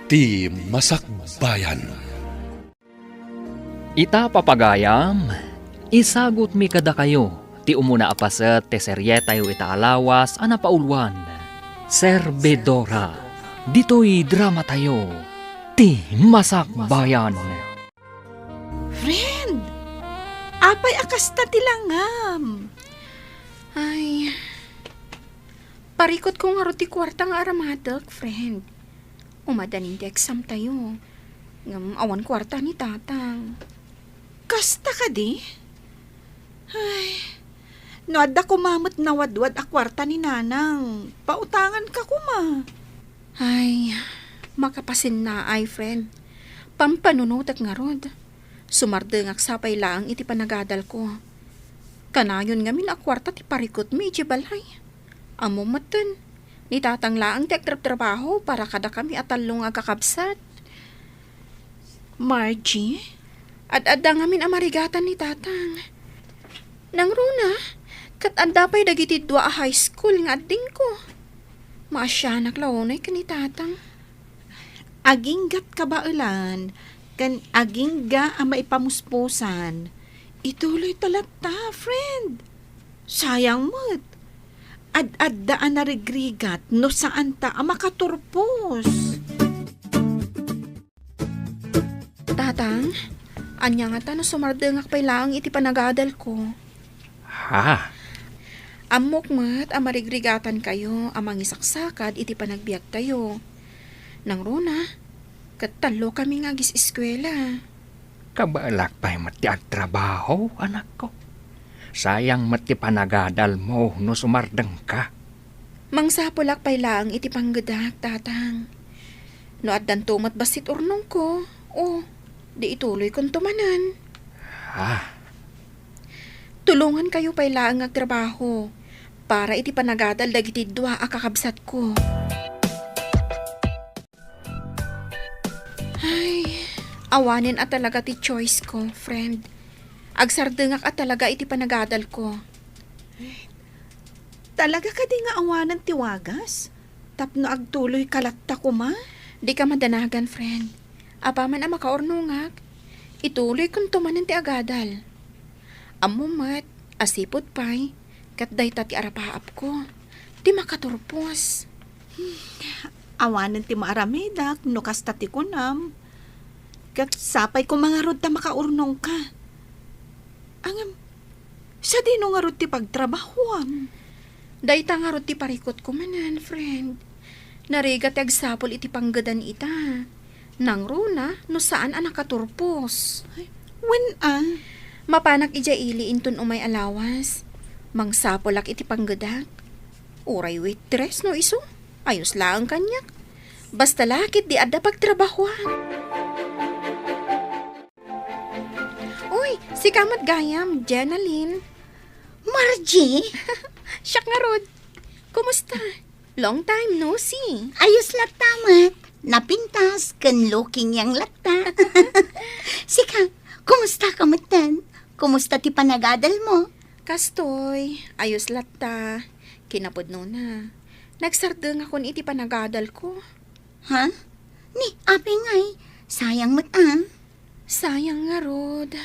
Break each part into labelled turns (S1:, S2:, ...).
S1: Ti Masakbayan.
S2: Ita papagayam, isagot mi kada kayo, ti umuna apaset te seryetayo ita alawas anapaulwan. Serbedora, dito'y drama tayo, ti Masakbayan.
S3: Friend, apay akas na tilangam. Ay, parikot ko nga ti kwarta nga aramadak, friend. Umadanin di exam tayo. Ngam awan kwarta ni tatang. Kasta ka di? Ay, noada kumamot na wadwad a kwarta ni nanang. Pautangan ka kuma. Ay, makapasin na ay, friend. Pampanunot at nga rod. Sumardengak sapay lang iti panagadal ko. Kanayon ngamin a kwarta ti parikot mi iti balay. Amo matan. Ni tatang laang ti agtrabaho para kada kami atalong agkakabsat. Margie, ad-adda ngamin amarigatan ni tatang. Nang runa, kat adda pa'y dagiti dua a high school nga adding ko. Maasyanak launay ka ni tatang. Aginggat ka ba ulan? Kan agingga ang maipamuspusan. Ituloy talata, friend. Sayang mo't. Ad-addaan na regrigat no saan ta makaturpos. Tatang, anya nga ta no sumardengak pa'y laang iti panagadal ko.
S2: Ha?
S3: Amok mat amarigrigatan kayo amang isaksakad iti panagbiag tayo. Nang runa, katalo kami nga gis eskwela.
S2: Kabalak pa'y mati agtrabaho, anak ko. Sayang mati panagadal mo no sumardeng ka.
S3: Mangsapulak pa'y laang iti panggadak, tatang. No addan tumat basit urnong ko, di ituloy kong tumanan.
S2: Ha?
S3: Tulungan kayo pa'y laang agtrabaho para iti panagadal dagiti dua a kakabsat ko. Ay, awanin at talaga ti choice ko, friend. Agsardengak at talaga iti panagadal ko. Talaga ka di nga awanan ti wagas? Tapno agtuloy kalatta ko ma? Di ka madanagan, friend. Apaman ang makaornungak, ituloy kong tumanan ti agadal. Amumat, asipot pa'y, kat day ti arapaap ko. Di makaturpos. Awanan ti maaramedak, no kasta ti kunam. Kat sapay ko mga rod ta makaurnong ka. Angam, sa di no nga rod ti pagtrabahuam. Day ta nga rod ti parikot ko manan, friend. Narigat ti agsapol iti panggadan ita. Nang runa, no saan ang nakaturpos. When mapanak ija ili intun umay alawas. Mangsapolak iti panggadak. Uray waitress no iso. Ayos lang kanyak. Basta lakit di adda pagtrabahuan. Uy, si kamat gayam, Jenaline.
S4: Margie?
S3: Siyak nga rod. Kumusta? Long time no see.
S4: Ayos na tamat. Napintas, kanlooking yang lata. Sika, kumusta ka matan? Kumusta ti panagadal mo?
S3: Kastoy, ayos latta. Kinapudno na. Nagsardeng ako iti panagadal ko.
S4: Ha? Ni, api ngay. Sayang mata.
S3: Sayang nga rod.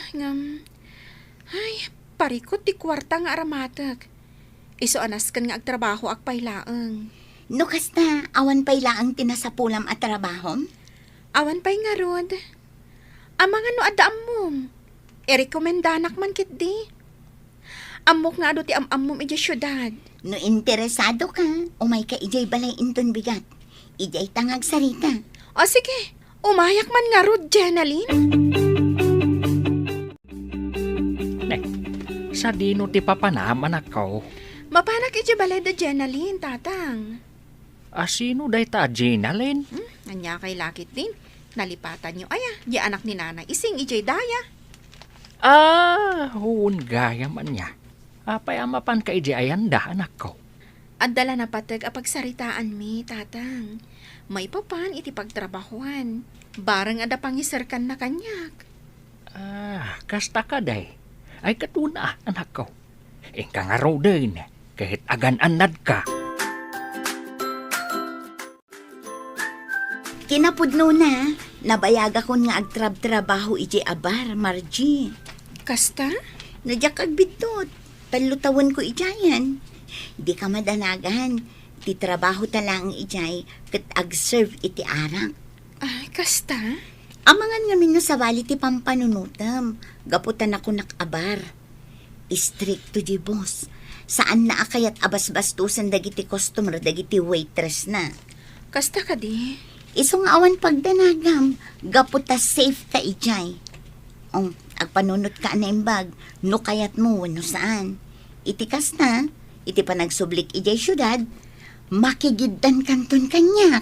S3: Ay, parikot ti kwarta nga aramatak. Iso anas kan nga agtrabaho akpay laeng.
S4: No kasta, awan pa'y laang tinasapulam at trabahom?
S3: Awan pa'y nga rod. Amang ano adaam mom. Irekomendanak man kit di. Amok nga ado ti amam ija syudad.
S4: No interesado ka, umay ka ijay balay inton bigat. Ijay tangag sarita.
S3: O sige, umayak man nga rod, Jenaline.
S2: Sa dino ti papanam, anak ko.
S3: Mapanak ija balay da Jenaline, tatang.
S2: Asino day ta, Jenaline?
S3: Anya kay lakit din. Nalipatan nyo, di anak ni nanay. Ising ijay daya.
S2: Huun gaya man niya. Apay amapan ka iji ayanda, anak ko.
S3: Adala na patag apagsaritaan mi, tatang. May papan iti pagtrabahuan. Barang ada pangisarkan na kanyak.
S2: Kasta ka day. Ay katuna, anak ko. Ingka nga raw din, kahit agan-anad ka.
S4: Kinapudno na, nabayag akon nga agtrab-trabaho iti abar, Margie.
S3: Kasta?
S4: Nadyak agbitot, talutawon ko ijayan. Di ka madanagan, ti trabaho talang ijay, kat ag-serve iti arak.
S3: Ay, kasta?
S4: Amangan nga minno sa bali ti pampanunutam, gaputan ako nakabar. Istrikto di boss, saan na akayat abas-bastusan dagiti customer, dagiti waitress na.
S3: Kasta ka di?
S4: Iso nga awan pagdanagam, gaputa safe ka ijay. Agpanunot ka na imbag, no kayat mo, no saan. Itikas na, iti pa nagsublik ijay syudad, makigiddan kanton kanya.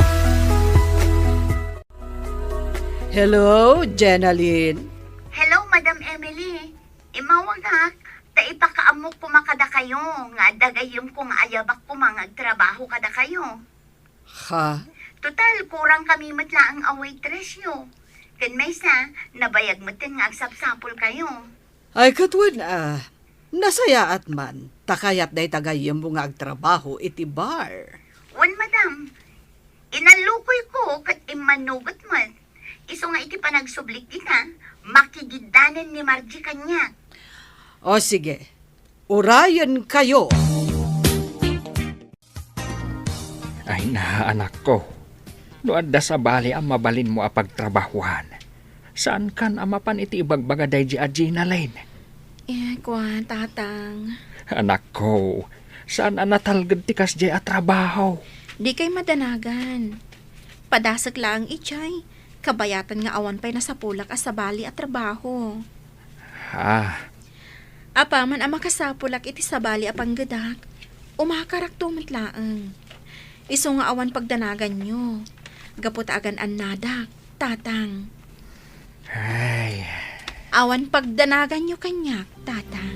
S5: Hello, Jenaline.
S4: Hello, Madam Emily. Imawagak, ta ipakaamok pumakada kayo, nga dagayom kung ayabak pumangagtrabaho kada kayo.
S5: Ha?
S4: Total, kurang kami matla ang waitress nyo. Kan may sa, nabayag matin nga agsapsapol kayo.
S5: Ay katwan nasaya at man, takayat day tagayam mo nga agtrabaho iti bar.
S4: Wan, madam. Inalukoy ko kat imanugot man. Iso nga iti panagsublik di ka, makigidanan ni Margie kanya.
S5: O sige, urayan kayo.
S2: Ay na, anak ko. Doon da sa bali ang mabalin mo apagtrabahuan. Saan kan amapan iti ibagbagaday di Gina Lane?
S3: Kwan, tatang.
S2: Anak ko, saan ang natalgad ti kas di trabaho?
S3: Di kay madanagan. Padasag lang ichay. Kabayatan nga awan pa'y nasa pulak as sa bali at trabaho.
S2: Ha?
S3: Apaman ang makasapulak iti sa bali apang gadak. Umakarak tumatlaang. Iso nga awan pagdanagan nyo. Gapot agan an nadak, tatang.
S2: Ay,
S3: Awan pagdanagan nyo kanyak, tatang.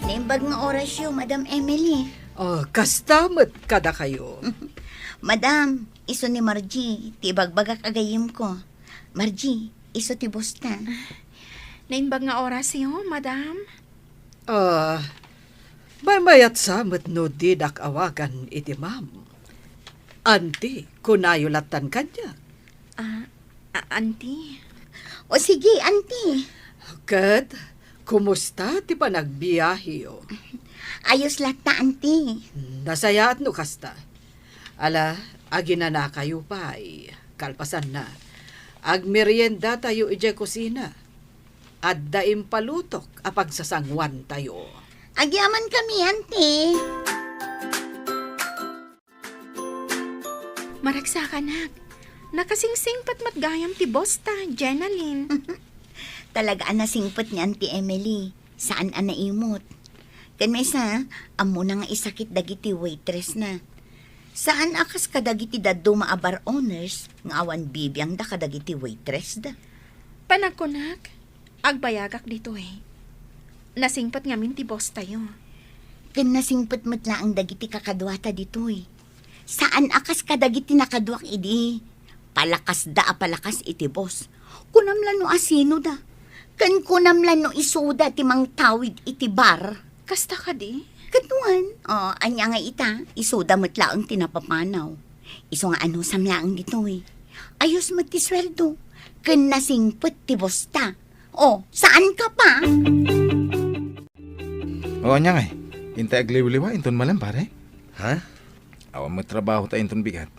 S4: Naimbag nga oras yun, Madam Emily.
S5: O, kastamat kada kayo.
S4: Madam, iso ni Margie, ti bagbagak agayim ko. Margie, iso ti bosta.
S3: Nainbag nga oras yun, madam.
S5: Mayat samat no didak awagan iti ma'am. Anti, kunayulatan kanya.
S3: Auntie.
S4: O sige, auntie.
S5: Kat, kumusta ti panagbiyahiyo?
S4: Ayos lata, auntie.
S5: Nasaya at no kasta. Ala, agina na kayo pa ay kalpasan na. Agmerienda tayo ije kusina. At daim palutok apag sasangwan tayo.
S4: Agyaman kami, auntie.
S3: Maragsakanak. Nakasingsing pat matgayam ti bosta, Jenaline.
S4: Talaga na singpot ni Auntie Emily. Saan ang naimot? Kan may sa, amo na nga isakit dagiti waitress na. Saan akas kadagiti daddo maabar owners, nga awan bibiyang da kadagiti waitress da.
S3: Panagkunak, agbayagak dito eh. Nasingpat ngamin ti boss tayo.
S4: Kan nasingpot matla ang dagiti kakadwata dito eh. Saan akas kadagiti nakadwak idi? Palakas da palakas iti boss. Kunamlan no asino da. Kan kunamlan no isuda ti mang tawid iti bar.
S3: Kasta ka di?
S4: Katuan, anya nga ita, isuda matlaang tinapapanaw. Iso nga ano samlaang dito eh. Ayos magtisweldo. Kan nasingpot ti bosta. Saan ka pa?
S6: Anya nga intay agliwliwa, inton malam pare.
S1: Ha?
S6: Awan mo trabaho tayo inton bigat.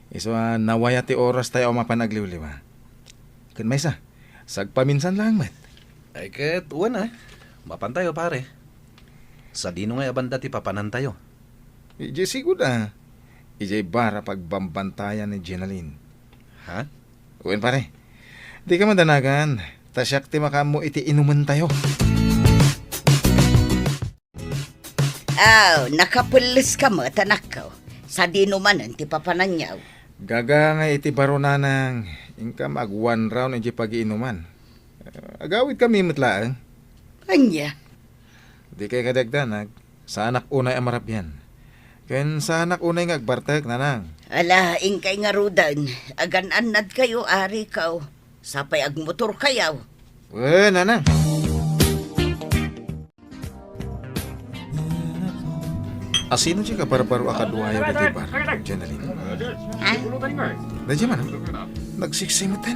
S6: Iso nawaya ti oras tayo mapanagliwliwa. Kan may sagpaminsan lang met.
S1: Ay ket uwan mapantayo pare. Sa dino nga abanda ti papanan tayo.
S6: Ije sigud Ije bara pagbambantayan ni Jenaline.
S1: Ha?
S6: Uwan pare. Di ka madanagan. Tasyak ti makamo iti inuman tayo.
S4: Nakapulis ka mo, tanak ko. Sa dinumanan ti papananyaw.
S6: Gaga nga iti baronanang. Inka mag one round iti pag-iinuman. Agawid kami matlaang.
S4: Anya?
S6: Di kay kadagdanag. Sa anak unay amarap yan. Ken sa anak unay nga agbartek nanang.
S4: Ala, ingkay nga rudan. Agan-anad kayo, ari kaw. Sapay agmotor kayaw.
S6: Nanang. Asino siya ka barbaro akaduayo dito bar? Janalin.
S4: Ha?
S6: Dadya man, nagsiksimutan.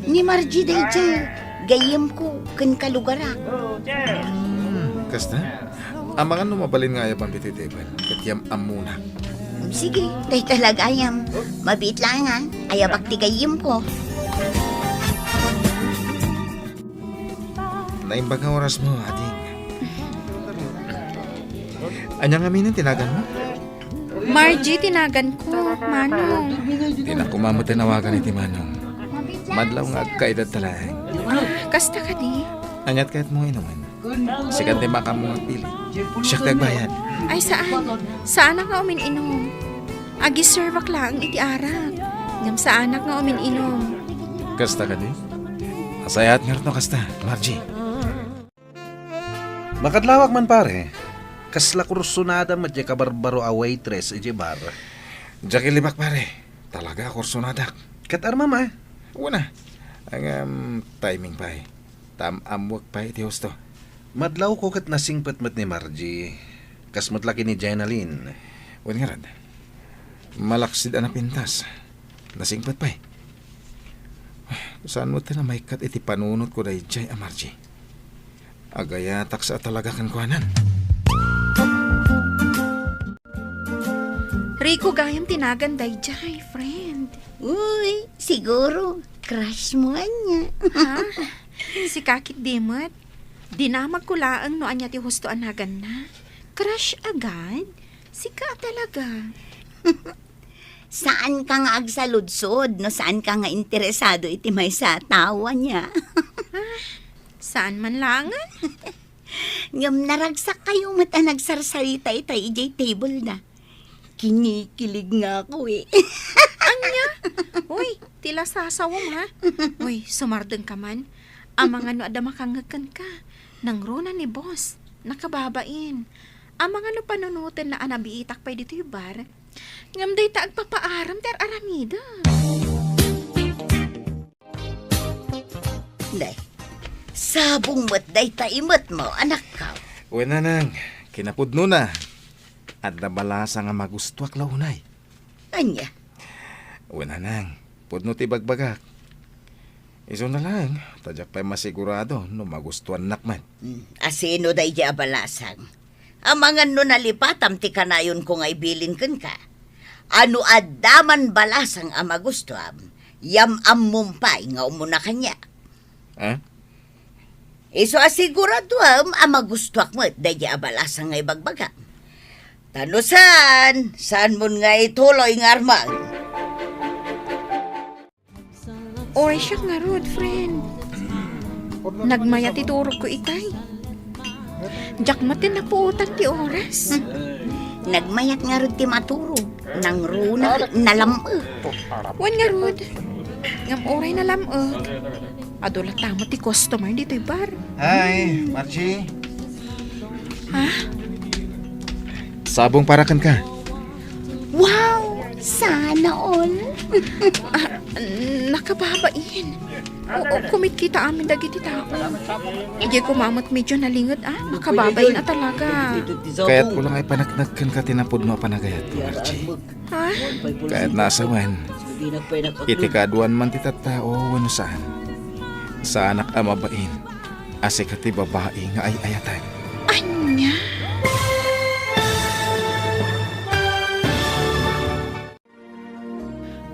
S4: Ni Margie day dyan. Gayem ko, kan kalugara.
S6: Kasta, ang mga numabalin nga ayabang bititiban, katyam amuna.
S4: Sige, day talaga ayam. Mabit lang ha. Ayabak ti gayem ko.
S6: Naimbag nga oras mo, ading. Anyang aminin tinagan mo?
S3: Margie, tinagan ko. Manong.
S6: Tinakumamo tinawagan iti Manong. Madlaw nga agkaedad talaang.
S3: Kasta ka di?
S6: Anyat kahit mo inuman. Sikat di maka mo magpili. Siya tagbayan.
S3: Ay, saan? Saan nga umin-inom? Agi-servak lang iti arak. Ngam saan nga umin-inom?
S6: Kasta ka di? Asayat nga rin kasta, Margie.
S1: Makadlawak man pare. Kasla kursunada madya ka barbaro a waitress iti bar.
S6: Jackie libak pare. Talaga kursunadak.
S1: Kat armama.
S6: Una. Ang timing pa eh. Amwag pa iti hosto.
S1: Madlaw ko kat nasingpet mat ni Margie. Kas matlaki ni Jainaline.
S6: Wan nga rin. Malaksid na pintas. Nasingpat pa eh. Saan mo na may kat iti panunot ko dahi jay a Margie. Agayatak sa talaga kan kuhanan.
S3: Rico, gayam tinagan day jay, friend.
S4: Uy, siguro. Crush mo niya.
S3: Ha? Si Kakit Dimot. Dinamag ko laang no anya ti husto anagan na. Crush agad? Si ka talaga.
S4: Saan ka nga agsaludsod? No, saan ka nga interesado iti may sa tawa niya?
S3: Saan man langan?
S4: Ngam naragsak kayo mata nagsarsalita itay ijay table na. Kinikilig nga ako eh.
S3: Anya? Uy, tila sasawom ha? Uy, sumardeng ka man. Ang mga no ada makangakan ka. Nang rona ni boss. Nakababain. Ang mga no panunutin na anabiitak pa dito yung bar. Ngam day ta agpapaaram ter aramida.
S4: Day, sabong mo't day taimot mo, anak ka.
S6: Wena nang, kinapudno na. At nabalasa nga magustuak lahunay.
S4: Anya?
S6: Wena nang, pudno ti bagbagak. Iso na lang, tadyak pa'y masigurado no magustuhan nakman.
S4: Asino day di abalasang. Amangan no nalipatam ti kanayon ko nga ibilin kan ka. Ano adaman balasang ang magustuhan, yam mumpay nga umuna kanya.
S6: Ha?
S4: Iso asigurado ang magustuak mo day di abalasang nga ibagbaga. Tano saan mo nga ituloy nga armang?
S3: Oray siya nga rod, friend. Nagmayat iturog ko itay. Diyak matin na puutan ti oras.
S4: Nagmayat nga rin ti maturo. Nang runa nalamag.
S3: Wan nga rod. Ngam oray na lamag. Adola tama ti customer dito'y bar.
S6: Hi, Margie.
S3: Ha?
S6: Sabong parakan ka.
S4: Wow! Sana all.
S3: Nakababain. Oo, kumit kita amin dagiti tao. Ije kumamot medyo nalingod nakababain na talaga.
S6: Kaya't ko lang ay panaknagkan ka tinapod mo panagayat, Margie.
S3: Ha?
S6: Kaya't nasawan, iti kaduan man ti tattao wano saan. Sa anak amabain, ase ka ti babae nga ay ayatan.
S3: Anya?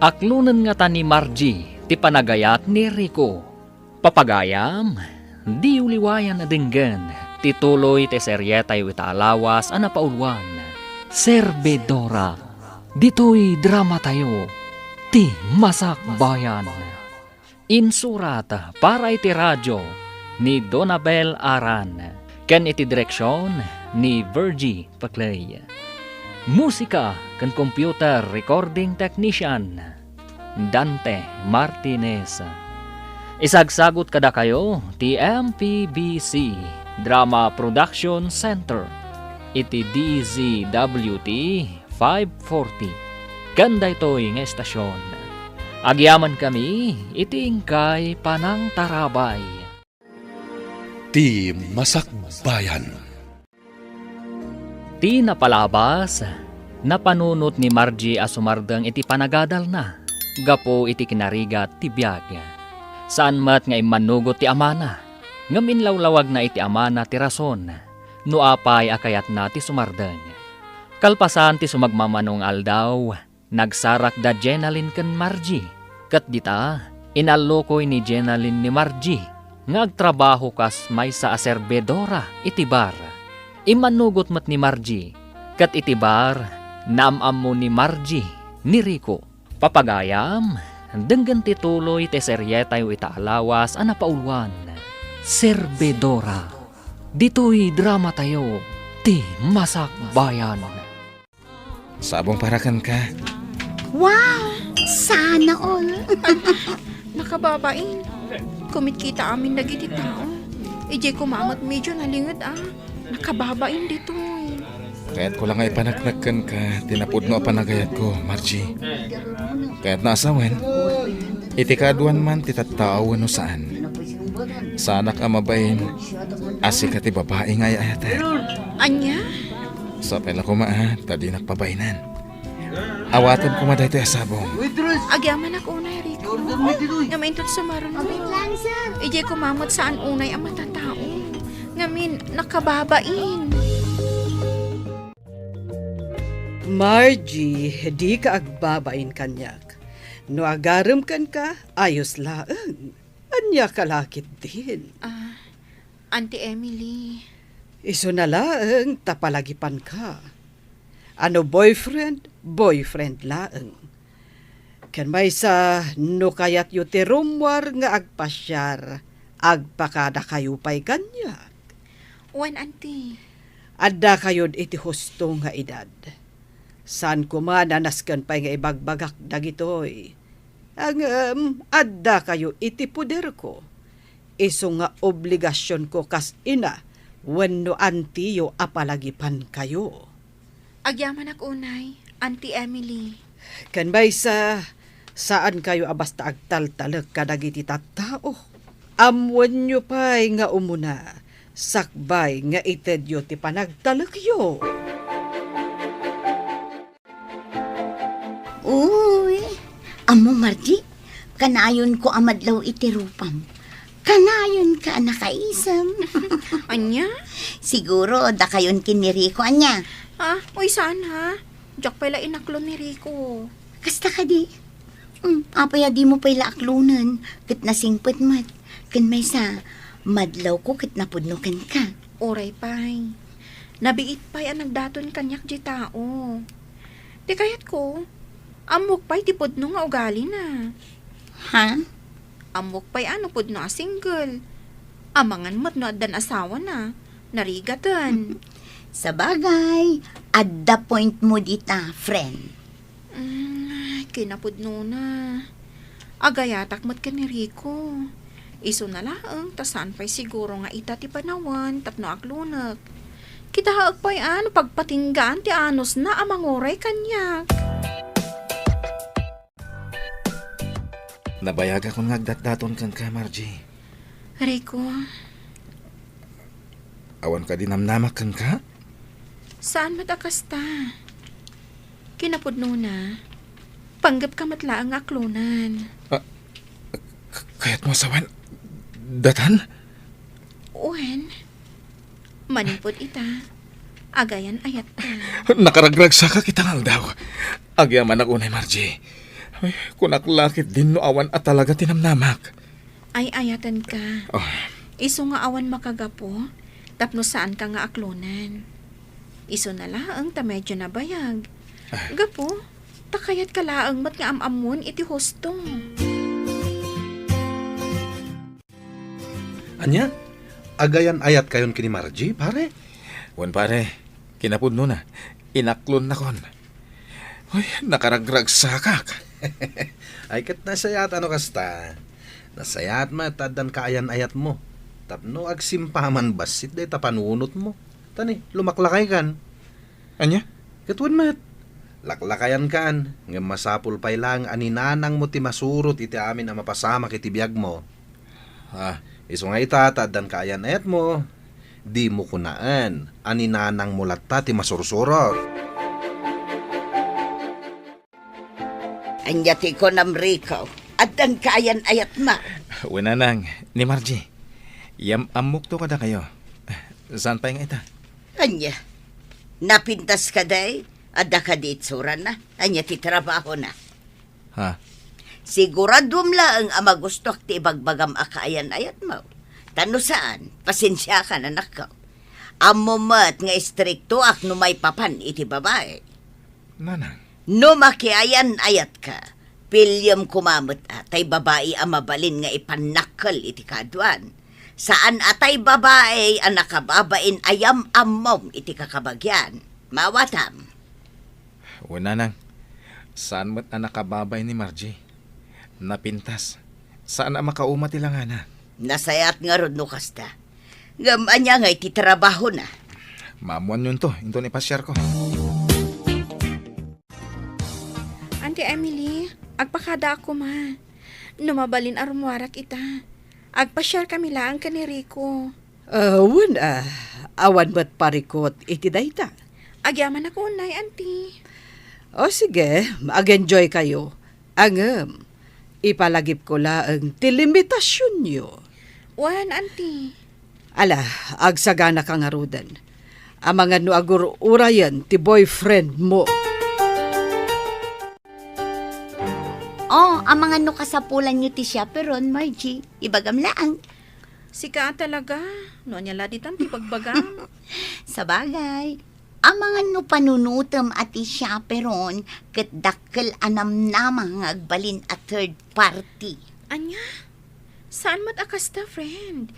S2: Aklunan nga ta ni Margie, ti panagayat ni Rico. Papagayam, di uliwayan na dinggan, ti tuloy ti seryetay wita alawas ana paulwan. Servidora, dito'y drama tayo, ti Masak Bayan. Insurat para iti radyo ni Donabel Aran, ken iti direksyon ni Virgie Paclay. Musika kan computer recording technician Dante Martinez. Isagsagot kada kayo ti MPBC Drama Production Center iti DZWT 540. Ganda ito'y nga estasyon. Agyaman kami iti ingkay Panang Tarabay.
S7: Ti Masak Bayan.
S2: Ti napalabas, napanunot ni Margie asumardeng iti panagadal na, gapo iti kinarigat ti biyag. Saan mat nga imanugot ti amana, ngam inlawlawag na iti amana ti rason, no apay akayat na ti sumardeng. Kalpasan ti sumagmamanong aldaw, nagsarak da Jenalyn ken Margie, kat dita, inalokoy ni Jenalyn ni Margie, nga agtrabaho kas may sa aserbedora iti bar. Imanugot mat ni Margie, kat iti bar, naamam mo ni Margie, ni Rico. Papagayam, denggan tituloy te seryetayo itaalawas ana paulwan. Serbedora. Dito'y drama tayo, ti masakbayan.
S6: Sabong parakan ka.
S4: Wow! Sana all.
S3: Nakababain. Kumikita amin dagiti tao. Ije kumamat medyo nalingad Nakababain dito
S6: Kaya't ko lang ay panagnakan ka, tinapod no panagayat ko, Margie. Kaya't naasawen, iti kaduan man titatawan no saan. Sanak amabain, asik ati babae nga ayata.
S3: Anya?
S6: Sa pela ko tadi nakpabainan. Awatan ko maday ito asabong.
S3: Agyaman ako unay, Rico. Nga maintod sumaron mo. Ije kumamot saan unay ang matatao. Ngamin, nakababain.
S5: Margie, di ka agbabain kanyak. No agaram kan ka, ayos laeng. Anya kalakit din.
S3: Auntie Emily.
S5: Iso na laeng, tapalagipan ka. Ano boyfriend? Boyfriend laeng. Kan may sa no kayat yu ti rumwar nga agpasyar, agpakada kayo pa'y kanyak.
S3: Wan, auntie.
S5: Adda kayod iti husto nga edad. San kuma nanaskan pa'y nga ibagbagak dagitoy. Ang adda kayo iti puder ko. Iso nga obligasyon ko kas ina, wenno antiyo apalagipan kayo.
S3: Agyaman ako unay, Auntie Emily.
S5: Kan bay saan kayo abasta agtaltalag kadagiti tattao. Amwan nyo pa'y nga umuna, sakbay nga itedyo ti panagtalagyo.
S4: Uy, amo Margie, kanayon ko amadlaw iti rupam. Kanayon ka nakaisam.
S3: Anya?
S4: Siguro da kayon kiniriko anya.
S3: Uy, saan ha? Diyak pala inaklo ni Rico.
S4: Kasta ka di. Apaya di mo pala aklunan. Kit nasingpet mat. Kan may sa madlaw ko kit napudnukan ka.
S3: Oray pay. Nabiit pay ang nagdaton kanyak di tao. Di kayat ko, amok pay ti pudno nga ugali na.
S4: Ha?
S3: Amok pay ano pudno a single. Amangan mat no addan asawa na. Narigatan.
S4: Sa bagay, at the point mo dita, friend.
S3: Kinapudno na. Agayatak mat ka ni Rico. Iso na laang, tasan pa'y siguro nga ita ti panawan, tapno aklunak. Kita haag pa'y pagpatinggaan ti anos na amangoray kanyak.
S6: Nabayag akong nagdatdaton kang ka, Margie.
S3: Rico,
S6: Awan ka dinamnamak kang ka?
S3: saan matakasta? Kinapudno na. Panggap ka matlaang aklunan.
S6: Kaya't mo sawan, datan?
S3: Uwen, manipod ita. Agayan ayat ka.
S6: Nakaragragsa ka kitang daw. Agyaman ako na, Margie. Ay, kunaklakit din no awan at talaga tinamnamak.
S3: Ay ayatan ka.
S6: Oh,
S3: Iso nga awan makagapo, tapno saan ka nga aklunan. Iso na laang ta medyo nabayag. Gapo, takayat ka laang mat nga amamon iti husto.
S1: Anya? Agayan ayat kayon kini Margie, pare?
S6: wan pare, kinapudno na. Inaklon na kon. Uy, nakaragragsa ka.
S1: Ay kat nasayat ano kasta. Nasayat mataddan kaayan ayat mo. Tapno agsimpaman basit day tapanunot mo. Tani, lumaklakay kan.
S6: Anya?
S1: Katwan mat. Laklakayan kan. Nga masapul pay lang aninanang mo ti masurot iti amin ang mapasama kiti biyag mo. Iso nga ita, taddan kaayan ayat mo. Di mo kunaan, aninanang mulatta ti masursurot.
S4: Anyati ko namrikaw. At ang kaayan ayat ma.
S6: Winanang, ni Margie. Amok to kada kayo. Saan pa yung ita?
S4: Anya, napintas ka day, adda ka di itsuran na, anya ti trabaho na.
S6: Ha?
S4: Siguradum lang ang magusto ti ibagbagam akaayan ayat mo. Tano saan, pasensya ka na nakaw. Amo mat nga istrikto ak no may papan iti babae.
S6: Nanang.
S4: No makiayan ayat ka, pilyam kumamot atay babae ang mabalin nga ipanakal iti kaduan. Saan atay babae ang nakababain ayam amom iti kakabagyan. Mawatam.
S6: Winanang, saan mo't ang nakababay ni Margie? Napintas. Saan ang makauma tilang na?
S4: Nasayat nga rod no kasta. Gaman niya nga iti trabaho na.
S6: Mamuan yun to, ito ni pasyar ko.
S3: Auntie Emily, agpakada ako ma. Numabalin arumwarak ita. Agpa-share kami lang ka ni Rico.
S5: Awan ba't parikot iti dayta?
S3: Agyaman ako unay, auntie.
S5: O sige, mag-enjoy kayo. Ipalagip ko lang ti limitasyon nyo.
S3: Wan, auntie.
S5: Ala, agsagana ka nga rudan. Ang mga no agur-urayan ti boyfriend mo.
S4: Oh, ang mga no kasapulan nyo ti siya peron, Margie. Ibagam laang.
S3: Sika talaga. No niya laditan ti pagbagam.
S4: Sa bagay, ang mga no panunutom at siya peron, kat dakkel anam namang agbalin at third party.
S3: Anya? Saan mat akasta, friend?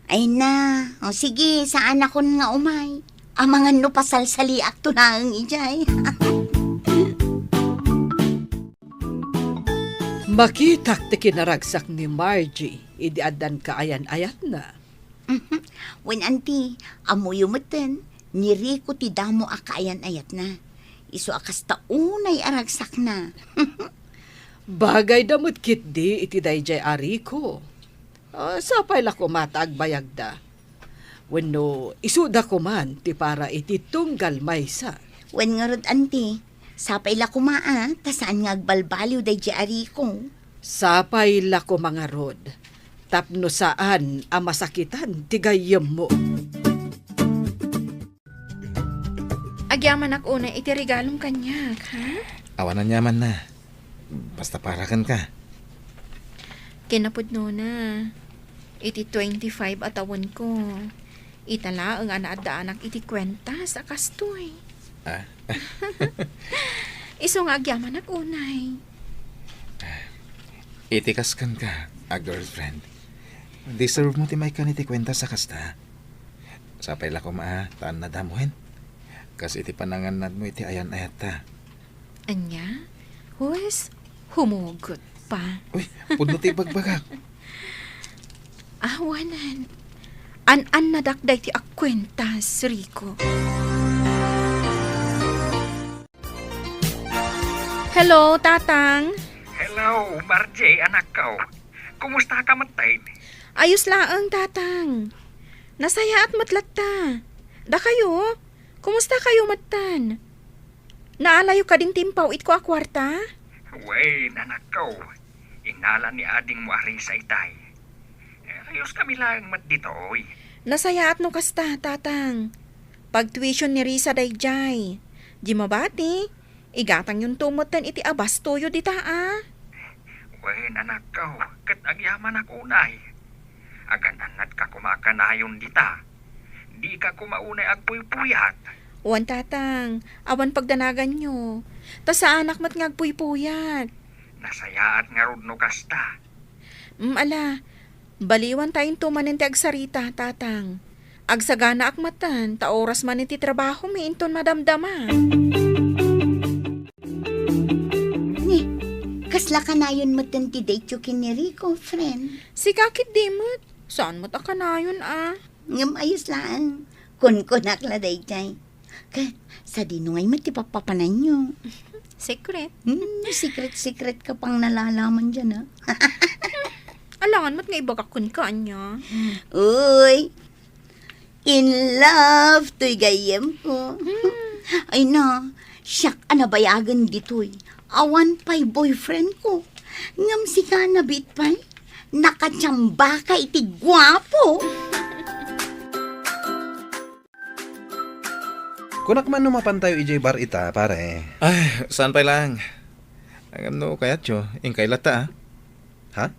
S4: Ay na, o sige, saan ako nga umay? Ang mga no pasalsali at tunang ijay.
S5: Makitak ti kinaragsak ni Margie, idiadan ka ayan-ayat na.
S4: When auntie, amuyumutin, ni Rico ti damo akayan ayat na. Iso akas taunay aragsak na.
S5: Bagay damot kit di iti dayjay ariko. Sapay la ko matag bayagda. Wenno isuda ko man ti para iti tunggal maysa.
S4: When nga rod auntie, sapay la kumaa, tasaan nga agbalbaliw day di Rico.
S5: Sapay la ko mga rod. Tapno saan ang masakitan ti gayem mo.
S3: Agyaman ako unay iti regalong kanyak, ha?
S6: Awanan yaman na. Basta parakan ka.
S3: Kinapudno na. Iti 25 atawon ko. Itala ang anaadaanak iti kwenta sa kastoy.
S6: Ah?
S3: Iso nga agyaman ako unay.
S6: Itikaskan ka, a girlfriend. Deserve mo ti may kaniti kwenta sa kasta. Sapay la ko taan na damuhin. Kas iti pananganad mo iti ayan-ayat ta.
S3: Anya? Huwes, humugot pa.
S6: Uy, pudno ti bagbagak.
S3: Awanan. An nadakday ti akwentas, Rico. Hello, Tatang.
S7: Hello, Margie, anak ko. Kumusta ka matay?
S3: Ayos laang, Tatang. Nasaya at matlatta. Da kayo? Kumusta kayo, matan? Naalayo ka din timpaw it ko a kwarta?
S7: Wey, anak ko. Ingala ni ading mo ari sa itay. Ayos kami lang mat dito, oy.
S3: Nasaya at no kasta, Tatang. Pag tuition ni Risa dayjay. Di mabati. Igatang yung tumutan iti abas toyo dita, ah.
S7: Wey, anak ko. Kat agyaman ako unay. Agan-anad ka kumakanayon dita. Di ka kumaunay agpuy-puyat.
S3: Wan, Tatang. Awan pagdanagan nyo. Ta sa anak mat ngagpuy-puyat.
S7: Nasayaat nga rod no kasta.
S3: Ala, baliwan tayong tumanin ti agsarita, Tatang. Agsagana akmatan, ta oras man iti trabaho mi inton madamdama.
S4: Ni, kasla ka na yun matan ti date yu kin ni Rico, friend.
S3: Si kakit dimot. Saan mo't akanayon, ah?
S4: Ngam ayos lang. Kun-kunak la day jay. Ka, sa dinungay mo ti papapanan nyo.
S3: Secret.
S4: Secret-secret ka pang nalalaman dyan, ha?
S3: Alangan mo't nga ibagakon ka niya.
S4: Uy, in love to'y gayem ko. Ay na, siyak anabayagan dito'y. Awan pa'y boyfriend ko. Ngam si ka na bitpay. Nakatsamba ka iti gwapo.
S1: Kunak man numapan tayo ijay bar ita, pare.
S6: Ay, saan pa lang? Ang ano kayat yo, ingkay lata
S1: Ha?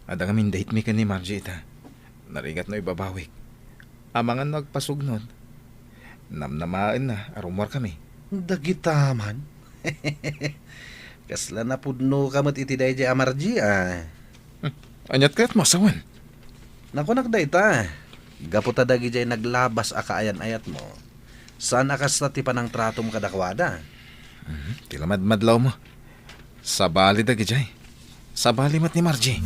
S6: Ada kaming date mi ka ni Margie ita. Narigat no ibabawik. Amangan nagpasugnod. Namnamaan na, arumwar kami.
S1: Dagitaman. Kasla na pudno kamat iti dayjay amarji ah.
S6: Anyat kaya't masawan.
S1: Naku nagdayta. Gaputa dagi jay naglabas akaayan-ayat mo. Saan akas na ti panang trato mo kadakwada?
S6: Tilamadmadlaw mo. Sabali dagi jay. Sabali mat ni Margie.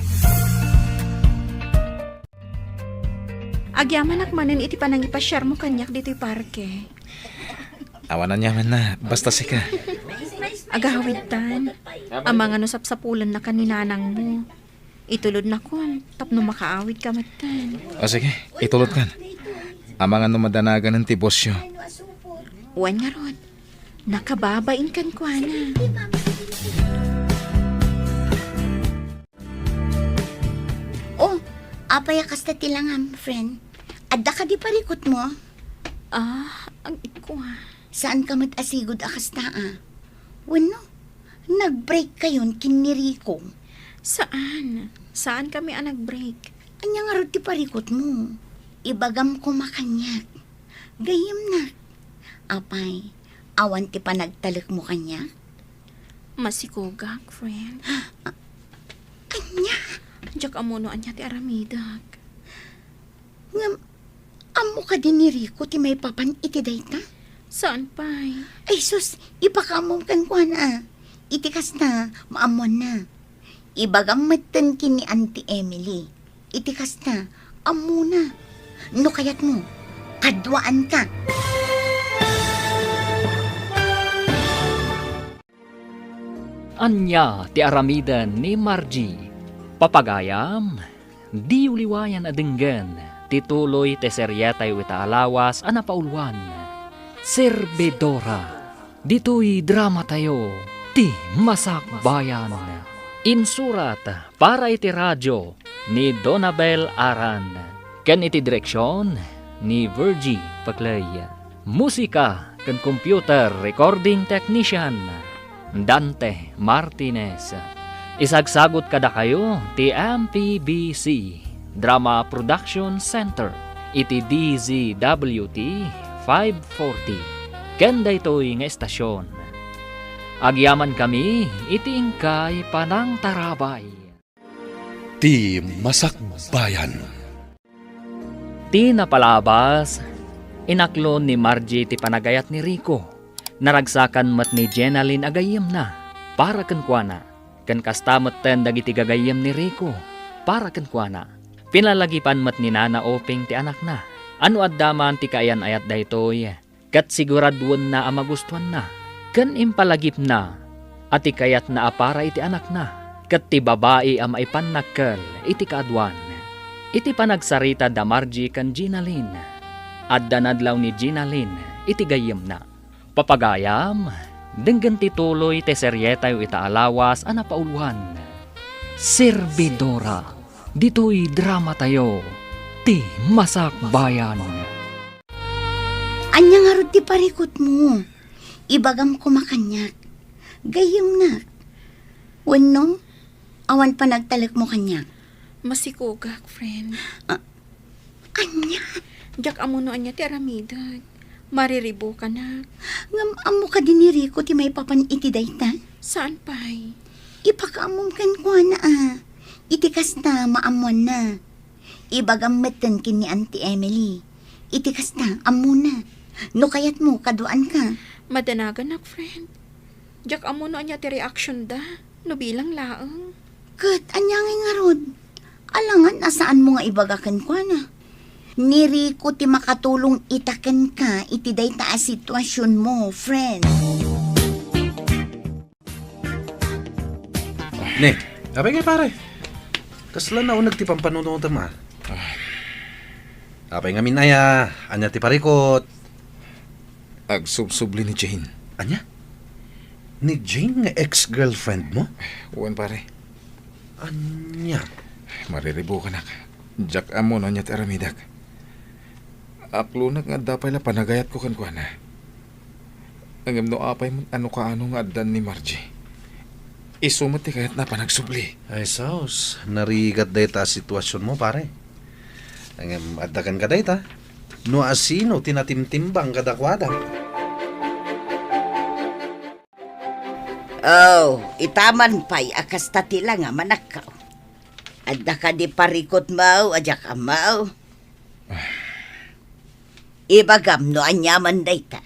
S3: Agyaman akmanan iti panang ipasyar mo kanyak dito'y parke.
S6: Awanan yaman na, basta sika.
S3: Agahawitan. Ang mga nusap-sapulan na kaninanang mo. Itulod na kon, tapno makaawid ka matan.
S6: O sige, itulot kan. Amangan no madanagan ng tibosyo.
S3: Wan nga rod, nakababain kan kwa na.
S4: Oh, apaya kasta tilangam, friend. Adda ka di parikot mo.
S3: Ang ikwa.
S4: Saan ka mat-asigod akasta Wano, nag-break kayon kiniriko.
S3: Saan? Saan kami ang nag-break?
S4: Anya nga rin ti parikot mo. Ibagam ko makanyak. Gayem na. Apay, awan ti panagtalik mo kanya.
S3: Masikogak, friend.
S4: Anya,
S3: Diyak amuno anya ti aramidak.
S4: ngam, amo ka din ni Rico ti may papan iti dayta.
S3: Saan pa'y?
S4: Ay sus, ipakamom kan kwa na. Itikas na, maamon na. Ibagam matan kini Auntie Emily. Itikas na, amo na. No kayat mo, kadwaan ka.
S2: Anya ti aramidan ni Margie. Papagayam, di uliwayan adenggan, tituloy te seryetay wita alawas anapaulwan. Servidora, dito'y drama tayo, ti masakbayan. Insurat para iti radyo ni Donabel Aran. Ken iti direksyon ni Virgie Paclay. Musika ken computer recording technician Dante Martinez. Isagsagot kada kayo ti MPBC Drama Production Center iti DZWT 540. Kenda ito'y nga estasyon. Agyaman kami iti ingkay panang tarabay.
S8: Ti Masakbayan.
S2: Ti napalabas, inaklon ni Margie ti panagayat ni Rico. Naragsakan mat ni Jenaline agayem na, para kenkwana. Ken kastamet ten dagiti gagayem ni Rico, para kenkwana. Pinalagipan mat ni Nana Oping ti anak na. Ano addaman ti kayan ayat daytoy, kat siguradwan na amagustuhan na. Ken impalagip na, ati kayat na apara iti anak na. Kat ti babae am ay panakkel iti kaadwan. Iti panagsarita da Margie kan Jenaline. Adda nadlaw ni Jenaline iti gayem na. Papagayam, denggan tituloy te seryetay ita alawas anapaulwan. Servidora, dito'y drama tayo, ti masakbayan.
S4: Anya nga rin ti parikot mo. Ibagam ko makanyak. Gayem na. Wano, awan pa nagtalik mo kanyak.
S3: Masikogak, friend.
S4: Anya,
S3: Diyak amuno anya ti aramidag. Mariribo ka na.
S4: ngam amo ka din ni Rico ti may papan iti dayta.
S3: Saan pa'y?
S4: Ipakaamom kan kwa na Itikas na, maamon na. Ibagam meten kin ni Auntie Emily. Itikas na, amo na. No kayat mo, kaduan ka.
S3: Madanagan nak, friend. Diyak amuno anya ti reaction da. No bilang laang.
S4: Kat, anyangin nga rod. Alangan, nasaan mo nga ibagakan kwa na. Ni Rico ti makatulong itaken ka iti dayta a sitwasyon mo, friend.
S1: Ne, abay kay pare. Kasla na unag ti pampanuno ma. Apay nga minaya, anya ti parikot.
S6: Agsubsubli ni Jane.
S1: Anya? Ni Jane nga ex-girlfriend mo?
S6: Uwan pare.
S1: Anya?
S6: Mariribo ka nak. Jack amo no niya ti aramidak. Aklunak nga dapay la panagayat ko kan na. Ang no apay mo ano nga adan ni Margie. Isumat ti kayat na panagsubli.
S1: Ay saus, narigat day ta sitwasyon mo pare. Ang adakan ka day ta. No asino tinatimtimbang kadakwada.
S4: Oh, itaman pa'y akas tatila nga manakaw. Adda ka di parikot mau, adya ka mau. Ibagam no anyaman day ta.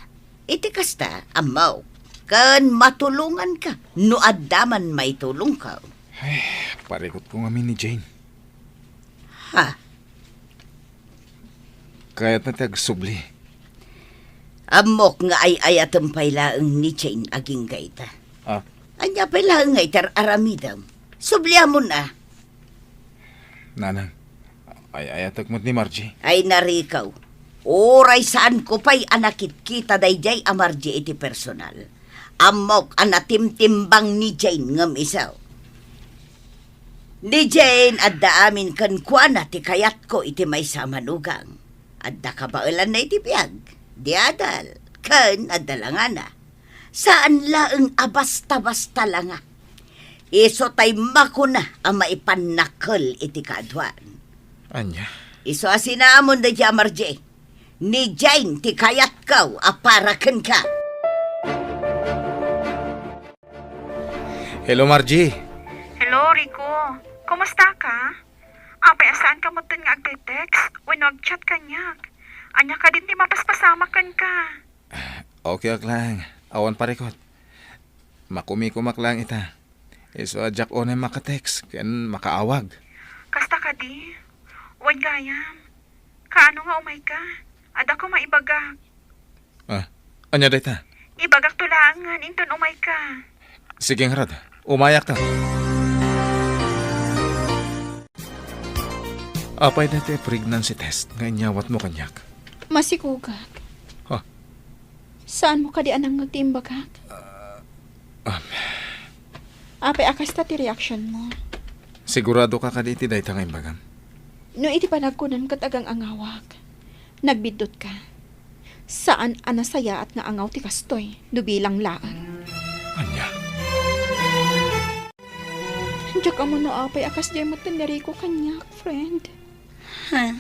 S4: Iti kasta, amaw. Kan matulungan ka, no addaman may tulong ka.
S6: Parikot ko nga ni Jane.
S4: Ha?
S6: Kayat na ti agsubli.
S4: Amok nga ay ayatang pailaang ni Jane aging gayta.
S6: Ah,
S4: Anya pailaang nga itar aramidam. Subliya mo na.
S6: nanang. Ay ayatag mo ni Margie.
S4: Ay narikaw. Oray saan ko pa'y anakit kita dayjay amarji iti personal. Amok anatimtimbang ni Jane ngam isaw. Ni Jane adda amin kan kuana ti kayat ko iti may samanugang. Adda kabailan na iti biyag. Di adal. Kan adda langana. Saan laeng abasta-basta langa. Iso tay makuna ang maipanakol iti kadwan.
S6: Anya.
S4: Iso asinamon da jamarje. Ni Jane ti kayat kaw aparaken ka.
S6: Hello Margie.
S3: Hello, Rico. Kumusta ka? Apay, asaan ka mo nga agte-text? When nag-chat ka niya. Anya ka din ti mapaspasama kan ka.
S6: Okay lang. Awan parikot. Makumikumak lang ita. Iso Jack onay makatext. Ken makaawag.
S3: Kasta ka di? Huwag gayam. Kaano nga umay ka? Ada ko maibagak.
S6: Anya dayta?
S3: Ibagak tulangan, inton umay ka.
S6: Sige nga rad. Umayak ka. Apay dati pregnancy test. Nga inyawat mo kanyak.
S3: Masikugak.
S6: Ha?
S3: Saan mo ka di anang nagtimbagak? Apay, akas ta ti reaction mo.
S6: Sigurado ka kaditi dayta nga imbagam.
S3: No iti panagkunan kat agang angawak. Nagbidot ka. Saan anasaya at nga angaw ti kastoy, dubilang laan.
S6: Anya?
S3: Diyak ka mo no apay akas di mo tinari ko kanyak, friend.
S4: Ha?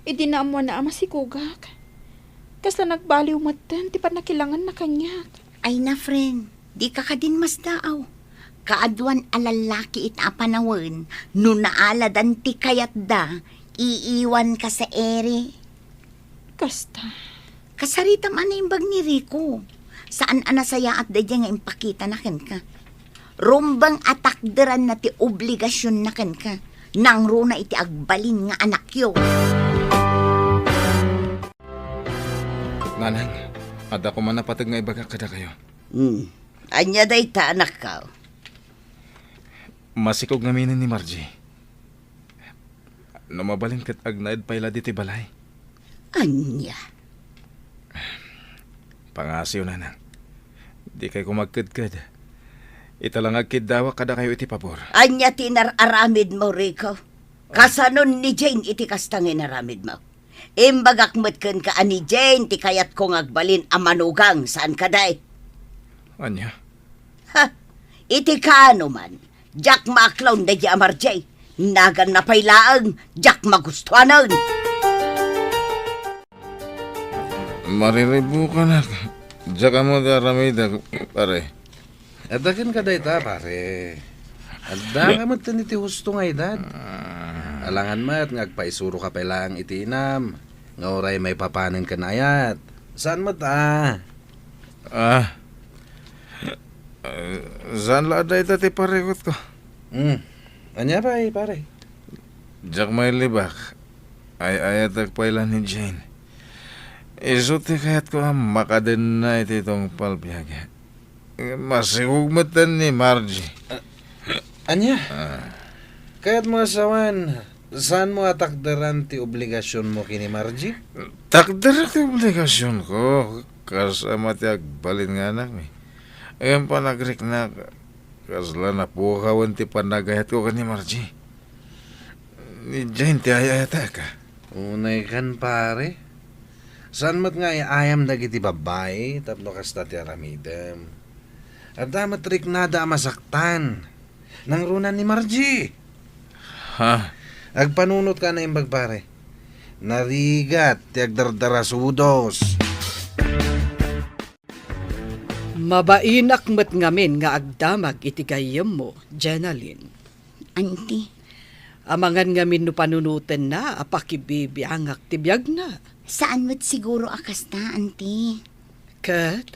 S3: Idi na mo na ama si Kugak. Kasla nagbaliw matan, ti pa nakilangan na kanyak.
S4: Ay na friend, di ka din mas daaw. Kaadwan alalaki it apanawan, no naaladan ti kayat da, iiwan ka sa ere.
S3: Kasta.
S4: Kasarita man na imbag ni Rico. Saan anasaya at dadya nga impakita na ken ka. Rumbang atakderan na ti obligasyon na ken ka. Nang runa iti agbalin nga anak yo.
S6: Nanang, ada ko man napatag nga ibaga kada kayo.
S4: Anya day ta anak ka.
S6: Masikog nga minin ni Margie. Namabalin kat agnaid payla diti balay.
S4: Anya.
S6: Pangasiw nanang. Di kay kumagkadkad. Italang agkiddawa kada kayo iti pabor.
S4: Anya tinararamid mo, Rico. Kasanon ni Jane iti kastangin aramid mo. Imbagak metken ka ani Jane ti kayat kong agbalin amanugang saan kaday.
S6: Anya?
S4: Ha? Iti kaano man. Jack maklawn da di amarjay. Nagan na pailaang. Jack magustuhanan.
S6: Mariribu ka na. Diyan mo daramida, pare.
S1: Adakan ka day ta pare. Adda ka mo tiniti husto nga edad. Alangan mat ngagpaisuro ka pailang itinam. Nga oray may papanin ka na ayat. Saan mo ta?
S6: Saan la day ti parekot ko?
S1: Anya ba pare?
S6: Diyan may libak. Ay ayatag pailan ni Jane. Iso ti kayat ko makaden na iti itong palbiyaga. Masigugmatan ni Margie.
S1: Anya? Kaya't mo asawan, saan mo atakdaran ti obligasyon mo kini Margie?
S6: Takder ti obligasyon ko. Kasama ti agbalin nga anak mi. Ayan pa nagrik na kasla na pukawan ti panagayat ko kani Margie. Ni Jane ti ayayata ka.
S1: Unay kan pare. Saan mo't nga ayam dagiti babae tapno kasta ti aramidem. At damat rik nada masaktan. Nang runan ni Margie.
S6: Ha?
S1: Agpanunot ka na imbag pare. Narigat ti agdardarasudos.
S5: Mabainak met ngamin nga agdamag iti gayem mo, Jenaline.
S4: Auntie,
S5: Amangan ngamin no panunutan na, apakibibiyangak tibiyag na.
S4: saan mo't siguro akas ta, auntie?
S5: Kat,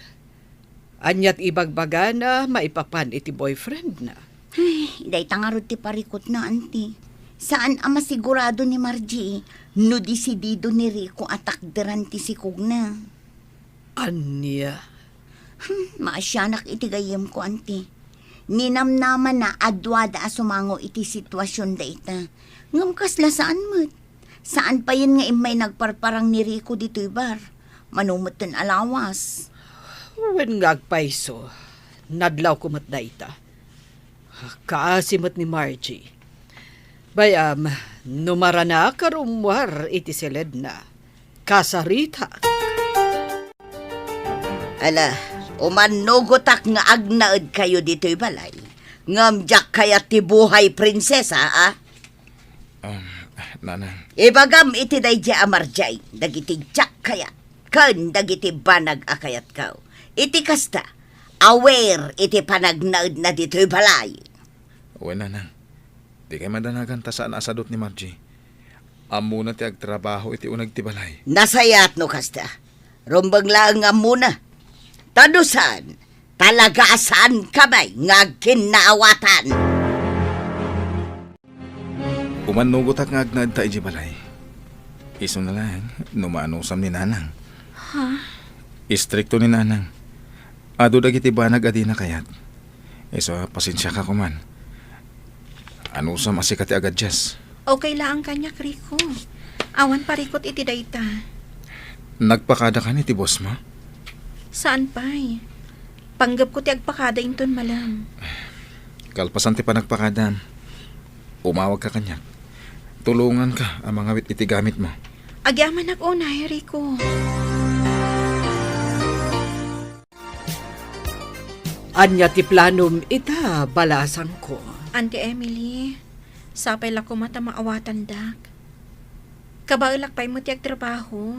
S5: anyat ibagbaga na maipapan iti boyfriend na.
S4: Ay, day tangarod ti parikot na, auntie. Saan ama sigurado ni Margie no disidido ni Rico atakderan ti sikog na?
S5: Anya,
S4: Maasyanak iti gayem ko, auntie. Ninamnaman na adwada asumango iti sitwasyon da ita. Ngam kasla saan mo't? Saan pa yun nga imay nagparparang ni Rico dito ibar? Manumot ten alawas.
S5: wen nga agpaiso, nadlaw kumat da ita. Kaasimot ni Margie. Bayam, numara na karumwar iti silid na. Kasarita.
S4: Ala, umanugotak nga agnaed kayo dito'y balay. Ngamjak kaya ti buhay prinsesa, ah?
S6: Nanang.
S4: Ibagam iti dayja amarjay, dagiti jak kaya. Kan dagiti banag akayat kaw. Iti kasta, aware iti panagnaed na dito'y balay.
S6: Uwe nanang. Di kay madanagan ta saan asadot ni Margie. Amo na ti agtrabaho iti unag ti balay.
S4: Nasayat no kasta. Rumbang lang nga muna. Tadusan, talagasan kamay nga kinaawatan.
S6: Umanugot nga agnad ta iji balay. Iso na lang, numaanusam ni nanang.
S3: Ha?
S6: Istrikto ni nanang. Ado dagiti banag adi na kayat. Iso pasensya ka kuman. Anusam asikati agad jas.
S3: Okay lang ang kanya, Rico. Awan parikot iti dayta.
S6: Nagpakada ka ni ti boss mo?
S3: Saan pa'y? Panggap ko ti agpakada inton malam.
S6: Kalpasan ti panagpakada. Umawag ka kanyak. Tulungan ka ang mga wit iti gamit mo.
S3: Agyaman ako na, Rico.
S5: Anya ti planom ita, balasan ko.
S3: Auntie Emily, sapay lang ko mata maawatan dak. Kabaulak pa'y mo ti agtrabaho.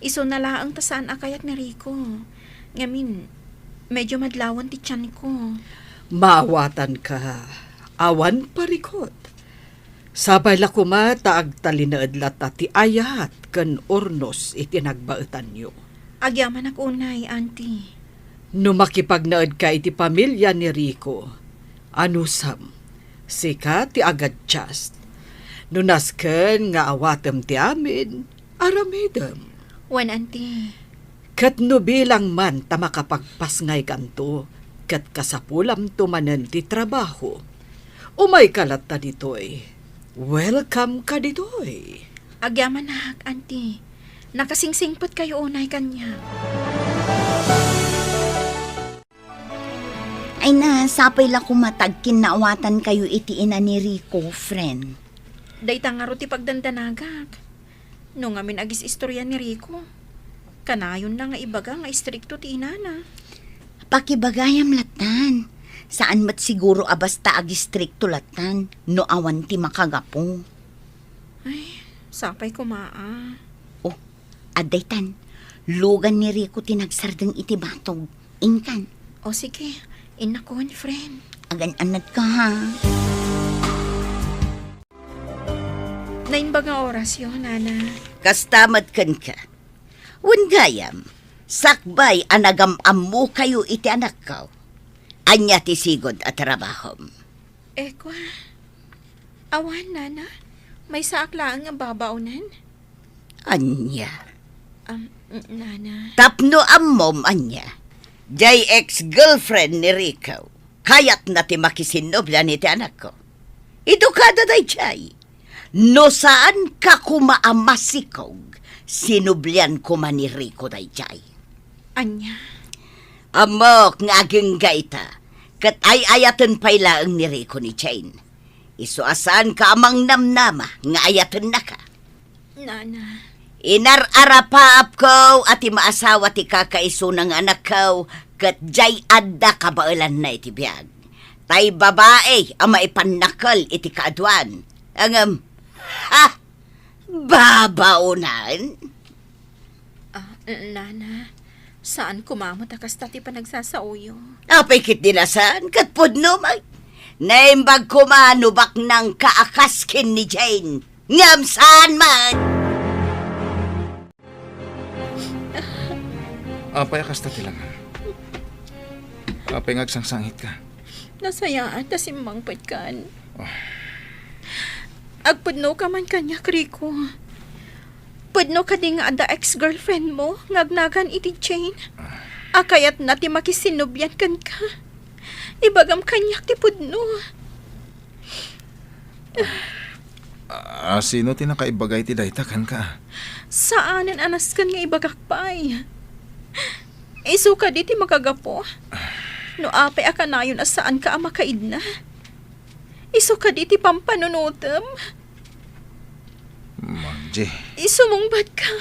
S3: Iso na laang tasaan akayat ni Rico. Ngamin, medyo madlawan ti tiyan ko.
S5: Maawatan ka. Awan parikot. Sabay la kuma taag talinaad lata ti ayat kan ornos iti nagbaetan nyo.
S3: Agyaman ako unay, auntie.
S5: No makipagnaad ka iti pamilya ni Rico, anusam, sika ti agad just. No nasken nga awatem ti amin, aramidem.
S3: Wan, auntie.
S5: Kat no bilang man ta makapagpasngay kanto, kat kasapulam tumanen ti trabaho. Umay kalat ta ditoy. Welcome ka ditoy.
S3: Agyaman na, auntie. Nakasingsingpot kayo unay kanya.
S4: Ay na, sapay la kumatag kinaawatan kayo iti ina ni Rico, friend.
S3: Dayta nga ro ti pagdandanagak. No ngamin agis istorya ni Rico. Kanayon na nga ibaga nga istrikto ti inana.
S4: Pakibagayam latan. Saan mat siguro abasta agistrikto latan, no awan ti makagapo.
S3: Ay, sapay kumaa.
S4: Oh, adaytan, lugan ni Rico tinagsardeng iti batog. Inkan,
S3: O sige, inakon, friend.
S4: agan-anad ka ha.
S3: Nainba nga oras yun, Nana.
S4: Kastamat kan ka. Wangayam, sakbay anagam-am mo kayo iti anak ko. Anya ti sigod at trabahom.
S3: Kwa, awan, Nana. May saaklaan nga babaunan.
S4: Anya.
S3: Nana.
S4: Tapno ammom, anya. Jay ex-girlfriend ni Rico. Kayat na ti makisinobla ni ti anak ko. Edukada day chay. No saan ka kumaamasikog, sinublian ko man ni Rico day chay.
S3: Anya,
S4: Amok nga aging gaita, kat ay ayatan payla ang ni Rico ni Jane. Isuasan ka amang namnama, nga ayatan na ka.
S3: Nana.
S4: Inar-arapaap ko at imaasawa ti kakaiso ng anak ko, kat jay adda kabailan na iti biyag. Tay babae, ang maipanakal iti kaadwan. Ang, babaunan.
S3: Nana, saan kumamot akas tati pa nagsasauyo?
S4: Apay kit dinasan, kat pudno may. Naimbag kumanubak ng kaakaskin ni Jane. Ngam saan man.
S6: Apay akas tatilangan. Apay ngagsangsangit ka.
S3: Nasayaan ta simbang patkan. Agpudno ka man kanya, Rico. Pudno ka di nga ada ex-girlfriend mo, ngagnagan iti Jane. Akayat na ti makisinubyan kan ka. Ibagam kanyak ti pudno.
S6: Sino tinakaibagay ti dayta kan ka?
S3: Saanan anas kan nga ibagakpay. Isu ka di ti makagapo. No apay akanayon as saan ka amakaid na. Isu ka di ti pampanunutem.
S6: Margie.
S3: Isumungbat ka.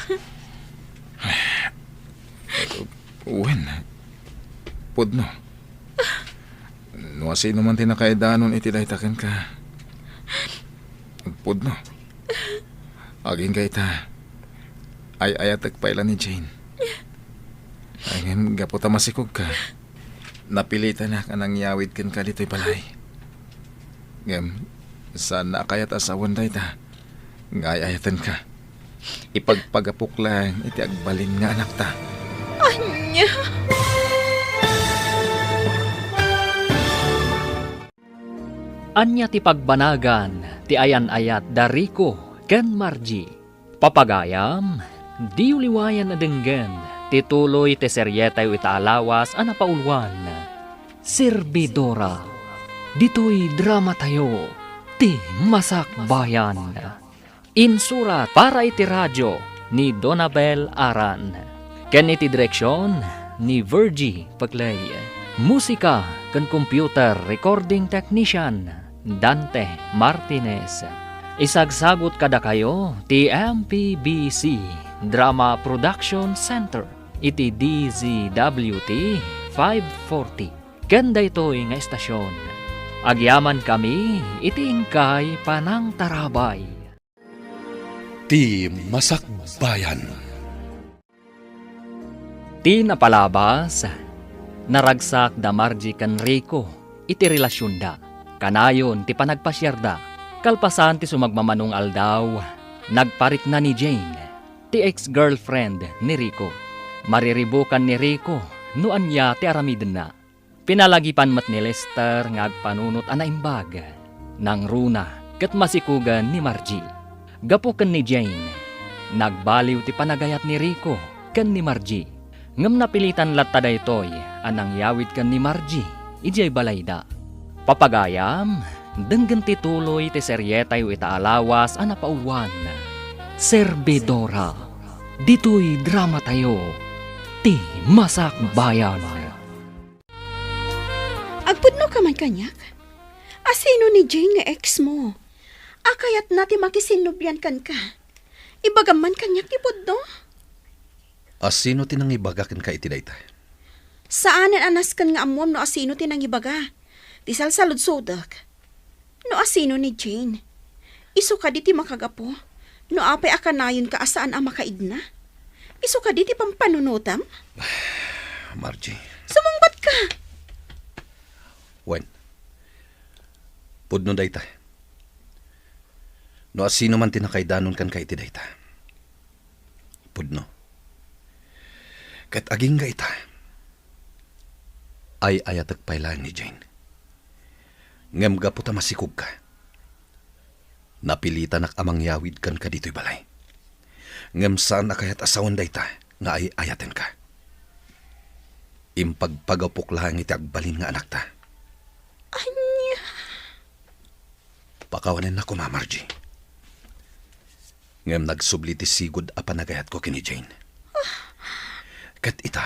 S6: Wen. Pudno. No sino man tinakaidanon iti daytaken ka. Pudno. Aging gaita. Ay ayatag pailan ni Jane. Ayun gaputa masikog ka. Napilitan na ka nang yawid kan ka dito'y balay. Ngam, sana kayat asawan dayta. Ngayayatan ka. Ipagpagapok lang iti agbalin nga anak ta.
S3: Anya.
S2: Anya ti pagbanagan, ti ayan-ayat da Rico ken Margie. Papagayam, di uliwayan na denggen, tituloy ti seryetay itaalawas ana paulwan. Serbidora, dito'y drama tayo, ti Masak Bayan. Insurat para iti radyo ni Donabel Aran. Ken iti direksyon ni Virgie Paglay. Musika ken computer recording technician Dante Martinez. Isagsagot kada kayo ti MPBC Drama Production Center iti DZWT 540. Kenda ito'y nga estasyon. Agyaman kami iti ingkay panang tarabay.
S8: Ti Masak Bayan.
S2: Ti napalabas, naragsak da Margie kan Rico, iti relasyon da. Kanayon ti panagpasyarda, kalpasan ti sumagmamanong aldaw, nagparik na ni Jane, ti ex-girlfriend ni Rico. Mariribukan ni Rico, no anya ti aramiden na. Pinalagipan mat ni Lester ngagpanunot anaimbag, nang runa ket masikugan ni Margie. Gapuken ni Jane, nagbaliw ti panagayat ni Rico ken ni Margie. Ngem napilitan latta daytoy anang yawid ken ni Margie, ijay balayda. Papagayam, denggen ti tuloy ti seryetay itaalawas ana paulwan. Serbidora, dito'y drama tayo, ti Masak Bayan.
S3: Agpudno ka man kanyak. Asino ni Jane nga ex mo? Akayat nati makisinubyan kan ka. Ibagam man kanyak ti pudno.
S1: Asino tinang ibagakin ka iti dayta?
S3: Saanan anas kan nga amom no asino tinang ibaga? Ti salsalud-sodak. No asino ni Jane? Isu ka di ti makagapo. No apay akanayon ka asaan ang makaid na? Isu ka di ti pampanunutam?
S1: Margie.
S3: Sumungbat ka!
S1: Wen. Pudno dayta. No asino man tinakaidanon kan ka iti dayta. Pudno. Kat aging gaita. Ay ayatag pailan ni Jane. Ngem gaputa masikog ka. Napilitan ak amang yawid kan ka dito'y balay. Ngem saan akayat asawan dayta nga ay ayaten ka. Impagpagapok lang iti agbalin nga anak ta.
S3: Anya.
S1: Pakawanin na ko, Ma Margie. Ngam nagsubli ti sigud a panagayat ko kini Jane. Kat ita,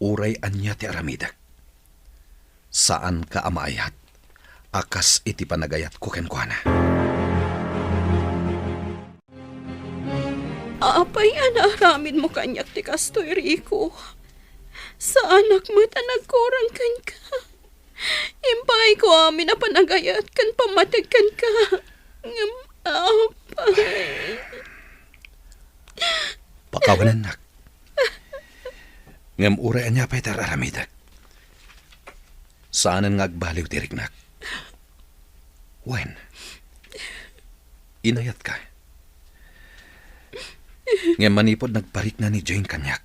S1: uray anya ti aramidak. Saan ka amaayat? Akas iti panagayat ko kenkwana.
S3: Apay anaramin mo kanyak ti kastoy, Rico. Sa anak mo nagkurang kan ka. Impay ko amin na panagayat kan pamatag kan ka. Apay.
S1: Pakawanan nak. Ngam uray anya pa'y tararamidak. Saanan nga agbaliw ti riknak? When? Inayat ka. Ngam manipod nagparik na ni Jane kanyak.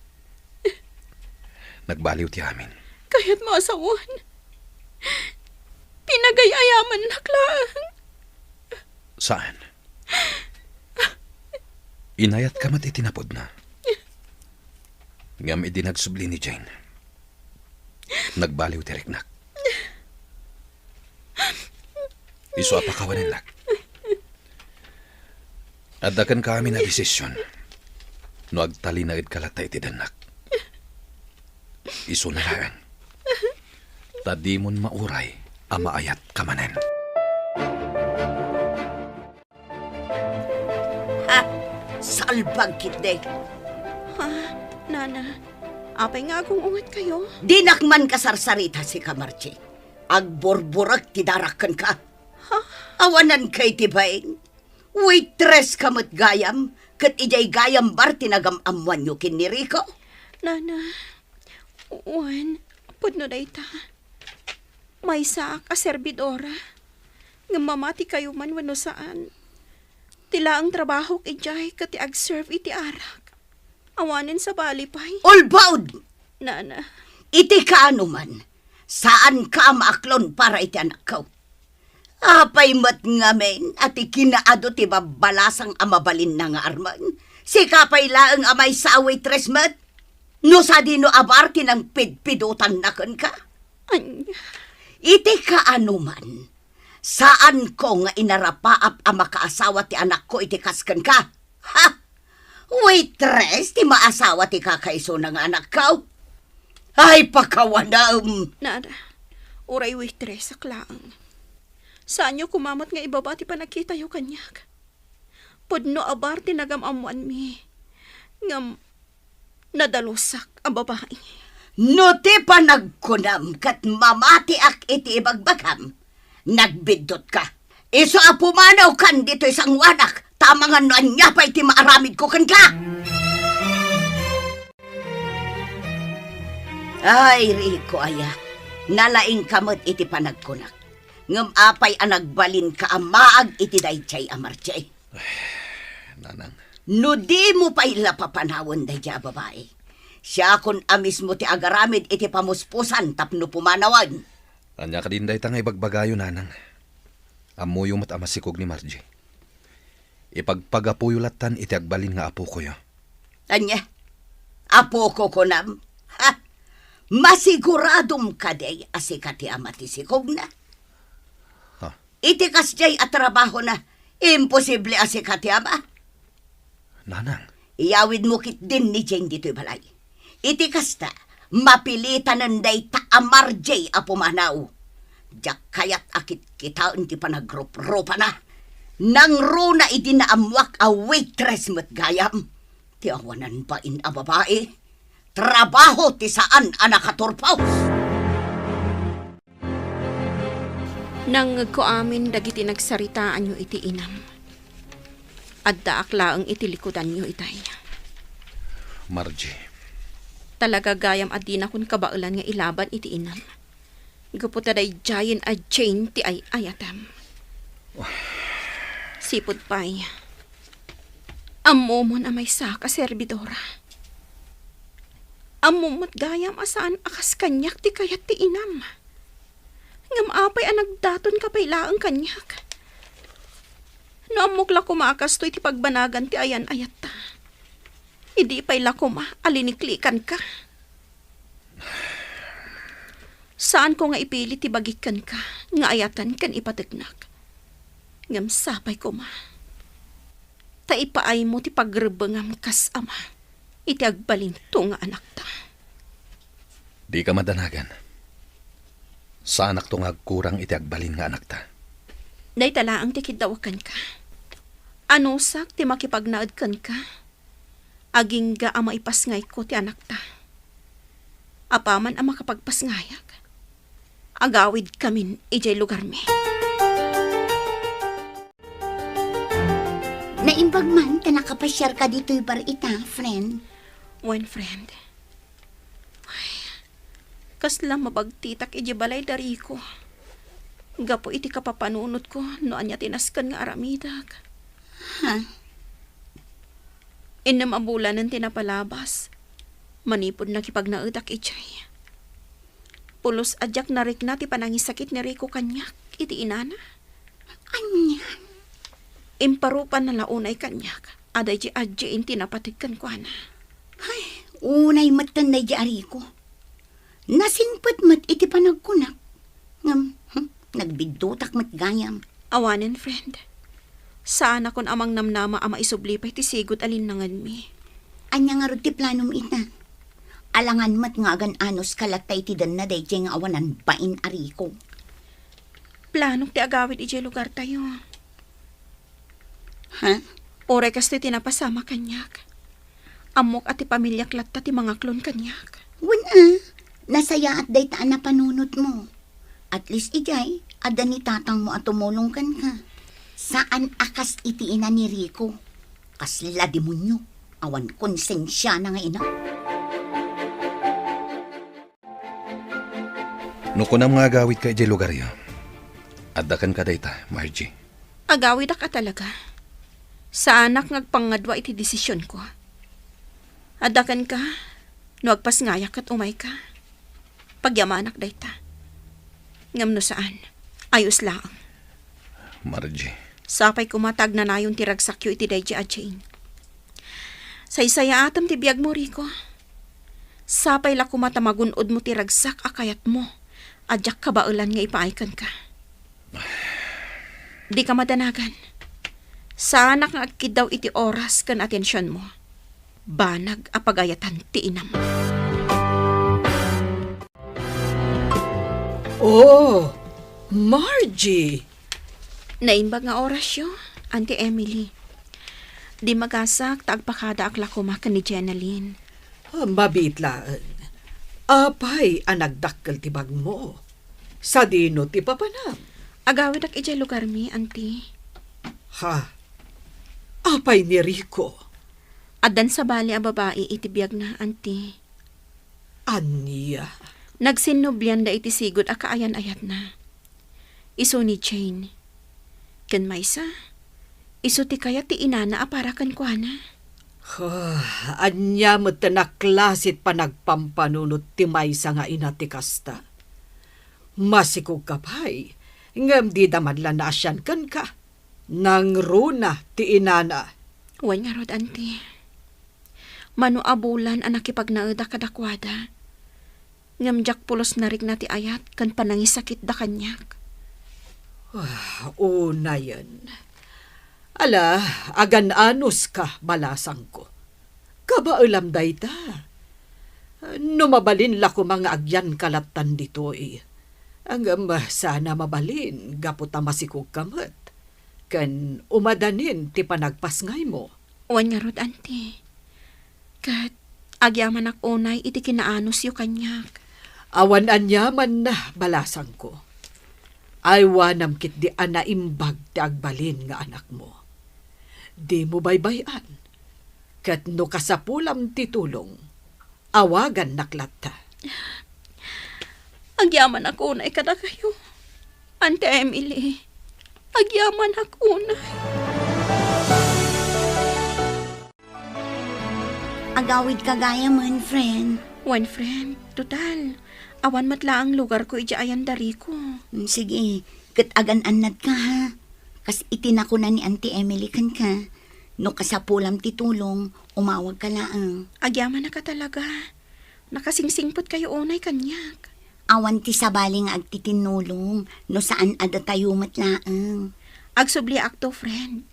S1: Nagbaliw ti amin.
S3: Kaya't maasawan. Pinagayayaman naklaan.
S1: Saan? Inayat ka mat itinapod na. Ngam idinagsubli ni Jane. Nagbaliw ti riknak. Iso apakawanin nak. Adakan kami na desisyon. No agtalinagid kalata iti danak. Iso na lang. Tadimon mauray amaayat kamanen.
S4: Ha? Salbang kitde.
S3: Nana, apay nga akong ungat kayo.
S4: Di nakman kasarsarita si Kamarchi. Agborborak ti darakan ka. Awanan kay tibain. Waitress kamot gayam. Kat ijay gayam bar tinagam-amuan nyo kin ni Rico.
S3: Nana, Juan, pudno na ita. May sa ka servidora. Nga mamati kayo man wano saan. Tila ang trabaho ijay kat ag-serve iti arak. Awanin sa balipay.
S4: Ulbaud!
S3: Nana,
S4: Iti ka man. Saan ka maaklon para iti anak ko? Apay mat nga men at ikinaado ti babalasang amabalin na nga arman. Si kapay laang amay sa waitress mat. No sa dino abarti ng pidpidutan na kan ka.
S3: anya.
S4: Iti ka man. Saan ko nga inarapaap ang makaasawa ti anak ko iti kaskan ka? Ha? Waitress ti maasawa ti kakaiso ng anak ko? Ay pakawanam.
S3: Nana, uray waitress sa klaang. Saan nyo kumamot nga ibaba ti panakita yo kanyak? Pudno abar tinagamamuan mi. Ngam, nadalusak ang babae.
S4: No ti panagkunam kat mamati ak iti ibagbagam. Nagbidot ka. Iso apumanaw kan dito isang wanak. Tamangan no anya pa iti maaramid ko kan ka. Ay, Rico, aya. Nalaing kamot iti panagkunak. Ngam apay anagbalin ka amaag iti daychay amarchay.
S1: Nanang.
S4: No di mo pa ila papanawon dayja babae. Siya kun amis mo ti agaramid iti pamuspusan tapno pumanawan.
S1: Anya ka din day tangay bagbagayo, nanang. Amuyo mat amasikog ni Margie. Ipagpagapuyulatan iti agbalin nga apo ko yo.
S4: Anya? Apo ko kunam? Ha? Masiguradom ka day asikati amati sikog na.
S1: Ha?
S4: Iti kasjay at trabaho na. Imposible asikati ama.
S1: Nanang.
S4: Iyawid mo kit din ni Jane dito'y balay. Iti kasta, mapilitan nanday ta amarjay apumanaw. Diyak kayat akit kita ti panagrup-rupa na. Nang runa iti naamwak a waitress mat gayam. Ti awanan pa in a babae. Trabaho ti saan anak katurpaw.
S3: Nang ko amin dagiti nagsaritaan nyo iti inam. Adda akla ang itilikudan nyo itay.
S1: Margie.
S3: Talaga gayam adi na kun kabaulan nga ilaban iti inam. Gaputa day giant a chain ti ay ayatam. Sipod pay. Amomon amay sa kaserbidora. Amomot gayam asaan akas kanyak ti kayat ti inam. Ngam apay ang nagdaton kapay laang kanyak. No amok kumakas to iti pagbanagan ti ayan ayat ta. Idi pay lakuma aliniklikan ka. Saan ko nga ipili ti bagikan ka nga ayatan kan ipatignak. Ngam sapay ko ma. Ta ipaay mo ti pagrebengam kas ama. Iti agbalinto nga anak ta.
S1: Di ka madanagan. Sa anak to nga kurang iti agbalin nga anak ta.
S3: Day talaang ti kidawakan ka. Anusak ti makipagnaadkan ka. Aging ga ama ipasngay ko ti anak ta. Apaman ang makapagpasngayag. Agawid kamin ijay lugar mi.
S4: Naimbag man ka nakapasyar ka dito'y bar ita, friend.
S3: One friend. Ay, kasla mabagtitak iji balay dari ko. Gapo iti kapapanunot ko no anya tinaskan nga aramidag.
S4: Ha?
S3: Inam abulan ng tinapalabas. Manipod na kipagnaudak ijay. Pulos adyak narik na ti panangisakit ni Rico kanyak iti inana.
S4: Anya?
S3: Imparupan na launay kanyak. Aday ji adji inti napatigkan ko na.
S4: Ay, unay matan na di ko. Nasinpot mat iti panagkunak. Ngam, nagbidutak mat gayam.
S3: Awanen, friend. Saan akon amang namnama ama isublipay ti sigot alinangan mi.
S4: Anya nga rod ti planom ita. Alangan mat nga agan anos kalatay ti dan na day nga awanan bain ariko.
S3: Planong ti agawid iti lugar tayo.
S4: Ha?
S3: Oray kas ti tinapasama kanyak. Amok at ti pamilyak latta ti mga klon kanyak.
S4: Wala. Nasaya at day taan na panunot mo. At least ijay, ada ni tatang mo at tumulong kan ka. Saan akas iti ina ni Rico? Kasla demonyo. Awan konsensya na nga ina.
S1: No ko na mga agawid ka iti lugar yo. Addakan ka dayta, Margie.
S3: Agawid ka talaga. Sa anak ngagpangadwa iti desisyon ko. Adakan ka, no agpasngayak at umay ka. Pagyamanak dayta. Ngam no saan, ayos lang.
S1: Margie.
S3: Sapay kumatag na nayon ti ragsakyo iti dayji a chain. Saysaya atam ti biyag mo, Rico. Sapay la kumata magunod mo ti ragsak akayat mo. Adyak kabaulan nga ipaaykan ka. Di ka madanagan. Sana nga agkid daw iti oras kan atensyon mo. Banag apagayatan ti inam.
S5: Oh, Margie!
S3: Naimbag nga oras yo, Auntie Emily. Di magasak tagpakada akla kumakan ni Jenaline.
S5: Mabitlaan. Apay ang nagdakkel ti bag mo. Sa dino ti papanam.
S3: Agawid ak ijay lugar mi, Auntie.
S5: Ha? Apay ni Rico.
S3: Adan sa bali a babae iti biyag na, Auntie.
S5: Anya?
S3: Nagsinubyan da iti sigod a kaayan-ayat na. Iso ni Jane. Ken maysa, iso ti kaya ti inana a para kan kuana.
S5: Anya mo tanaklasit pa nagpampanunot ti maysa nga ina ti kasta. Masikog kapay, ngam di damadla na asyan kan ka. Nang runa ti inana.
S3: Wan nga rod, Auntie. Mano abulan ang nakipagnaeda kadakwada. Ngam jak pulos narik na ti ayat kan panangisakit da kanyak.
S5: Una yan. Ala, agan anos ka, balasang ko. Kabaulam day ta. Numabalin la ko mga agyan kalatan dito eh. Ang sana mabalin, gaputa masikog kamat. Kan umadanin ti panagpasngay mo.
S3: Wan nga rod, Auntie. Kat agyaman ak unay iti kinaanos yu kanyak.
S5: Awan anyaman na, balasang ko. Ay wanam kit di anaimbag ti agbalin nga anak mo. Di mo baybayan. Kat no kasapulam ti tulong, awagan naklatta.
S3: Agyaman ako unay kada kayo. Ante Emily, agyaman ako unay.
S4: Agawid kagaya man, friend.
S3: One friend, total. Awan matla ang lugar ko ija ayan dari ko.
S4: Sige, kat agan anad ka ha. Kas itinako na ni Auntie Emily kan ka. No kasapulam ti tulong, umawag ka laang.
S3: Agyaman na ka talaga. Nakasingsingpot kayo unay kanyak.
S4: Awan ti sabaling agtitinulong, no saan ada tayo matlaang.
S3: Agsubli akto, friend.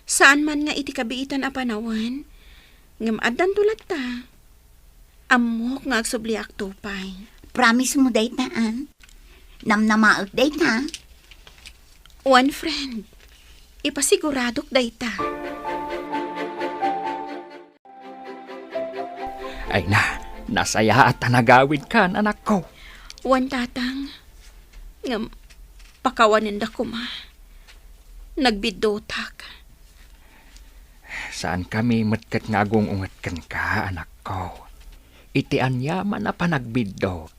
S3: Saan man nga iti kabiitan a panawan, ngam addan tulat ta. Amok nga agsubli akto pay.
S4: Promise mo dayta, Namnamaag dayta.
S3: One friend, ipasiguradok dayta.
S2: Ay nasaya at nagawid kan, anak ko.
S3: One tatang, ngam pakawanin da ko ma. Nagbidotak.
S2: Saan kami matkat nga agong ungatkan ka, anak ko? Iti anyaman na panagbidot.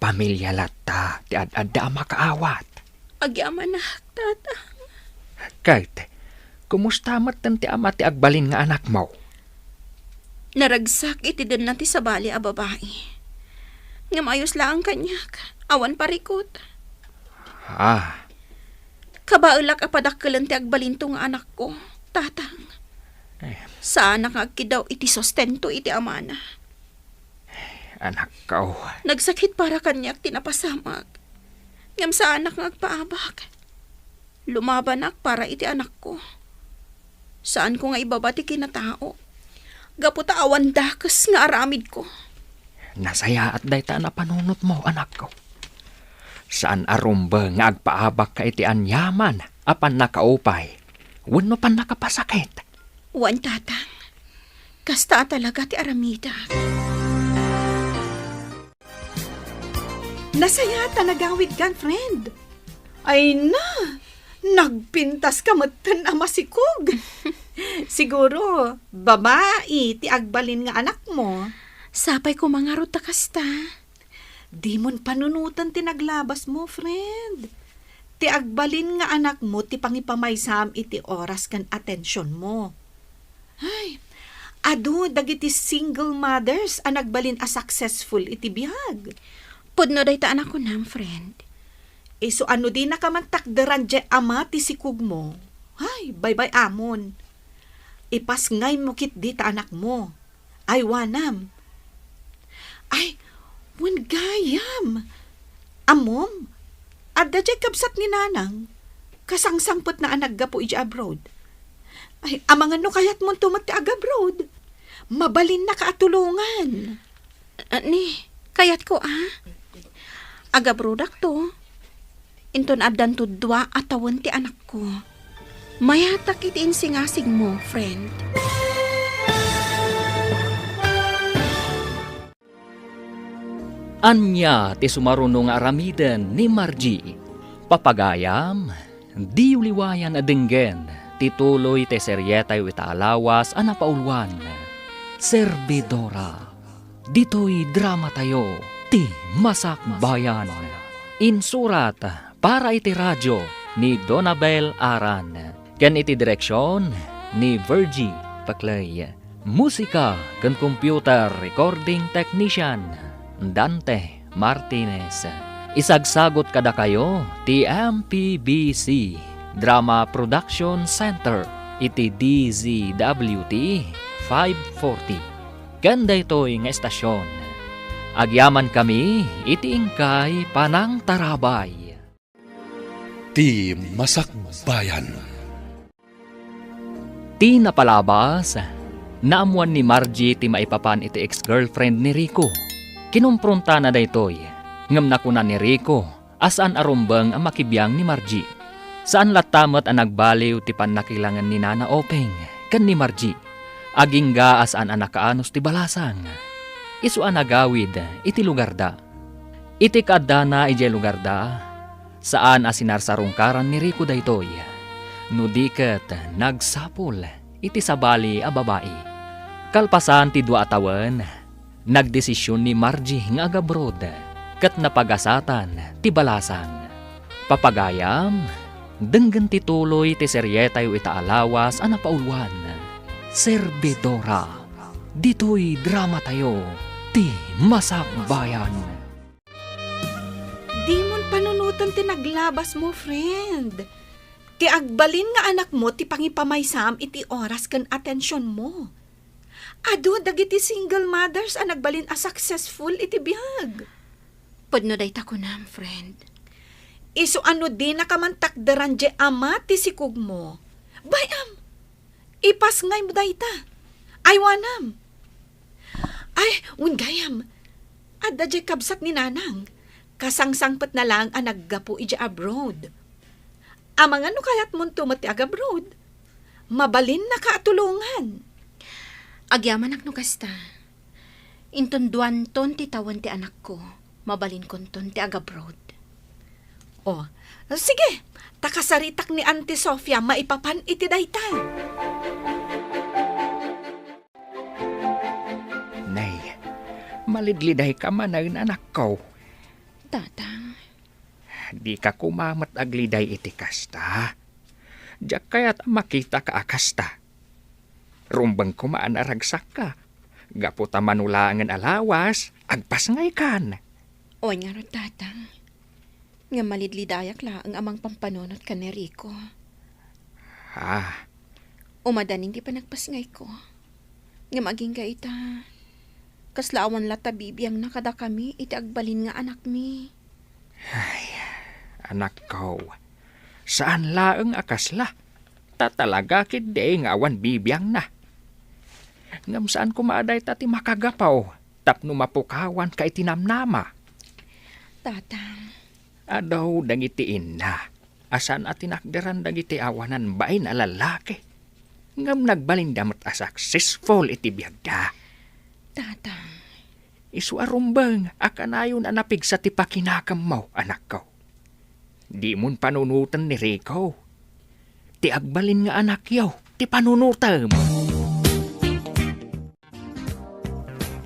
S2: Pamilya lata, ti ad-adda makaawat.
S3: Agyaman na, tatang.
S2: Kahit, kumusta matan ti ama ti agbalin nga anak mo?
S3: Naragsak iti din natin sa bali a babae. Ngam ayos lang kanyak, awan parikot. Kabaulak a padakkelan ti agbalinto nga anak ko, tatang. Saan nakagkidaw iti sostento iti amana.
S2: Anak ko.
S3: Nagsakit para kanyak tinapasamag. Ngam saan nakagpaabak. Lumabanak para iti anak ko. Saan ko nga ibabati kinatao. Gaputa awan dakas nga aramid ko.
S2: Nasaya at dayta na panunot mo, anak ko. Saan arumba nga agpaabak ka iti anyaman apan nakaupay. Wano pan nakapasakit.
S3: Wan tatang. Kasta talaga ti aramida.
S5: Nasaya ta nagawid kan, friend. Ay na, nagpintas ka matan ama sikog. Siguro, babae, ti agbalin nga anak mo.
S3: Sapay ko mga ruta kasta.
S5: Di mon panunutan ti naglabas mo, friend. Ti agbalin nga anak mo, ti pangipamaysam iti oras kan atensyon mo. Ay, adu, dagiti single mothers ang nagbalin a successful iti bihag.
S3: Pudno day ta anak ko nam, friend.
S5: So ano di nakamantakdaran dya ama ti sikug mo? Ay, bye-bye amon. Ipas ngay mo kit di ta anak mo. Ay, wanam. Ay, wan gayam. Amom, adda dya kabsat ni nanang. Kasangsangpot na anak gapo ija abroad. Ay, amangan no kayat mo tumat ti aga abroad. Mabalin na kaatulungan.
S3: Ni, kayat ko Aga product to. Inton addan to 2 atawan ti anak ko. Mayatak iti insingasig mo, friend.
S2: Anya ti sumarunong aramiden ni Margie. Papagayam, di uliwayan adenggen, tituloy ti seryetay itaalawas anapaulwan. Servidora, dito'y drama tayo, ti Masak Bayan. Insurat para iti radyo ni Donabel Aran. Ken iti direksyon ni Virgie Paclay. Musika ken computer recording technician Dante Martinez. Isagsagot kada kayo ti MPBC Drama Production Center iti DZWT 540. Ganda ito'y nga estasyon. Agyaman kami iti ingkay Panang Tarabay.
S8: Ti Masak Bayan.
S2: Ti napalabas, naamuan ni Margie ti maipapan iti ex-girlfriend ni Rico. Kinumpronta na daytoy, ngam nakunan ni Rico, asaan arumbang ang makibiyang ni Margie. Saan latamat ang nagbaliw ti panakilangan ni Nana Openg, kan ni Margie. Agingga asaan ang nakaanos ti balasang. Isuan nagawid iti lugar da. Iti kadana iti lugar da, saan asinarsarungkaran ni Rico daytoy. Nudiket nagsapol iti sabali a babae. Kalpasan ti 2 atawan, nagdesisyon ni Margie nga agabrod, kat napagasatan ti balasang. Papagayam, denggen tituloy ti seryetay itaalawas a napaulwan. Servidora, dito'y drama tayo, ti Masak Bayan.
S5: Di mon panunutan ti naglabas mo, friend. Ti agbalin nga anak mo ti pangipamaysam iti oras ken atensyon mo. Adu dagiti single mothers ang nagbalin a successful iti bihag.
S3: Pudno day ta ko nam, friend. Iso ano din nakamantakdaran je ama ti sikug mo. Bayam, ipas ngay mo dayta. Ay wanam. Ay, gayam. Adda je kabsat ni nanang. Kasangsangpet na lang ang naggapo ija abroad. Amang ano kayat mo tumati abroad? Mabalin na kaatulungan.
S9: Agyaman no kasta. Intunduan ton ti tawan ti anak ko. Mabalin kon ton ti agabroad.
S3: Oh, sige. Takasaritak ni Auntie Sofia maipapan iti dayta.
S2: Nay, malidliday ka man ang anak ko.
S9: Tatang,
S2: Di ka kumamat agliday iti kasta. Diyak kaya't makita ka akasta. Rumbang kumaan aragsak ka. Gaputa manulangan alawas, agpas ngay kan.
S9: o nga ro tatang. Nga malidlidayak la ang amang pampanonot ka ni Rico.
S2: Ah,
S9: Umadaning di pa nagpasngay ko. Nga maging ka ita. Kaslaawan la tabibiyang nakada kami iti agbalin nga anak mi.
S2: anak ko. Saan laeng akasla? Tatalaga kide nga awan bibiyang na. Ngam saan kumaaday tati makagapaw? Tapno mapukawan ka itinamnama.
S9: Tatang,
S2: Adaw dangitiin na. Asan at tinakderan dagiti awanan bain a lalaki. Ngam nagbalindamat a successful iti biyagda.
S9: tatang.
S2: Isu arumbang akanayon anapig sa tipakinakam mo, anak ko. Di mon panunutan ni Rico. Ti agbalin nga anak yaw, ti panunutan mo.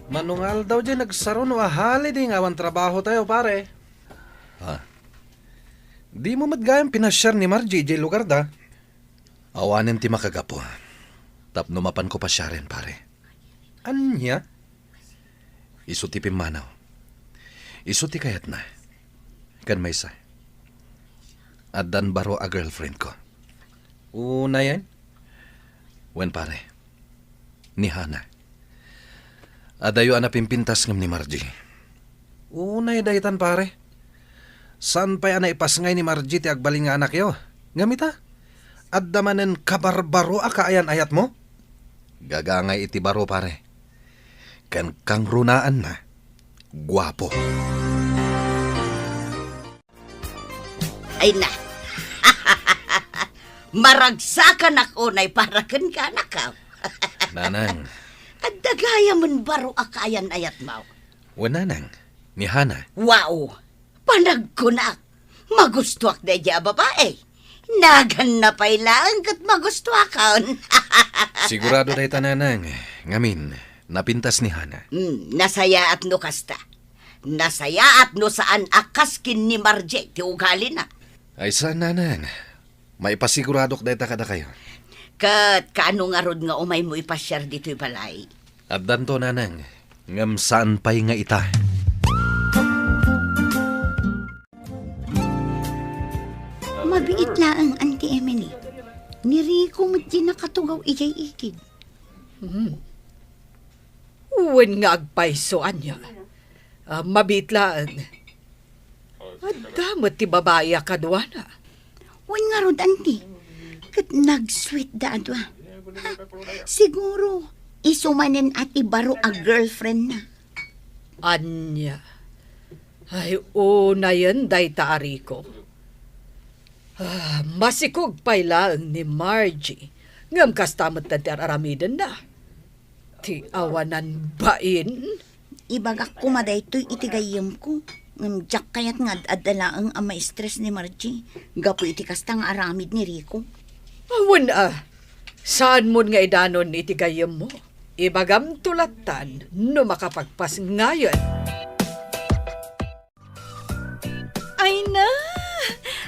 S1: Manungal daw dyan nagsaron o ahali di nga awan trabaho tayo pare. Di mo matgayang pinasyar ni Margie jay lugar da. Awanin ti makagapo. Tapno mapan ko pa siya rin pare. Anya? Isu ti pimanaw. Isu ti kayat na. Kan may sa. Adan baro a girlfriend ko. Una yan? Wen pare. Ni Hana. Adayo anapimpintas ngam ni Margie. Unay dahitan pare. San pa'y ana ipasngay ni Margie ti agbalin nga anak yo? Ngamita? Addamanen kabarbaro a kaayan ayat mo? Gagangay iti baro pare. Kan kang runaan na. Guwapo.
S4: Ay na. Maragsakan ako na iparakan ka na ka.
S1: Nanang.
S4: At dagaya man baro akayan ayat mo.
S1: Wananang. Ni Hana.
S4: Wow! Panagkunak. Magustuak na dya babae. Nagan na pa'y lang kat magustuakan.
S1: Sigurado dahi tananang. Ngamin, napintas ni Hana.
S4: Nasaya at no kasta. Nasaya at no saan akaskin ni Margie ti ugali na.
S1: Ay saan nanang? May pasiguradok dahi ta kada kayo.
S4: Kat kaano nga rod nga umay mo ipasyar dito'y balay.
S1: At danto nanang. Ngam saan pa'y nga ita.
S4: Mabiit lang ang Auntie Emily. Ni Rico mo't di nakatugaw ijay ikid.
S5: Uwan nga agpaisoan niya. Mabitlaan. At damot ti babae akadwana.
S4: Wan nga rod, Auntie. Kat nag-sweet da adwa. Siguro, isumanen at ibaro a girlfriend na.
S5: Anya. Ay, una yan, day taari ko. Masikog pa'y lang ni Margie. Ngam kastamot na ti aramidan na. Ti awanan bain.
S4: Ibagak ko maday to'y itigayam ko. Diyak kayat nga adalaang ang ma-stress ni Margie. Gapo iti kastang aramid ni Rico.
S5: Awan saan mo nga idanon itigayam mo? Ibagam tulatan no makapagpas ngayon.
S3: Ay na!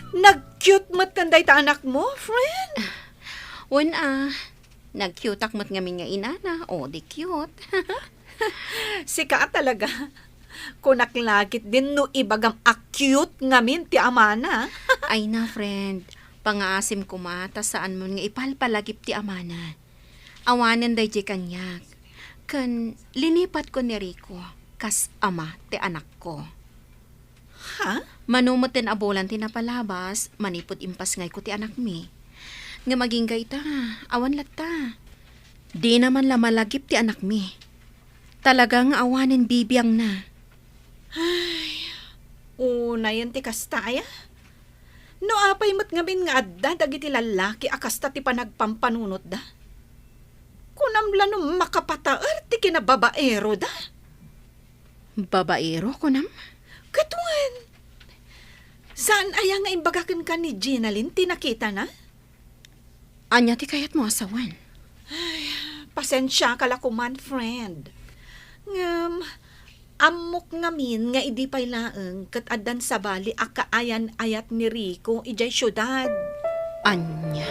S3: Nag-cute mat kanday ta anak mo, friend.
S9: Wen nag-cute mat ngamin nga inana. O, di cute.
S3: Sika talaga. Kunaklagit din no ibagam a-cute ngamin ti amana.
S9: Ay na, friend. Pangaasim ko mata saan mo nga ipalpalagip ti amana. Awanan day di kanyak. Kan linipat ko ni Rico. Kas ama ti anak ko.
S3: Ha?
S9: Manumot din abolan ti napalabas, manipod impas ngay ko ti anak mi. Nga maging gayta, awan latta. Di naman lamalagip ti anak mi. Talagang awanin bibiyang na.
S3: Una yan ti kastaya. No apay mo't ngamin nga adda dagiti lalaki akasta ti panagpampanunot da. Kunamla no makapataer ti kinababaero da.
S9: Babaero ko nam?
S3: Katuan. Saan aya nga imbagakan ka ni Ginalyn tinakita na?
S9: Anya ti kayat mo asawan.
S3: Pasensya kalakuman, friend. Ngam, amok ngamin nga idi pay laeng kat addan sa bali akaayan ayat ni Rico ijay syudad.
S9: Anya.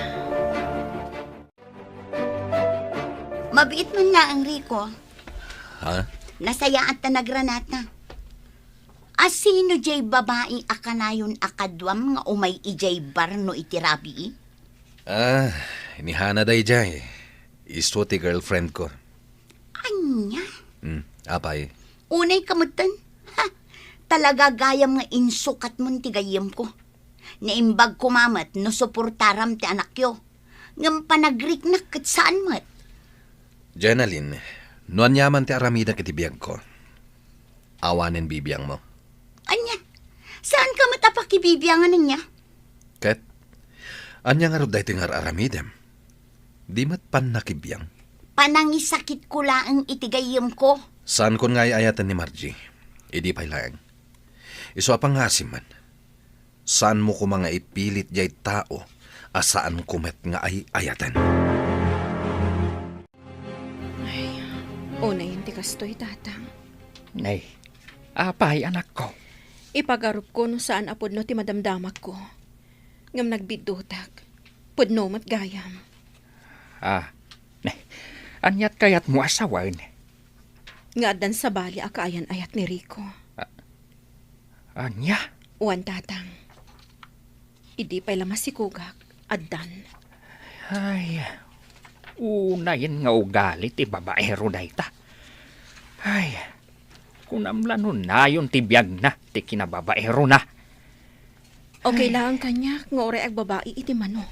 S4: Mabiit man na ang Rico.
S1: Ha?
S4: Nasayaan ta nagranata. Asino jay babae akanayon akadwam nga umay ijay bar no itirabi?
S1: Inihana day jay. Isto ti girlfriend ko.
S4: Anya?
S1: Apay.
S4: Unay kamutan. Ha, talaga gayam nga insukat mon ti gayam ko. Naimbag kumamat no suportaram ti anak yo. Ngam panagriknak kat saan mat.
S1: Jenalyn, nuan yaman ti aramida kiti biyag ko. Awanin bibiyang mo.
S4: Anya? Saan ka matapakibibiyangan niya?
S1: Ket, anya nga roday tingar aramidem. Di mat pan nakibiyang.
S4: Panangisakit ko laang itigayam ko.
S1: Saan kon nga ayatan ni Margie? Idi pay laeng. Iso apang ngasim man. Saan mo ko mga ipilit jay tao asaan kumet nga ay ayatan?
S9: Una yun ti kastoy, tatang.
S2: Nay, apay anak ko.
S9: Ipagarup ko no saan apod no ti madamdamak ko. Ngam nagbidutak. Pudno mat gayam.
S2: Nay, anyat kayat mo asawan.
S9: Nga addan sa bali akaayan ayat ni Rico.
S2: Anya?
S9: Uwan, tatang. Idi pa'y lamas si Kugak. Addan.
S2: Ay, unayin nga ugali ti babaero na ita. Ay, kunamlanon na yun ti biyag na, ti kinababaero na.
S9: Okay lang kanya, nga oray ag babae iti mano.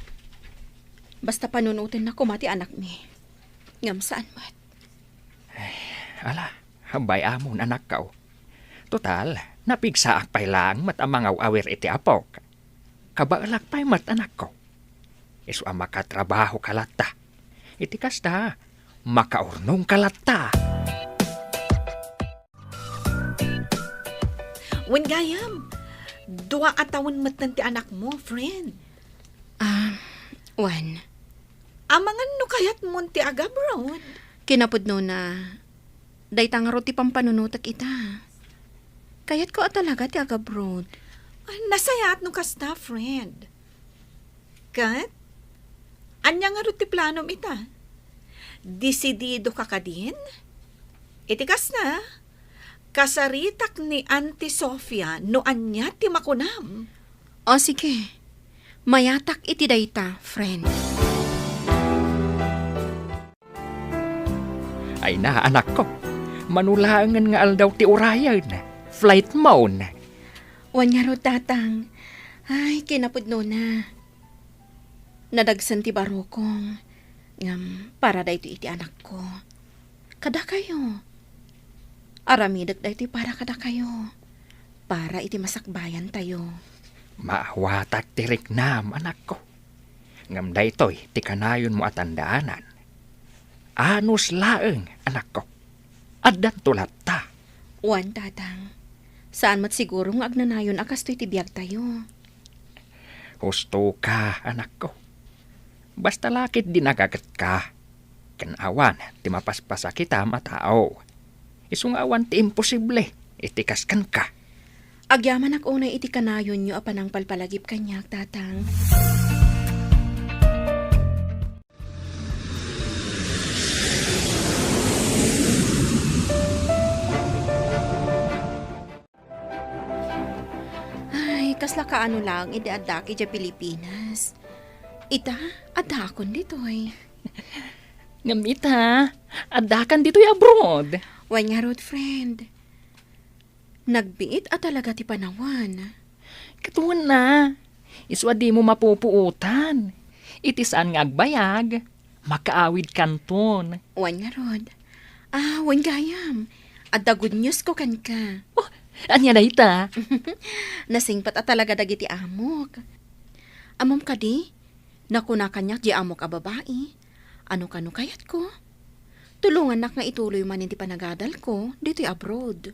S9: Basta panunutin na kumati anak mi. Ngam saan mat?
S2: Ala, hambay amon anak ka. Total, napigsaak pa'y lang mat amangaw awer iti apok. Kabaalak pa'y mat anak ko. Isu ang makatrabaho kalata. Iti kasta, makaurnong kalata.
S3: Wen gayam, dua atawon matan ti anak mo, friend.
S9: Wan,
S3: Amangan no kayat mon ti agabroad.
S9: kinapudno na daytang ro ti pampanunutak ita. Kayat ko talaga ti agabroad.
S3: Nasayat no kasta, friend. Kat? Anya nga ro ti planom ita? Desidido ka kadin? Itikas na. Kasaritak ni Auntie Sofia no anya ti makunam.
S9: O sige, mayatak iti dayta, friend.
S2: Ay na anak ko, manulangan nga aldaw ti urayan. Flight mode.
S9: Wan nga ro, tatang. Ay, kinapudno na. Nadagsan ti barokong. Ngam, para dayto iti anak ko. Kada kayo. Aramidak dayto para kada kayo. Para iti masakbayan tayo.
S2: Maawatak tirik nam anak ko. Ngam daytoy ti kanayon mo atandaanan. Anus laeng anak ko. Addan tulat ta.
S9: Wan, tatang. Saan mat siguro nga agnanayon akastoy ti biyag tayo.
S2: Husto ka anak ko. Basta lakit dinagagat ka. Kanawan ti mapaspasa kita matao. Isung awan ti imposible. Itikaskan ka.
S9: Agyaman ak unay iti kanayon nyo apanang palpalagip kanyak, tatang. Ay, kasla kaano lang, iti adaki dya Pilipinas. Ita, adakon ditoy.
S2: Ngamita, adakan dito'y abroad.
S9: Wan nga rod, friend. Nagbiit at talaga ti panawan.
S2: Katuan na. Iswa di mo mapupuutan. Itisaan nga agbayag. Makaawid kanton.
S9: Wan nga rod. Wan gayam. Adda good news ko kan ka.
S2: Oh, anya na ita?
S9: Nasingpat at talaga dagiti amok. Amom ka di? Nakuna kanyak di amok a babae. Ano kano kayat ko? Tulungan nak nga ituloy man hindi panagadal ko dito'y abroad.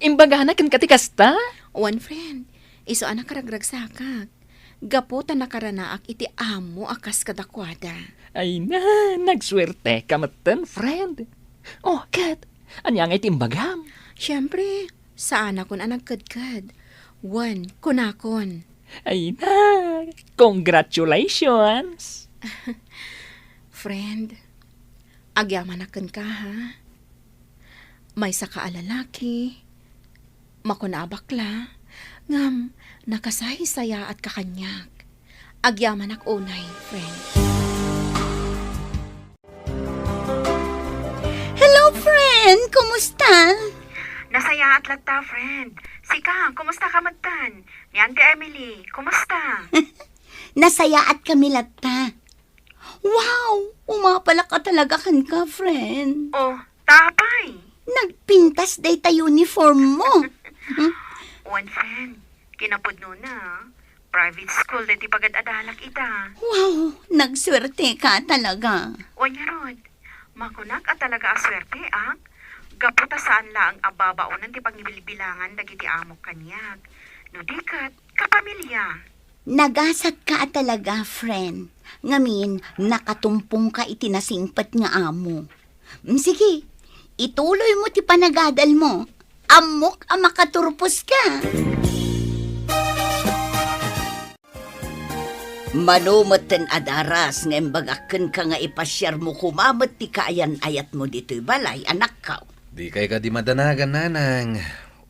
S2: Imbagahan kan katikasta?
S9: One friend, iso anak karagragsakak. Gaputan nakaranaak iti amo akas kadakwada.
S2: Ay na, nagswerte ka matan, friend. Oh, kat, anya nga itimbagam?
S9: Siyempre, saan akon ang nagkadkad? One, kunakon.
S2: Ay na, congratulations!
S9: Friend, agyaman akan ka ha? May saka alalaki, makunabakla, ngam nakasahisaya at kakanyak. Agyaman ak unay, friend.
S4: Hello, friend! Kumusta?
S3: Nasaya at lagta, friend. Sika, kumusta ka magtan? Ni Auntie Emily, kumusta?
S4: Nasaya at kami latta. Wow! Umapala ka talaga kan ka, friend.
S3: Oh, tapay.
S4: Nagpintas day tayo uniform mo.
S3: One friend, kinapudno na. Private school dati pagad adalak ita.
S4: Wow! Nagswerte ka talaga.
S3: Wanya rod, makunak at talaga aswerte, ah. Gaputa saan la ang ababaonan ti pangibilibilangan dagiti amok kanyak. No dikat, kapamilya.
S4: Nagasat ka talaga, friend. Ngamin, nakatumpong ka itinasingpat nga amo. Sige, ituloy mo ti panagadal mo. Amok ang makaturpos ka. Manumatan adaras nga imbagakan ka nga ipasyar mo kumamat ti kaayan ayat mo dito'y balay, anak ka.
S1: Di kay ka di madanagan, nanang.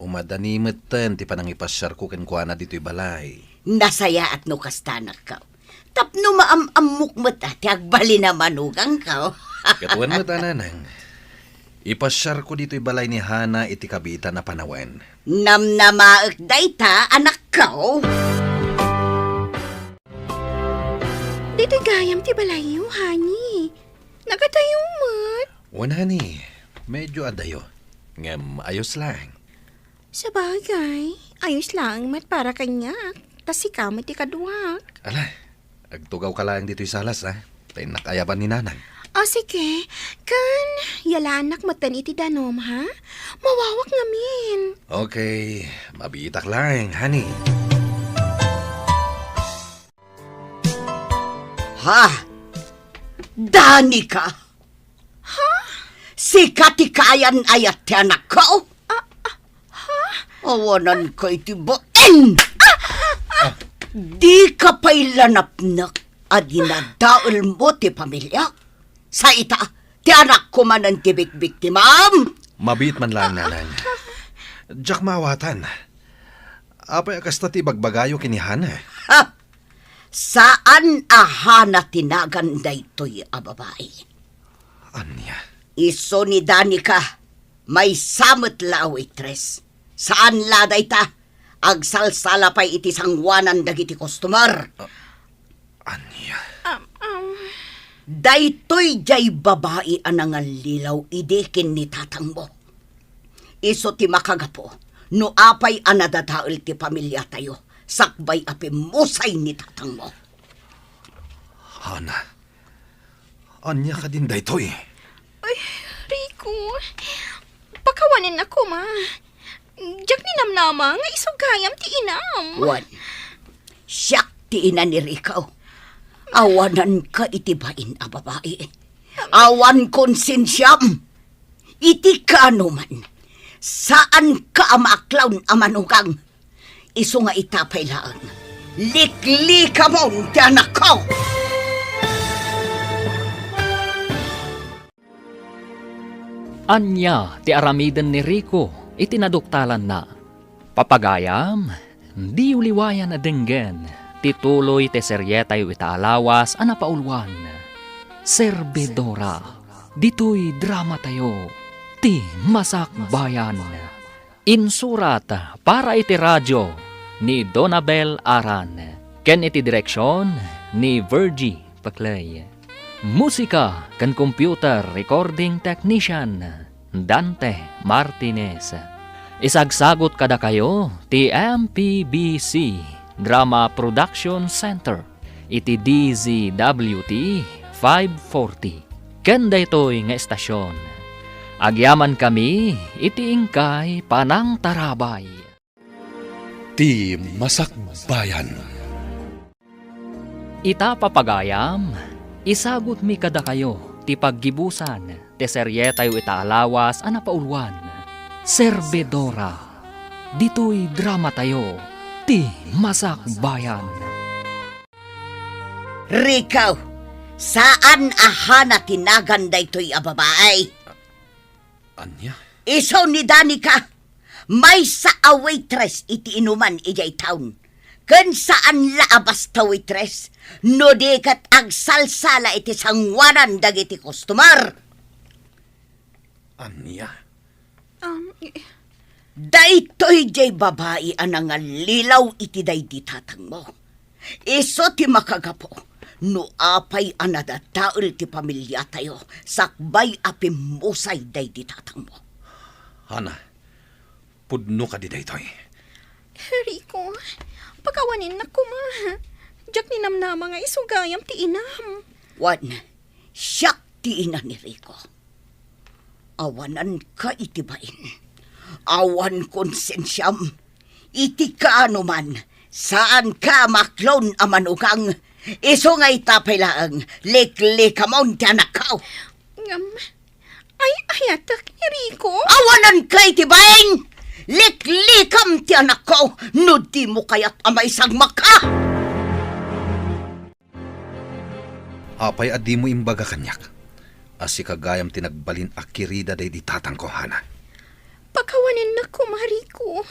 S1: Umadanimatan ti panangipasyar ko kenkwana dito'y balay.
S4: Nasaya at no kastanak ka. Tapno maamamok mo ta, ti agbali na manugang ka.
S1: Katuan mo ta, nanang. Ipasyar ko dito'y balay ni Hana iti kabita na panawen.
S4: Namnamaak day ta, anak ka.
S9: Dito'y gayam ti balayo, honey. Nagatayo mat.
S1: Wana ni, medyo adayo. Ngam, ayos lang.
S9: Sa bagay, ayos lang mat para kanya. Tas ikaw mat ikaduwak.
S1: Ala, agtugaw ka lang dito'y salas, ha? Tayo nakayaban ni nanang.
S9: O sige, kan, yalanak matan iti danom, ha? Mawawak ngamin.
S1: Okay, mabitak lang, honey.
S4: Ha? Dani ka? Ha? Si katikayan ayat ti anak ko? Awanan ko iti bain! Di ka pa'y lanapnak at ginadaol mo ti pamilya. Sa ita, ti anak ko man ang tibik-bik ti ma'am.
S1: Mabit man lang, nanang. Diyak mawatan. Apay akasta ti bagbagayo kini Hana.
S4: Ha? Saan ahana tinagan daytoy a babae?
S1: Anya?
S4: Iso ni Danica, may samot la waitress. Saan la dayta? Agsalsala pa'y iti sangwanan dagiti customer.
S1: Anya?
S4: Daytoy jay babae anangal lilaw idekin ni tatang mo. Iso ti makagapo, no apay anadadaol ti pamilya tayo. Sakbay api musay ni tatang mo.
S1: Hana? Anya ka din daytoy?
S9: Ay, Rico, pakawanin ako, ma. Diyak ni namnama nga isugayam ti inam.
S4: Wan, siyak ti ina ni Rico. Awanan ka itibain a babae. Awan konsensyam. Iti ka man. Saan ka amaklawn amanugang? Iso nga itapay lang. Likli ka mo, tiyanak ko!
S2: Anya ti aramiden ni Rico itinaduktalan na. Papagayam, di uliwayan na denggen. Tituloy te seryetay itaalawas ana paulwan. Serbedora, dito'y drama tayo. Ti Masak Bayan. Insurat para iti radyo ni Donabel Aran. Ken iti direksyon ni Virgie Paclay. Musika kan computer recording technician Dante Martinez. Isagsagot kada kayo ti MPBC Drama Production Center iti DZWT 540. Ken daytoy nga estasyon. Agyaman kami iti ingkay Panang Tarabay.
S8: Ti Masakbayan.
S2: Ita papagayam, isagot mi kada kayo ti paggibusan ti seryetayo ita alawas ana paulwan. Servidora. Dito'y drama tayo ti Masakbayan.
S4: Rikaw, saan ahana tinagan daytoy a babae?
S1: Anya?
S4: Isaw ni Danica, may sa a waitress iti inuman ijay town. Ken saan laabas ta waitress, no dekat agsalsala iti sangwanan dagiti customer.
S1: Anya?
S4: Daytoy jay babae anang lilaw iti daydi tatang mo. Iso ti makagapo, no apay anadadaol ti pamilya tayo, sakbay apimusay daydi tatang mo.
S1: Hana, pudno ka di daytoy.
S9: Rico, pakawanin na ko ma. Diyak ni namnama nga isugayam ti inam.
S4: Wan, siyak ti ina ni Rico. Awanan ka itibain. Awan konsensyam. Iti ka anuman, saan ka maklon amanugang. Iso nga itapay lang, liklikamon ti anak ka.
S9: Ay, ayatak ni Rico.
S4: Awanan ka itibain! Liklikam ti anak ko, no di mo kaya't amay sagmak ka!
S1: Apay adi mo imbaga kanyak. Asi kagayam tinagbalin akirida day di tatang ko, Hana.
S9: Pakawanin na ko, Mariko.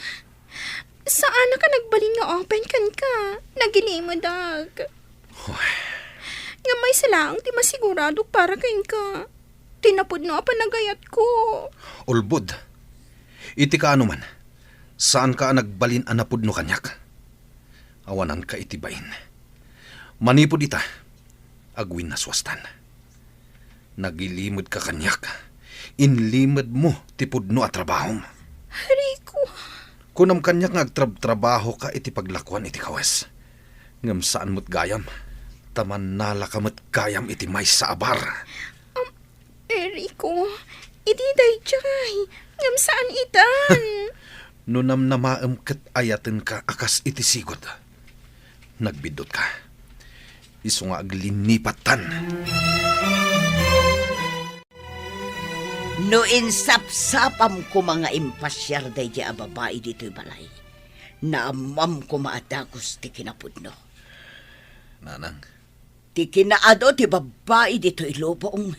S9: Saan ka nagbalin nga open kan ka? Nagilimadag. Nga may salaang ti masigurado para kain ka. Tinapod no pa nagayat ko.
S1: Ulbod. Iti ka anuman. Saan ka nagbalin anapod no kanyak? Awanan ka itibain. Manipod ita. Agwin na swastan. Nagilimod ka kanyak. Inlimod mo tipod no at trabahom.
S9: Rico.
S1: Kunam kanyak nga agtrabaho ka iti paglakwan iti kawes. Ngam saan mo't gayam. Taman nala ka mo't gayam iti may sa abar.
S9: Rico, iti day jay. Ngam saan itan?
S1: Nunam na maam kat ayaten ka akas iti sigod. Nagbidot ka. Iso nga aglinipatan.
S4: No insapsapam ko mga impasyar day di a babae dito'y balay. Naamam ko maadagos ti kinapudno.
S1: Nanang.
S4: Ti kinaado ti babae dito'y lobong.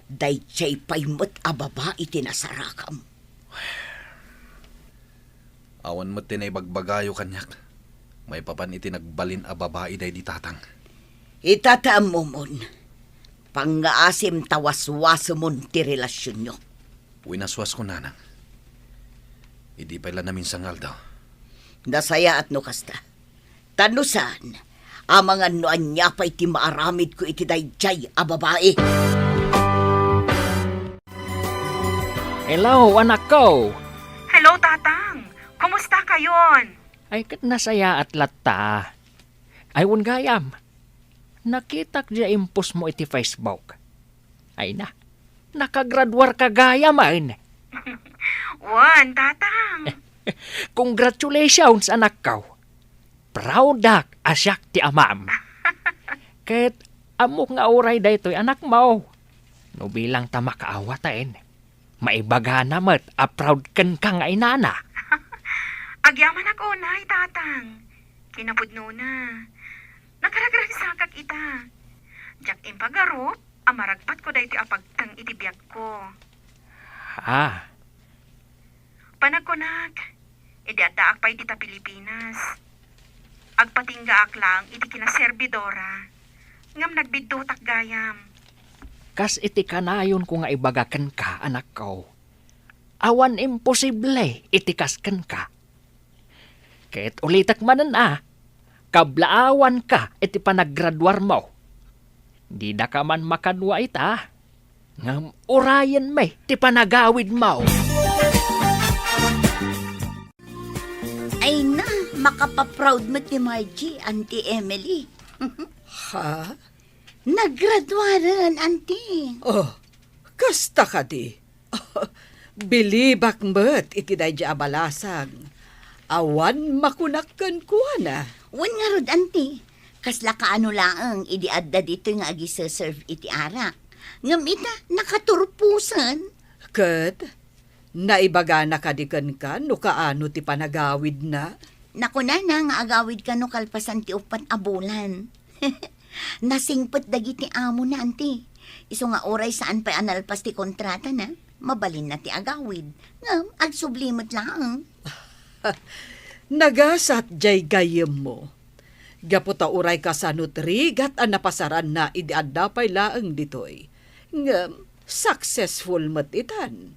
S4: Day jay paymot a babae ti nasarakam.
S1: Awan mo tinay bagbagayo kanyak. May papan iti nagbalin a babae day di tatang.
S4: Itataam mo mon. Pangaasim tawas-waso mon ti relasyon nyo.
S1: Winaswas ko, nanang. Idi pala namin sangal daw.
S4: Nasaya at no kasta. Tanusan, amangan no anya pa'y ti maaramid ko iti dayjay a babae.
S2: Hello, anak ko!
S3: Hello, Tatang. Kumusta kayon?
S2: Ay kat nasaya at latta. Aywan gayam. Nakitak dya impos mo iti Facebook. Ay na, nakagradwar ka gayam ayn.
S3: Wan, Tatang.
S2: Congratulations, anak ko. Proud dak asyak ti amam. Ket amok nga oray daytoy anak mo. No bilang ta makaawatain. Maibaga namat a proud ken ka nga inana.
S3: Agyaman ako, nay, Tatang. Kinapudno na. Nakaragrag sakak ita. Jak impagarop, amaragpat ko dahi ti apagtang itibiyag ko.
S2: Ah,
S3: Panagkunak, edi addaak pa iti ta Pilipinas. Agpatingga ak lang iti kinaservidora. Ngam nagbiddotak gayam.
S2: kas iti kanayon ko nga ibagaken ka, anak ko. Awan imposible iti kasken ka. Ket ulitak manan kablaawan ka iti panaggraduar mo. Di da ka man makanwa ita. Ngam orayan may ti panagawid mo.
S4: Ay na, makapaproud mo ti Margie, Auntie Emily.
S5: Ha?
S4: Naggraduaran, Auntie.
S5: Oh, kasta ka di. Bilibak met iti day di abalasag. Awan makunakkan kuha na.
S4: Wan nga rod, Auntie. Kasla kaano laang, idi adda dito nga agi-serve iti arak. Ngam ita, nakaturpusan.
S5: Ket, naibaga na kadikan ka no kaano ti panagawid na.
S4: Naku na nga agawid ka no kalpasan ti upat abulan. Nasingpet dagiti amo na, Auntie. Iso nga oray saan pa analpas ti kontrata na, mabalin na ti agawid. Ngam, agsublimot lang.
S5: Nagasat jay gayem mo. Gaputa uray ka sa nutrigat ang napasaran na idiadapay laang ditoy. Ngam, successful mat itan.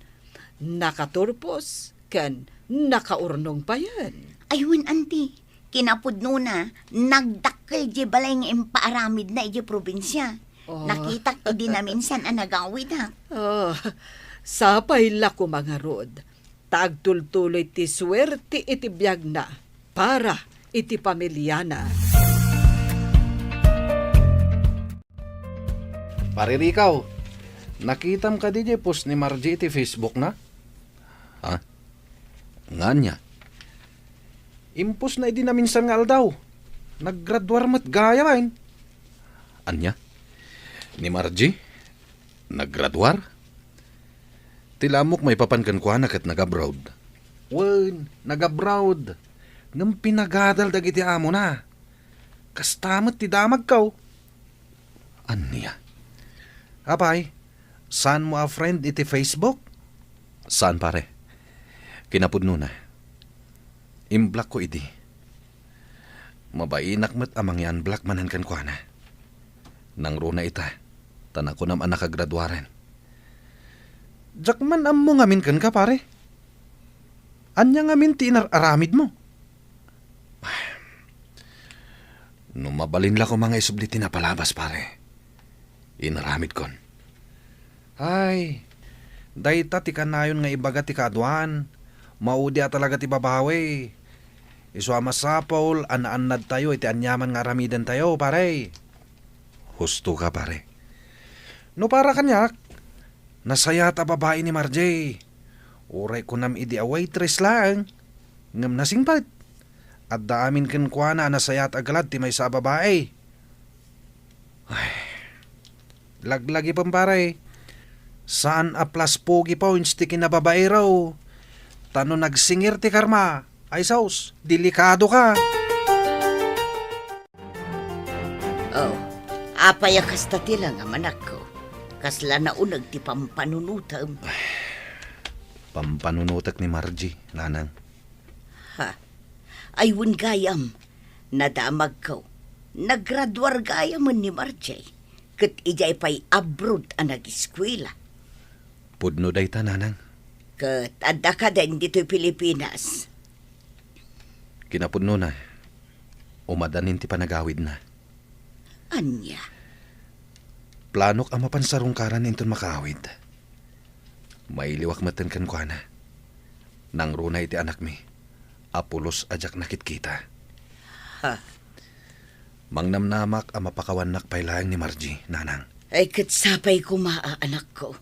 S5: Nakaturpos, ken nakaurnong pa yan.
S4: Ayun, Auntie. Kinapudno na, nagdakkel di balay nga impaaramid na iji probinsya.
S5: Oh.
S4: Nakitak di na minsan ang nagawid ha.
S5: Oh, sapay la ko mga rod. Tagtultuloy ti swerte iti biyag na para iti pamilya na.
S1: Paririkaw, nakitam ka di post ni Margie iti Facebook na? Ha? Nga niya. Impos na idi na minsan nga aldaw. Naggraduar mat gaya bain. Anya? Ni Margie? Naggraduar? Tilamok may papankan ko anak at nag-abroad. Wen, nag-abroad. Ngam pinagadal dagiti amo na. Kastamat ti damag kaw. Anya? Apay, saan mo a friend iti Facebook? Saan pare? Kinapudno na. Imblock ko idi. Mabainak mat amang yan black manan kan ko na. Nang runa ita, tanak ko naman nakagraduaren. Jakman am mo ngamin kan ka pare. Anya ngamin ti inararamid mo. No mabalin la ko mga isubliti na palabas pare. Inaramid kon. Ay, dayta ti kanayon nga ibaga ti kaduan. Maudi talaga ti babawi. Isu amasapaul, anad tayo, iti anyaman nga ramidan tayo, pare. Husto ka, pare. No para kanyak, nasaya ta babae ni Margie. Uray ko nam idi a waitress lang. Ngam nasingpat. At daamin ken kwa na nasayat agalad ti may sa babae. Ay, laglagi pang pare. Saan a plus pogi points ti kinababae raw. Tano nagsingir ti karma. Ay saus, delikado ka.
S4: Oh, apaya kasta ti lang amanak ko. Kasla na unag ti pampanunutam.
S1: Pampanunutak ni Margie, nanang.
S4: Ha, ayun gayam, nadamag ko. Naggraduar gayam ni Margie. Kat ijay pa'y abroad ang nag-eskwela.
S1: Pudno day ta, nanang.
S4: Kat adda ka din dito'y Pilipinas.
S1: Kinapudno na. Umadanin ti panagawid na.
S4: Anya?
S1: Planok ang mapansarungkaran inton makawid. May liwak matan kan kwa na. Nang runay ti anak mi. Apulos ajak nakit kita.
S4: Ha?
S1: Mangnamnamak ang mapakawanak pailayang ni Margie, nanang.
S4: Ay kat sapay kumaa anak ko.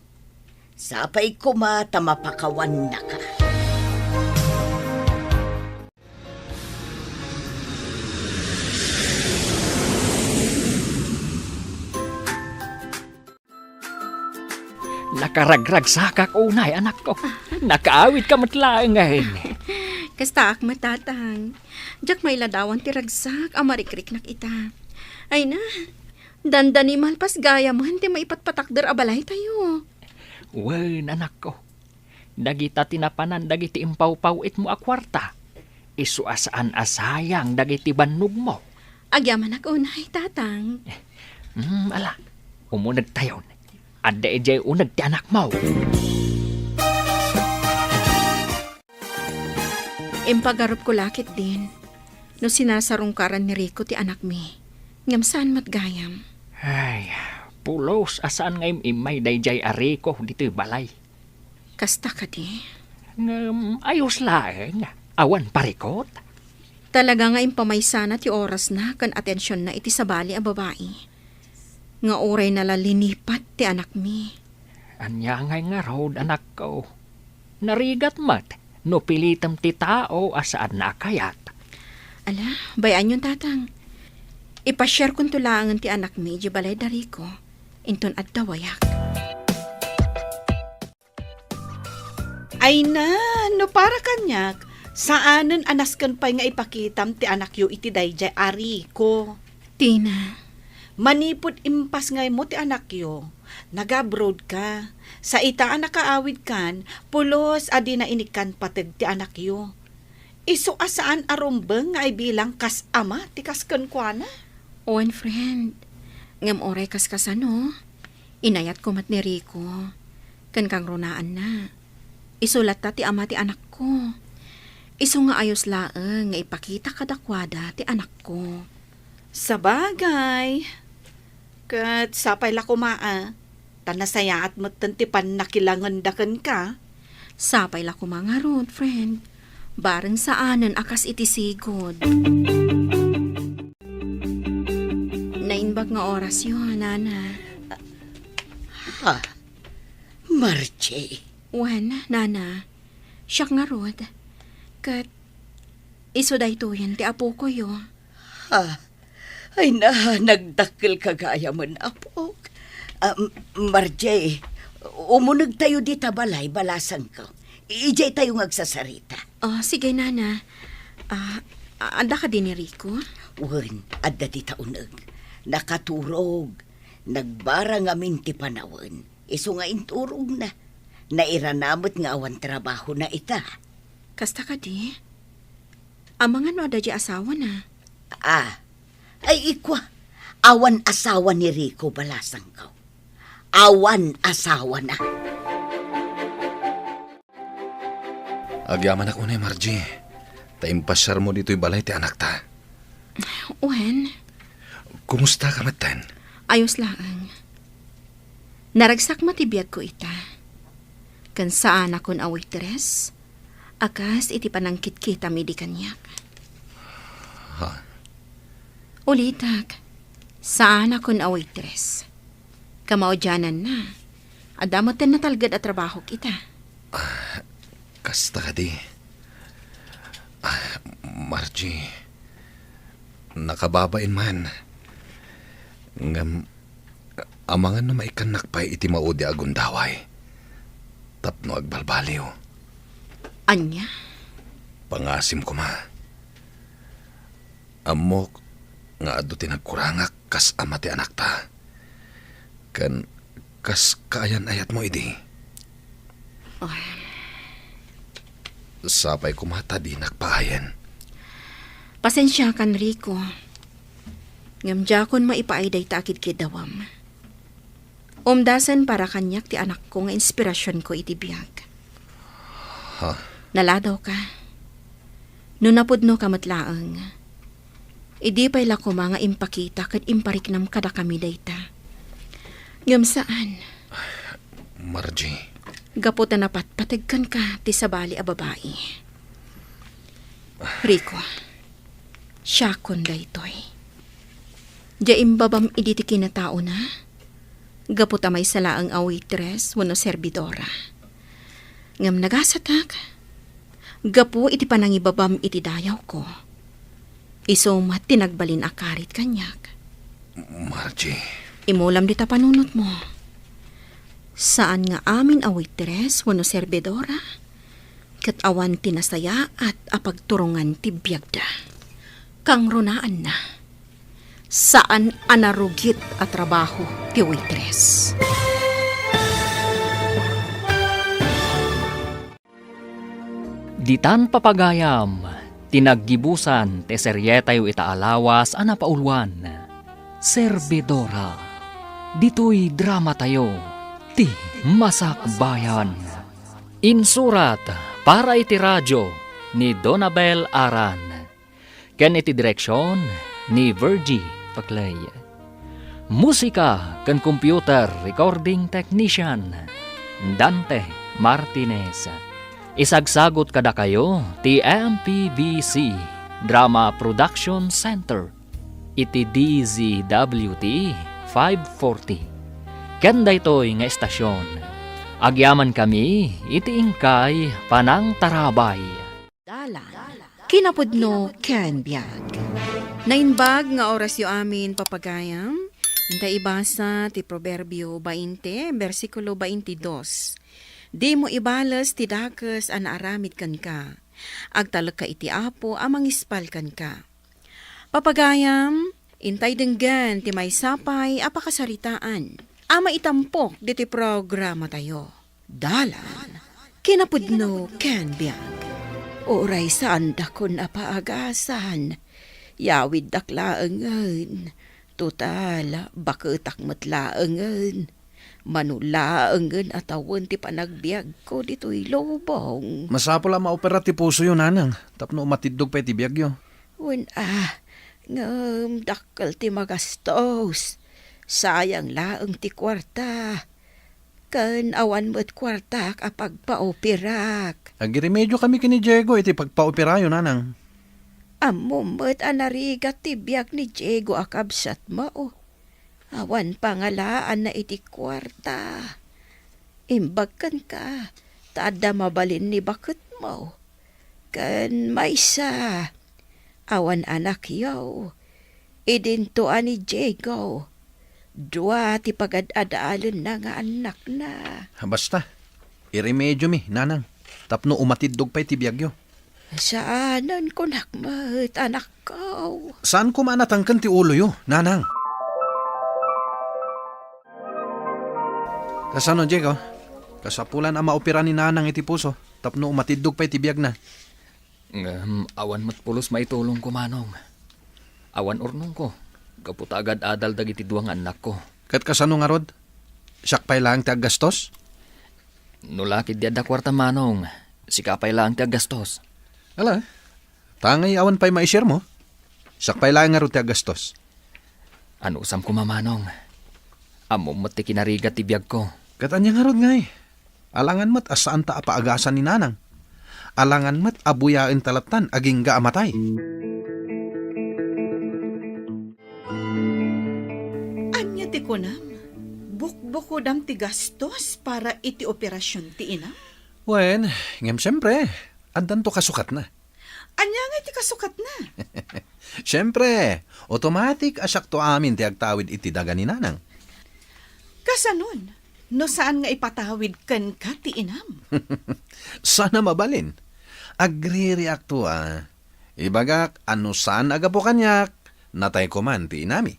S4: Sapay kuma tamapakawan na ka.
S2: Nakaragrag sa unay, anak ko. Nakaawit ka matlaang ngayon.
S9: Kasta ak matatang. Jak may ladawan ti ragsak, amarikrik nak ita. Ay na, dandani malpas gaya mo, hindi maipatpatakder abalay tayo.
S2: Wen, anak ko. Dagita tinapanan, dagiti impaw-pawit mo a kwarta. Isu asaan asayang, dagiti bannog mo.
S9: Agyaman ako unay, tatang.
S2: Ala, umunag tayo. Adda ejay unag ti anak mo.
S9: Impagarup ko lakit din. No sinasarungkaran ni Rico ti anak mi. Ngam saan matgayam.
S2: Ay, pulos asaan ngayon imay dayjay ariko dito balay.
S9: Kasta ka di.
S2: Ayos laeng. Awan parikot.
S9: Talaga nga impamaysana ti oras na kan atensyon na iti sabali a babae. Nga oray nalalinipat ti anak mi.
S2: Anya nga road anak ko. Narigat mat, no pilitam ti tao asaan na kayat.
S9: Ala, bayan yung tatang. Ipashare kong tulangan ti anak mi, di balay dari ko. Inton at dawayak.
S5: Ay na, no para kanyak, saanan anaskan pa nga ipakitam ti anak yu iti dayjay ari ko.
S9: Tina,
S5: Manipod impas ngay mo ti anak yu, nag-abroad ka. Sa ita anak kaawid kan, pulos adi na inikan patag ti anak yu. Iso asaan arumbeng nga ay bilang kas ama ti kasken kwa na.
S9: one friend. Ngam oray kaskasano. Inayat ko mat ni Rico. Kan kang runaan na. Isulat ta ti ama ti anak ko. Iso nga ayos laeng nga ipakita kadakwada ti anak ko.
S5: Sabagay. Kat sapay la kumaa. Tanasaya at matantipan nakilangan dakan ka.
S9: Sapay la kumangarod, friend. Bareng saanan akas iti sigod. Nainbag nga oras yun, nana.
S4: Ha? Marche.
S9: Wan, nana. Siyak nga rod. Kat, iso day to yan, ti apo ko yo.
S4: Ha? Ay na, nagdakil kagaya mo na po. Marche, umunag tayo di tabalay, balasan ko. Ijay tayo ngagsasarita.
S9: Oh, sige, nana. Anda ka din ni Rico?
S4: Wen, adda di taunag. Nakaturog. Nagbara nga minti panawan. Iso nga inturog na. Nairanamot nga awan trabaho na ita.
S9: Kasta ka di? Amangan no ada di asawa na.
S4: Ay ikwa. Awan asawa ni Rico balasang ko. Awan asawa na.
S1: Agyaman ako na Margie. Taimpasyar mo dito'y balay ti anak ta.
S9: Wen,
S1: Kumusta ka matan?
S9: ayos lang. Naragsak matibiyag ko ita. Kan saan akon away teres, akas iti panangkit kita mi di kanyak.
S1: Ha?
S9: Ulitak, saan akon away teres. Kamaudyanan na. Adamotin na talgad at trabaho kita.
S1: Kasta ka di. Margie, nakababain man. Ngam, amangan na maikanak pa iti maudi agundaway. Tapno agbalbaliw.
S9: Anya?
S1: Pangasim ko ma. Amok nga ado tinagkurangak kas ama ti anak ta. Kan kas kaayan ayat mo idi. Sapay kumata di nakpaayan.
S9: Pasensya kan, Rico. Ngamjakon maipaayday ta akid kidawam. Umdasan para kanyak ti anak ko nga inspirasyon ko iti biyag.
S1: Ha?
S9: Naladaw ka. Nunapudno ka matlaang. Idi pa'y lako mga impakita kat impariknam kada kami dayta. Ngam saan?
S1: Margie.
S9: Gaputa na patpatagkan ka ti sabali a babae. Rico, siyakon daytoy. Diyaim babam iditi kinatao na. Gaputa may salaang a waitress wano serbidora. Ngam nagasatak. Gapu iti panangibabam iti dayaw ko. Isumat tinagbalin akarit kanyak.
S1: Margie.
S9: Imulam dita panunot mo. Saan nga amin a waitress wano serbidora? Kat awan tinasaya at apagturungan ti biyagda. Kang runaan na. Saan anarugit at trabaho ti waitress.
S2: Ditan papagayam, tinaggibusan te seryetayo itaalawas ana paulwan. Serbidora, dito'y drama tayo, ti Masakbayan. Insurat para iti radyo ni Donabel Aran. Ken iti direksyon ni Virgie Paclay. Musika ken computer recording technician Dante Martinez. Isagsagot kada kayo ti MPBC Drama Production Center iti DZWT 540. Ken daytoy nga estasyon. Agyaman kami iti ingkay Panang Tarabay.
S3: Kinapudno ken biag. Nainbag nga oras yu amin papagayam. Inta ibasa ti Proverbio 20, versikulo 22. Di mo ibalas ti dakes an aramid kan ka. Agtalek ka iti apo amang ispal kan ka. Papagayam, intay denggan ti may sapay apakasaritaan. Ama itampok diti programa tayo. Dalan, kinapudno ken biag. Oray saan dakon apaagasan. Yawid daklaengen. Total, baketak matlaengen. Manulaengen atawon ti panagbiag ko dito'y lobong.
S1: Masapol ang maopera ti puso yun, nanang. Tapno matidog pa ti biyag yun.
S3: Ngam dakkel ti magastos. Sayang laeng ti kwarta. Ken awan mo't kwarta kapag paopirak.
S1: Agiremedyo kami kini Diego iti pagpaopera yun, nanang.
S3: Ammo mo't anarigat ti biyak ni Diego akabsat mo. Awan pangalaan na iti kwarta. Imbag kan ka, tada mabalin ni bakit mo. Kan maysa, awan anak yaw, idintuan ni Diego. Dua ti pagad-adaalon na nga anak na.
S1: Basta, iremedyo mi, nanang. Tapno umatidog pa iti biyagyo.
S3: Saanan ko nakmat, anak ko?
S1: Saan ko manatangkan ti ulo yo, nanang? Kasano, Diego? Kasapulan ang maopera ni nanang iti puso. Tapno umatidog pa iti biyag na.
S2: Awan matpulos maitulong ko, manong. Awan urnong ko. Kaputa agad adal dagiti duwang anak ko.
S1: Kat kasano nga rod? Sakpay lang ti aggastos?
S2: Nulakid di adda kwarta, manong. Sikapay lang ti aggastos.
S1: Ala, tangay awan pa'y maishare mo. Sakpay lang nga rod ti aggastos.
S2: Ano usam ko, mamanong? Amo mati kinarigat ti biyag ko.
S1: Kat anya nga rod nga eh. Alangan mat asaan ta apaagasan ni nanang. Alangan mat abuyain talatan aging ga amatay.
S9: Anya ti kunam? Bukbukudam ti gastos para iti operasyon ti ina?
S1: Wen, ngem siyempre, andan to kasukat na.
S9: Anya nga iti kasukat na?
S1: Siyempre, automatic asyak to amin ti agtawid iti daga ni nanang.
S9: Kasanon, no saan nga ipatawid kan ka ti inam?
S1: Sana mabalin. Agri-react to Ibagak, ano saan agapo kanyak, natay ko man ti inami.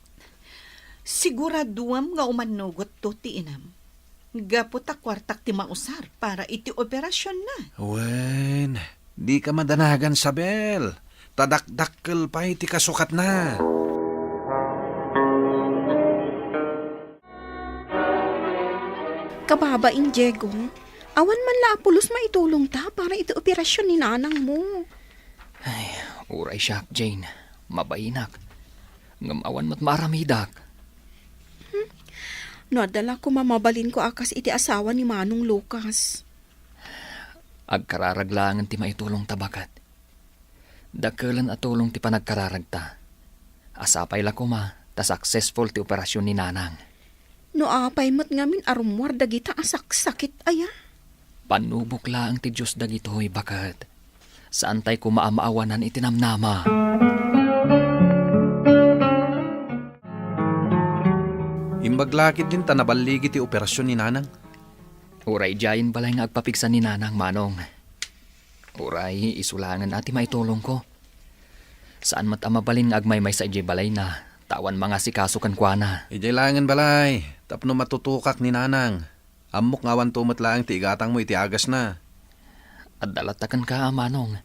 S9: Siguraduam nga umanugot to ti inam. Gaputa kwartak ti mausar para iti operasyon na.
S1: Wen, di ka madanagan sa bel. Tadakdakkel pa iti kasukat na.
S3: Kababain, Diego. Awan man la apulos maitulong ta para iti operasyon ni nanang mo.
S2: Ay, uray siya, Jane. Mabainak. Ngamawan mat maramidak.
S3: Nadala ko mamabalin ko akas iti asawa ni Manong Lucas.
S2: Agkararaglangan ti maitulong tabakat. Dakelan atulong ti panagkararagta. Asapay la kuma, ta successful ti operasyon ni nanang.
S3: No apay mat ngamin arumwar dagita asak-sakit aya.
S2: Panubok laang ti Diyos dagitoy bakat. Saan tay kumaamaawanan itinamnama.
S1: Imbaglakid din ta nabaligi ti operasyon ni nanang.
S2: Uray jayin balay nga agpapiksan ni nanang, manong. Uray isulangan ati maitulong ko. Saan mat amabalin nga agmay sa ijay balay na tawan mga sikasukan kwa na.
S1: Ijay langan balay, tapno matutukak ni nanang. Amok ngawan tumat lang ti igatang mo iti agas na.
S2: At dalatakan ka, manong.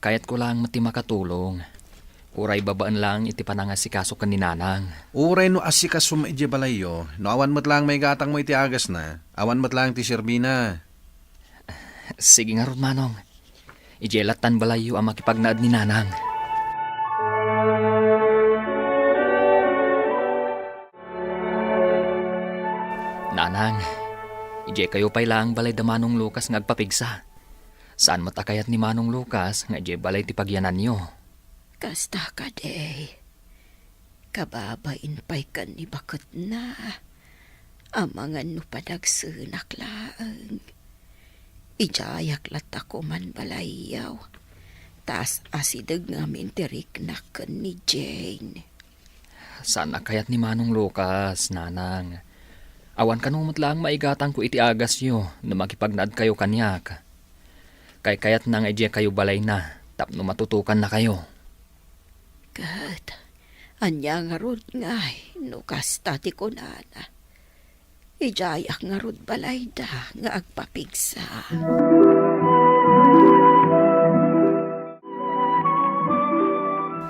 S2: Kayat ko lang mati makatulong. Uray babaan lang iti panangasikaso kan ni nanang.
S1: Uray no asikas sumaidya balayo, no awan mo't lang may gatang mo iti agas na, awan mo't lang ti sirbina.
S2: Sige nga ron, manong. Ijelatan balayo ang makipagnaad ni nanang. Ije kayo pa'y lang balay da Manong Lucas nga agpapigsa. Saan matakayat ni Manong Lucas nga ije balay ti pagyanan nyo?
S9: Kasta ka, day. Kababain pa'y kan ni bakit na. Amangan no padagsunak laang. Ijayak lat ako man balayaw. Tas asidag ngamin tirik na kan ni Jane.
S2: Saan nakayat ni Manong Lucas, nanang? Awan kanumot lang maigatang ko iti agas yo na makipagnaad kayo kanyak. Kay kayat nang ije kayo balay na, tapno matutukan na kayo.
S9: Kat, anya nga rod ngay, no kastati ko nana. Ijayak nga rod balay da, nga agpapigsa.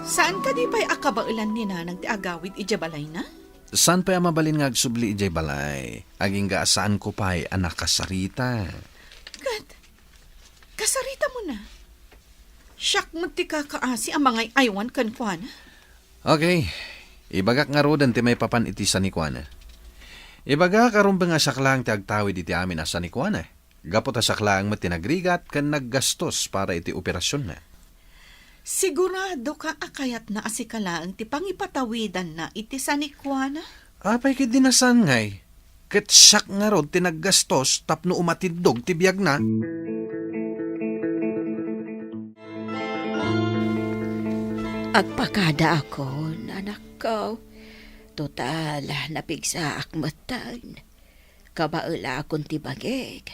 S3: Saan ka di pa'y akabailan ni nanang ti agawid ijabalay na?
S1: Saan pa mabalin nga agsubli ijay balay? Aging gaasaan ko pa'y anak kasarita.
S3: Kat, kasarita mo na. Siyak mo ti kakaasi ang mga aywan kan kuana.
S1: Okay, ibagak nga rodan ti may papan iti sa ni Kuana. Ibaga karon nga saklang ti agtawid iti amin asa ni Kuana. Gapot a saklang met tinagrigat kan naggastos para iti operasyon na.
S3: Sigurado ka akayat na asikalaan ti pangipatawidan na iti sa ni kuana?
S1: Apay kit dinasan ngay. Ket sak nga rod ti naggastos tapno umatindog ti biyag na.
S9: Agpakada ako, nanak ko. Total, napigsa akmatan. Kabaula akong tibagig.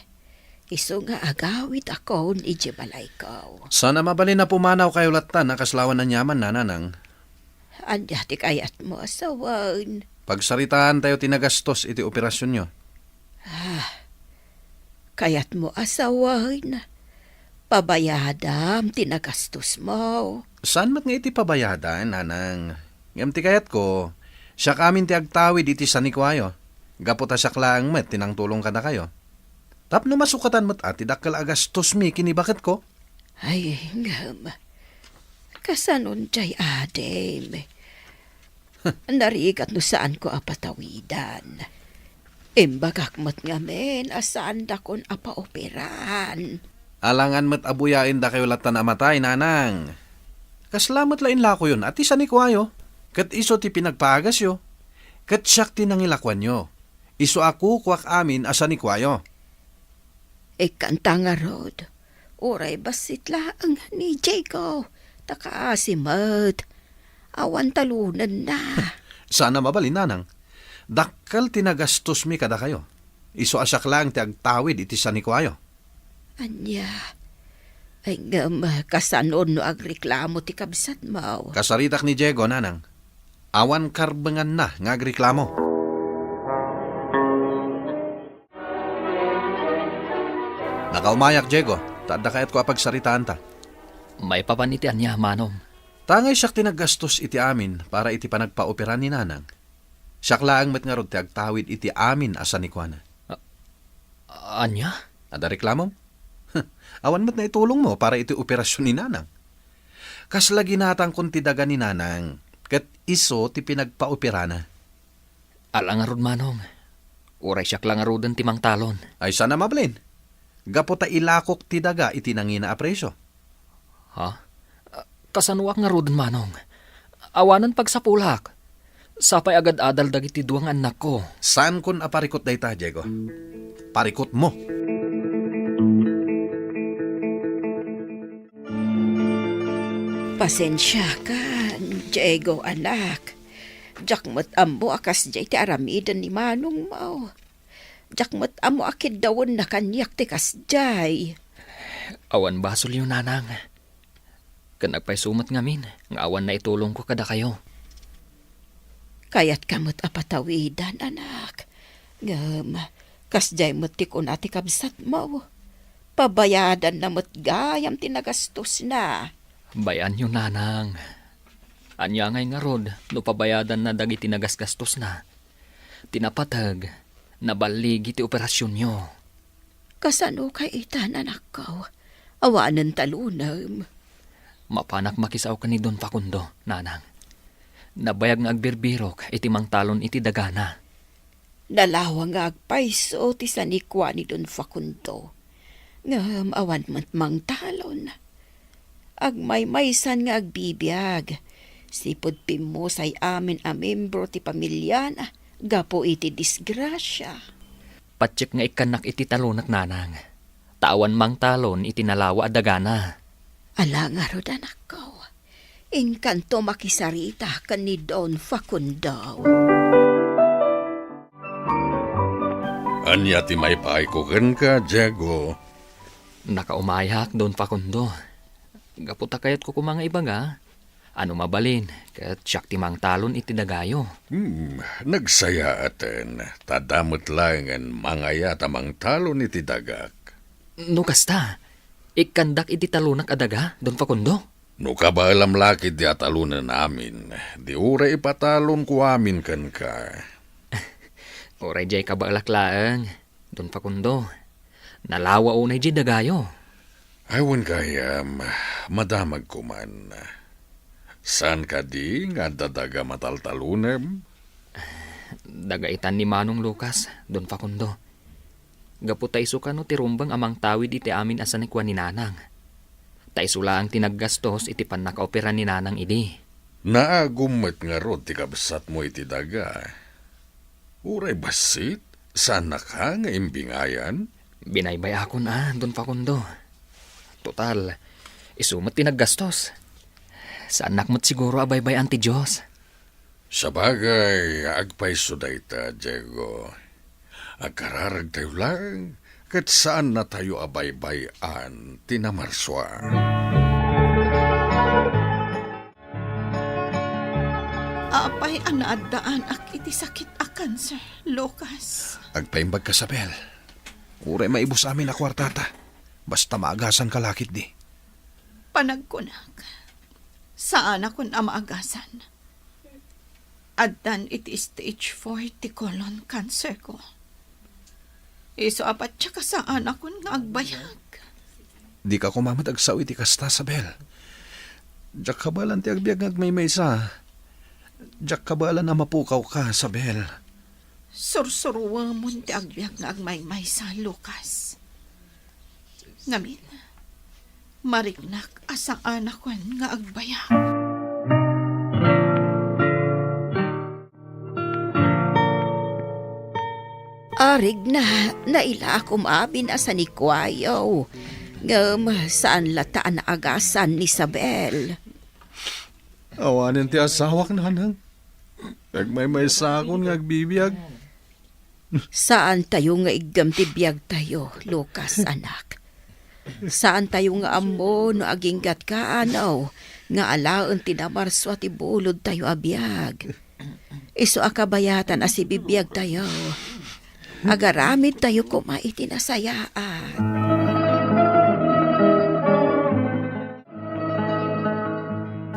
S9: Iso nga agawit ako ni Jibalay ko.
S1: Sana mabalin na pumanaw kayo latan na kaslawan na nyaman nanang.
S9: Anya ti kayat mo asawan.
S1: Pagsaritaan tayo tinagastos iti operasyon nyo.
S9: Kayat mo asawan. Pabayadam tinagastos mo.
S1: Saan mat nga iti pabayadan, nanang? Ngam ti kayat ko, siya kamin ti agtawid iti sanikwayo. Gapot a siya met, tinang tulong ka na kayo. Tapno masukatan mo't ati dakkel agastos mi kinibaket ko.
S9: Ay, ngam. Kasanon jay adem. Narigat no saan ko apatawidan. Imbagak mo't ngamen asaan da kon apaoperan.
S1: Alangan mo't abuyain da kayo latan amatay, nanang. Kaslamat lain lako yun, ati sanikwayo. Kat iso ti pinagpagas yo. Kat siyak ti nangilakwan yo. Iso ako kuwak amin asanikwayo.
S9: Ikanta nga rod. Uray basit laang ni Jago. Takaasimot. Awan talunan na.
S1: Sana mabalin, nanang. Dakkal tinagastos mi kada kayo. Iso asyak lang ti agtawid iti sanikwayo.
S9: Anya. Ay ngam kasanon no agreklamo ti kabsat mo.
S1: Kasaritak ni Diego, nanang. Awan karbengan na nga agreklamo. Nakaumayak, Diego. Tada kayat ko apagsaritaan ta.
S2: May papanitian niya, Manong.
S1: Tangay siyak tinaggastos iti amin para iti panagpaoperan ni nanang. Siyak laang met nga rod ti agtawid iti amin asa ni Kuana.
S2: Anya?
S1: Ada reklamo? Awan met na itulong mo para iti operasyon ni nanang. Kasla ginatang kung ti daga ni nanang, kat iso ti pinagpaoperana.
S2: Alang arod, Manong. Uray siyak lang arodan timang talon.
S1: Ay sana mablin. Gapota ilakok ti daga iti nangina apresyo.
S2: Ha? Kasanuak nga rodan, Manong. Awanan pagsapulak. Sapay agad adal dagiti duwang anak ko.
S1: Saan kun aparikot dayta, Diego? Parikot mo.
S9: Pasensya ka, Diego anak. Jakmat ambo akas jay ti aramidan ni Manong mo. Jakmat amo akid dawon na kanyak ti kasjay.
S2: Awan basol yung nanang. Kanagpay sumat ngamin, nga awan na itulong ko kada kayo.
S9: Kayat kamot apatawidan, anak. Ngam, kasjay mo't ti kunati kabsat mo. Pabayadan na mo't gayam tinagastos na.
S2: Bayan yung nanang. Anya ngay nga rod, no pabayadan na dagi tinagasgastos na. Tinapatag, nabaligi ti operasyon nyo.
S9: Kasano kay itan, anak ko? Awanan talunam.
S2: Mapanak makisaw ka ni Don Facundo, nanang. Nabayag nga agbirbirok iti mang talon iti dagana.
S3: Nalawa nga agpaiso ti sanikwa ni Don Facundo. Ngam awan mang talon. Agmaymaysan nga agbibiyag. Sipod pimusay amin a membro ti pamilya na. Gapo iti disgrasya.
S2: Patsik nga ikanak iti talunat nanang. Tawan mang talon iti nalawa adagana.
S3: Ala nga rod anak ko. Inkanto makisarita kan ni Don Facundo.
S8: Anya ti may paikuken ka, Diego.
S2: Nakaumayak Don Facundo. Gaputa kayat ko kumanga ibaga. Ano mabalin, kat siyak ti mang talon iti dagayo.
S8: Nagsaya aten. Tadamot lang ang mangaya tamang talon iti dagak.
S2: No kasta, ikandak iti talunak adaga, Don Facundo.
S8: No ka ba alam lakid di atalunan namin? Di ura ipatalon ko amin kan ka.
S2: Oray jay kabalaklaang, Don Facundo. Nalawa unay jay dagayo.
S8: Aywan kayam, madamag ko man. San ka di nga dadaga mataltalunem?
S2: Dagaitan ni Manong Lucas, Don Facundo. Gaputa iso ka no tirumbang amang tawid iti amin asanikwa ni Nanang. Taisula ang tinaggastos iti panakaopera ni Nanang idi.
S8: Naagumat nga rod ti kabsat mo iti daga. Uray basit? Sana ka nga imbingayan?
S2: Binaybay ako na, Don Facundo. Total, isumat tinaggastos. Sa anak mo't siguro abay-bay anti Diyos.
S8: Sa bagay, agpaiso dayta, Diego. Agkararag tayo lang, kat saan na tayo abay-bayan, tinamarswa.
S9: Apay anaadaan ak iti sakit akan, Sir Lucas.
S1: Agpaimbag ka, Sabel. Uray maibos amin na kwartata. Basta maagasan ka lakit di.
S9: Panagkunak. Saan ako na maagasan? Addan iti stage 4 ti colon cancer ko. Iso apat siya kasaan ako nga agbayag.
S1: Di ka kumamat agsaw iti kasta, Sabel. Diyak kabalan ti agbiag ngagmaymaysa. Diyak kabalan na mapukaw ka, Sabel.
S9: Sursuruwa mo ti agbiag nga agmaymay sa Lucas. Ngamin, marignak asang anakon nga agbayag.
S3: Arig na, naila akong abin asa ni Kwayaw. Ngam, saan lataan na agasan ni Isabel?
S1: Awanin ti asawak, Nanang. Agmaymaysa akon nga agbibiyag.
S3: Saan tayo nga igam ti biyag tayo, Lucas, anak? Saan tayo nga amo no aginggat ka, anaw? Nga alaon tinamarso at ibulod tayo abiyag. Iso akabayatan as ibibiyag tayo. Agaramid tayo kumaitinasayaan.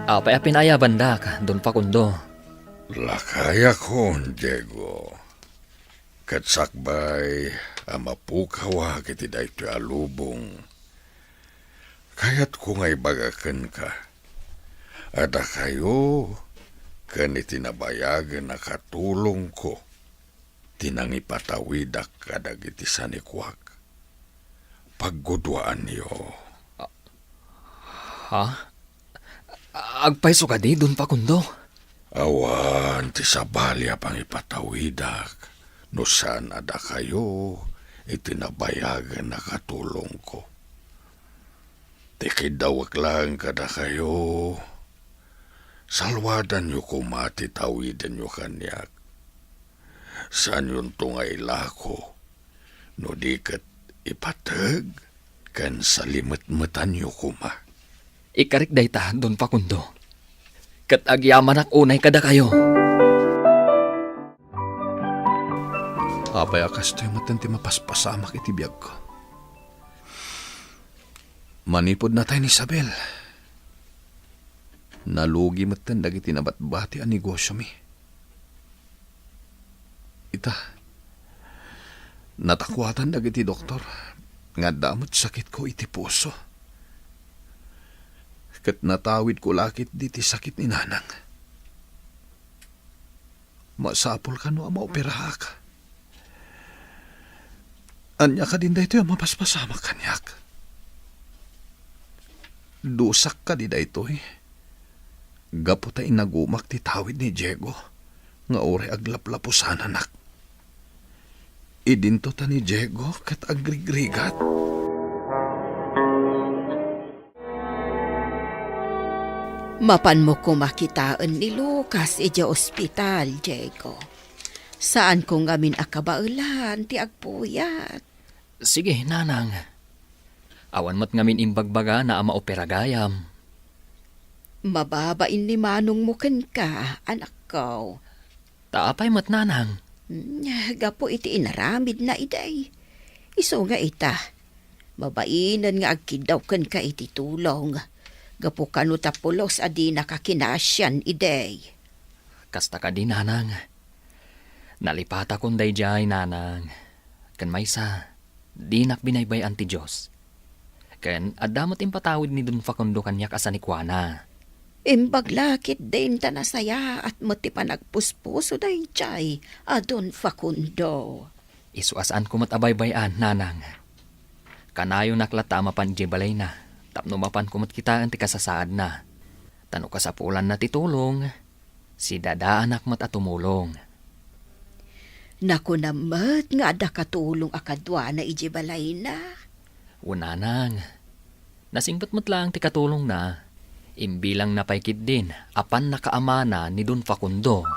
S2: Apay apinaya bandak, Don Facundo.
S8: Lakaya kon, Diego. Katsakbay, amapukawa kiti dayto alubong. Kayat ko nga'y bagakan ka. Ada kayo, kan itinabayagan na katulong ko. Tinangipatawidak kadag iti sanikwak. Paggudwaan niyo.
S2: Ha? Agpaiso ka di, Don Facundo?
S8: Awan, ti sabalya pang ipatawidak. No saan ada kayo, itinabayagan na katulong ko. Tikidawak lang kada kayo. Salwadan nyo kumati tawidan nyo kanyak. Saan yung tungay lako? No dikat ipatag, kan salimat-matan nyo kuma.
S2: Ikarik dayta, Don Facundo. Kat agyaman ak unay kada kayo.
S1: Apay akas to'y matan ti mapaspasamak iti biyag ko. Manipod na tayo ni Isabel. Nalugi matan dagiti nabatbati ang negosyo mi. Ita, natakwatan dagiti doktor. Nga damot sakit ko iti puso. Kat natawid ko lakit diti sakit ni Nanang. Masapol ka no ang maoperaha ka.
S8: Anya ka din daytoy mapaspasama kanyak. Dusak ka di daytoy. Gapo tay nagumak ti tawid ni Diego. Nga ore aglaplapusan anak. Idinto ta ni Diego kat agrigrigat.
S9: Mapan mo ko makitaan ni Lucas ija ospital, Diego. Saan ko ngamin akabaulan ti agpuyat?
S2: Sige, nanang. Awan mo't ngamin imbagbaga na ama opera gayam.
S9: Mababain ni manong mo ken ka, anak ko.
S2: Taapay mo't nanang.
S9: Gapo iti inaramid na iday. Iso nga ita. Mabainan nga agkidaw ken ka iti tulong. Gapo kanu tapulos adi nakakinasyan iday.
S2: Kasta ka di, nanang. Nalipata kong dayjay, nanang. Kan maysa, di nakbinaybayan ti Diyos. Ken adamot impatawid ni Don Facundo kanyak asanikwana.
S9: Imbaglakit din ta nasaya at mati pa nagpuspuso dayjay, Don Facundo.
S2: Isuasaan ko matabaybayan, nanang. Kanayo naklata mapan balay na. Tapno mapan kumot kita ang tikasasaad na. Tano ka sa pulan na titulong. Si dada anak mat atumulong.
S9: Naku namat nga ada katulong akadwa na ijibalay na.
S2: Unanang. Nasingbat mo't lang tikatulong na. Imbilang napaykid din apan nakaamana ni Don Facundo.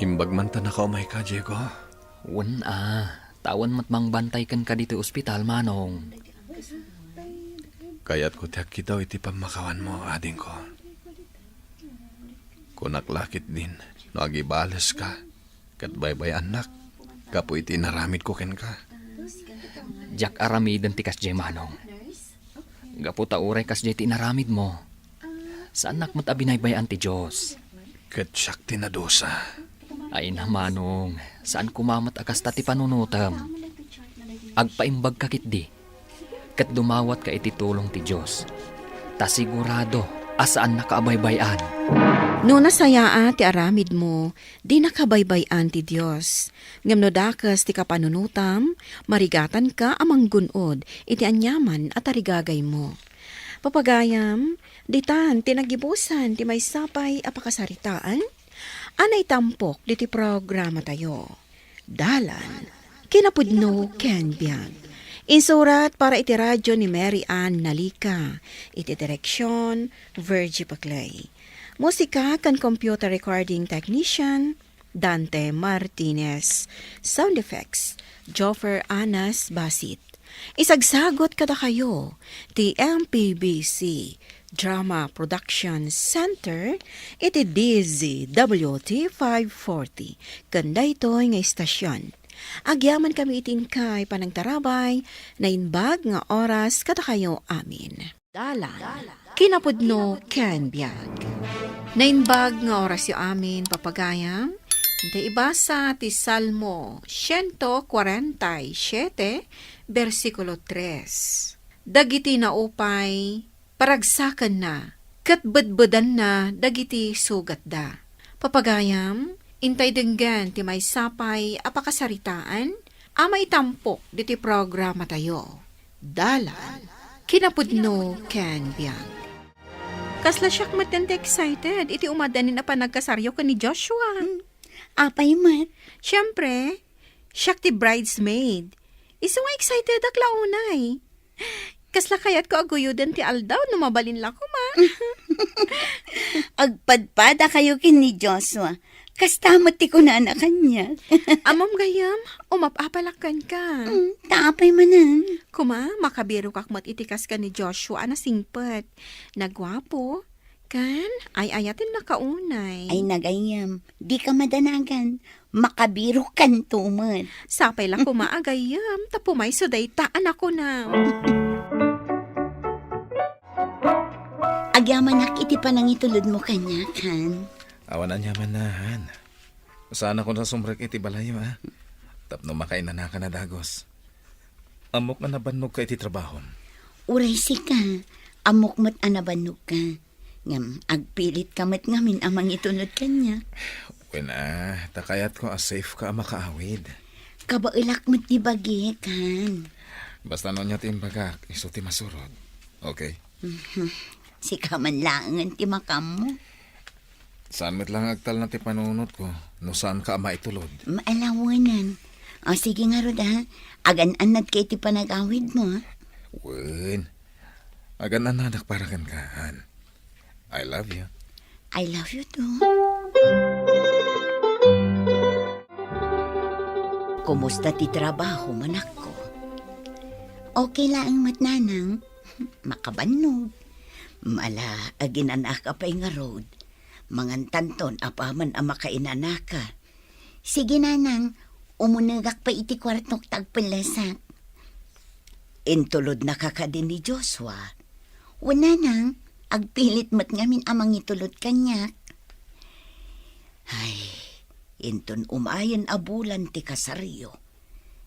S8: Imbag man ta nakaumay ka, Diego.
S2: Tawan mat mangbantay kan ka dito ospital, manong.
S8: Kaya't ko tiyak kitaw iti pamakawan mo, ading ko. Kunaklakit din, no agibales ka. Kat baybay anak, kapo iti naramid ko ken ka.
S2: Jak aramid ang tikas jay, manong. Gapo tauray kas jay tinaramid mo. Saan nakmat abinaybayan ti Diyos?
S8: Kat siyak tinadosa.
S2: Ay na, manong. Saan kumamat akas tati panunutam? Agpaimbag kakit di. Kat dumawat ka iti tulong ti Diyos. Ta sigurado asaan nakaabaybayan.
S9: No nasaya ti aramid mo, di nakabaybayan ti Diyos. Ngam no dakas ti kapanunutam, marigatan ka amang gunod, iti anyaman at arigagay mo. Papagayam, ditan tinagibusan ti may sapay apakasaritaan, anay tampok diti programa tayo. Dalan, kinapudno ken biyag. Insurat para iti radyo ni Mary Ann Nalika. Iti direksyon, Virgie Paclay. Musika kan computer recording technician, Dante Martinez. Sound effects, Joffer Anas Basit. Isagsagot kada kayo, ti MPBC Drama Production Center, iti DZWT 540. Kanda ito'y nga istasyon. Agyaman kami itingkay panagtarabay, na inbag nga oras kada kayo amin. Dalan, kinapudno ken biyag. Na inbag nga oras yung amin, papagayam, hindi ibasa ti Salmo 147, versikulo 3. Dagiti na upay, paragsakan na, katbadbadan na, dagiti sugat da. Papagayam, intay denggan ti may sapay apakasaritaan, amay tampok diti programa tayo. Dalan, kinapudno ken biyag. Kasla siyak matente excited, iti umadanin na pa nagkasaryo ka ni Joshua.
S4: Apay mat.
S9: Siyempre, siyak ti bridesmaid. Iso nga excited ak launay. Kasla kayat ko aguyudan ti aldaw no mabalin la ko ma.
S4: Agpadpada kayo kin ni Joshua. Kastamot ti ko na anak kanya.
S9: Amam gayam, umapapalakkan ka.
S4: Taapay manan.
S9: Kuma, makabiro kakmat itikas ka ni Joshua na singpet. Nagwapo, kan, ay ayatin na kaunay.
S4: Ay nagayam, di ka madanagan. Makabiro kan tumat.
S9: Sapay lang kumaagayam, tapumay suday taan ako na.
S4: Agyaman iti panang itulod mo kanya, kan?
S6: Awan na niya manahan. Saan ako na sumrek iti balayo, ha? Tapno makainana ka na dagos. Amok na nabanog ka iti trabaho.
S4: Uray si ka, amok mat anabanog ka. Ngam, agpilit ka mat ngamin amang itulod kanya.
S6: Takayat ko safe ka makaawid.
S4: Kabailak mo't di bagi, kan.
S6: Basta no niya timbagak, iso ti masurot. Okay?
S4: Si kaman langan ti makam mo.
S6: Saan met lang agtal na ti panunot ko, no saan ka maitulod.
S4: Maalawanan. O sige nga rod ha. Agan-anad kay ti panagawid mo ha.
S6: Wen, agan ananak para kan kaan. I love you.
S4: I love you too. Kumusta ti trabaho, manak ko? Okay lang matnanang. Makabanog. Mala, aginanak ka pa'y nga road. Mangantanton, apaman ang makainanaka. Sige nanang, umunagak pa iti kwartok tagpalasak. Intulod na kakadin ni Joshua. Wala nang, agpilit mat ngamin amang itulod kanyak. Ay, inton umayan abulan ti kasaryo.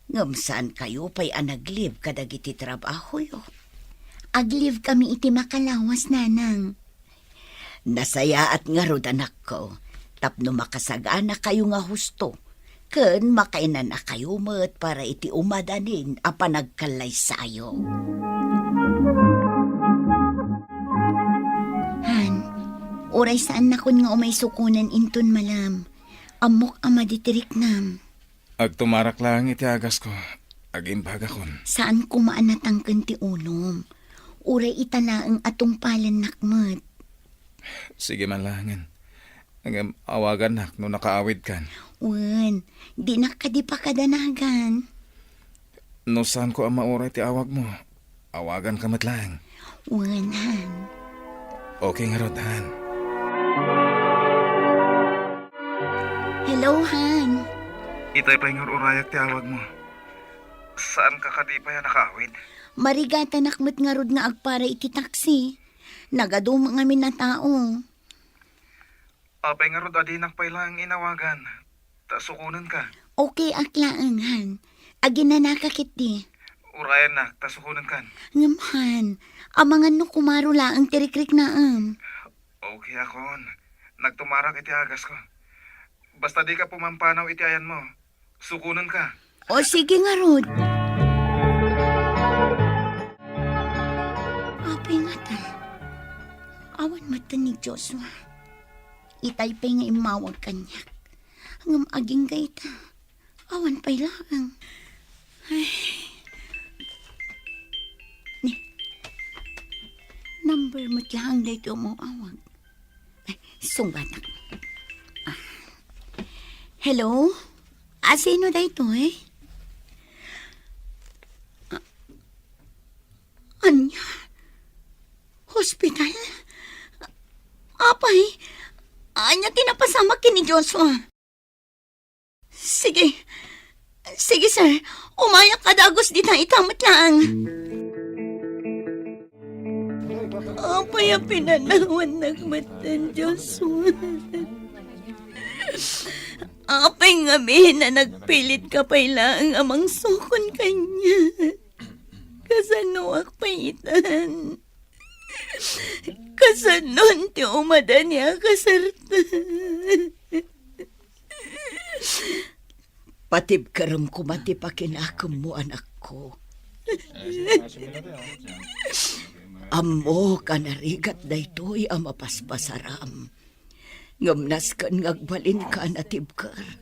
S4: Ngam saan kayo pa'y anagliv kadagiti trabaho yo. Agliv kami iti makalawas nanang. Nasaya at nga rod anak ko, tapno makasagana kayo nga husto. Ken makainan na kayo met para iti umadanin a panagkalay sayo. Han, oray saan na kun nga umay sukunan inton malam. Amok amaditirik nam.
S6: Agtumarak lang iti agas ko, agimbaga kon.
S4: Saan kumaan natangken ti unom? Uray italaang atong palan nakmet.
S6: Sige man langan. Ang awagan nak no nakaawid kan.
S4: Wen, di na ka di pa kadanagan.
S6: No saan ko ang mauray ti awag mo, awagan ka matlang.
S4: Wen, Han.
S6: Okay nga rod, Han.
S4: Hello, Han.
S6: Itay pa yung urayag ti awag mo. Saan ka kadipay nakaawid?
S4: Marigata nakmet nga rod nga agpara iti taksi. Nagaduma nga min na tao.
S6: Apay nga rod adinak pa ilang inawagan. Tasukunan ka.
S4: Okay, aklaang, Han. Agin na nakakit di.
S6: Urayan nak, tasukunan kan.
S4: Ngam, amangan no kumaro laang tirikrik na
S6: Okay akon. Nagtumarak iti agas ko. Basta di ka pumampanaw iti ayan mo. Sukunan ka.
S4: O sige nga, Rod. Apay nga ta. Awan mata ni Joshua. Itay pa'y nga imawag kanyak. Hanggang aging gaita. Awan pa'y lang. Ay. Ni. Number mo't lang dito mo awag. Ay, sungbanak. Hello? Sino dito eh? Anya? Hospital? Apay? Anya tinapasama kini Joshua? Sige. Sige, sir. Umayak ka dagos di na itamat lang. Apay ang pinanawan nagmatan Joshua. Apay nga na nagpilit ka pa ilang amang sukon kanya. Kasanuak paitan. Kasanon ti umada niya kasarta. Patib karam kumati pa kinakam mo anak ko. Amo ka narigat daytoy ang mapaspasaram. Ngamnas kan ngagbalin ka natib kar.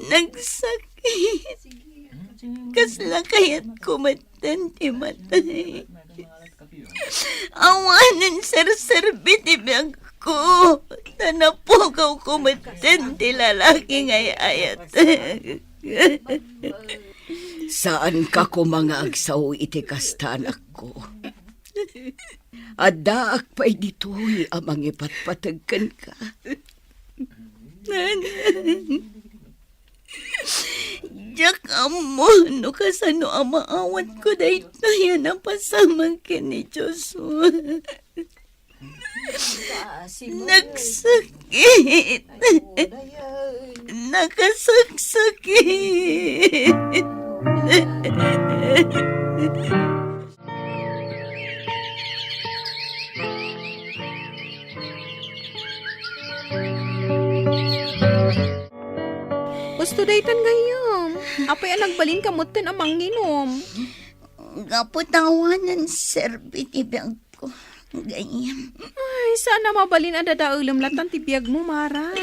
S4: Nagsakit. Kasla kayat kumatan ti matay. Awanan sar-sarbit ibiyag ko. Tanapugaw kumatan ti lalaki ngayayat. Saan ka ko mga agsaw iti kastanak ko? Adaak pa'y dito'y amang ipatpatagkan ka. Diyak amo, no kasano ang maawat ko dahil tayo na pasamang kini Joshua. Nagsakit. Nakasagsakit.
S9: nagbalin kamutin amang nginom?
S4: Gaputawanan serbit ibang ko. Ganyan.
S9: Ay, sana mabalin ada daulam latan tibiyag mo, Mara.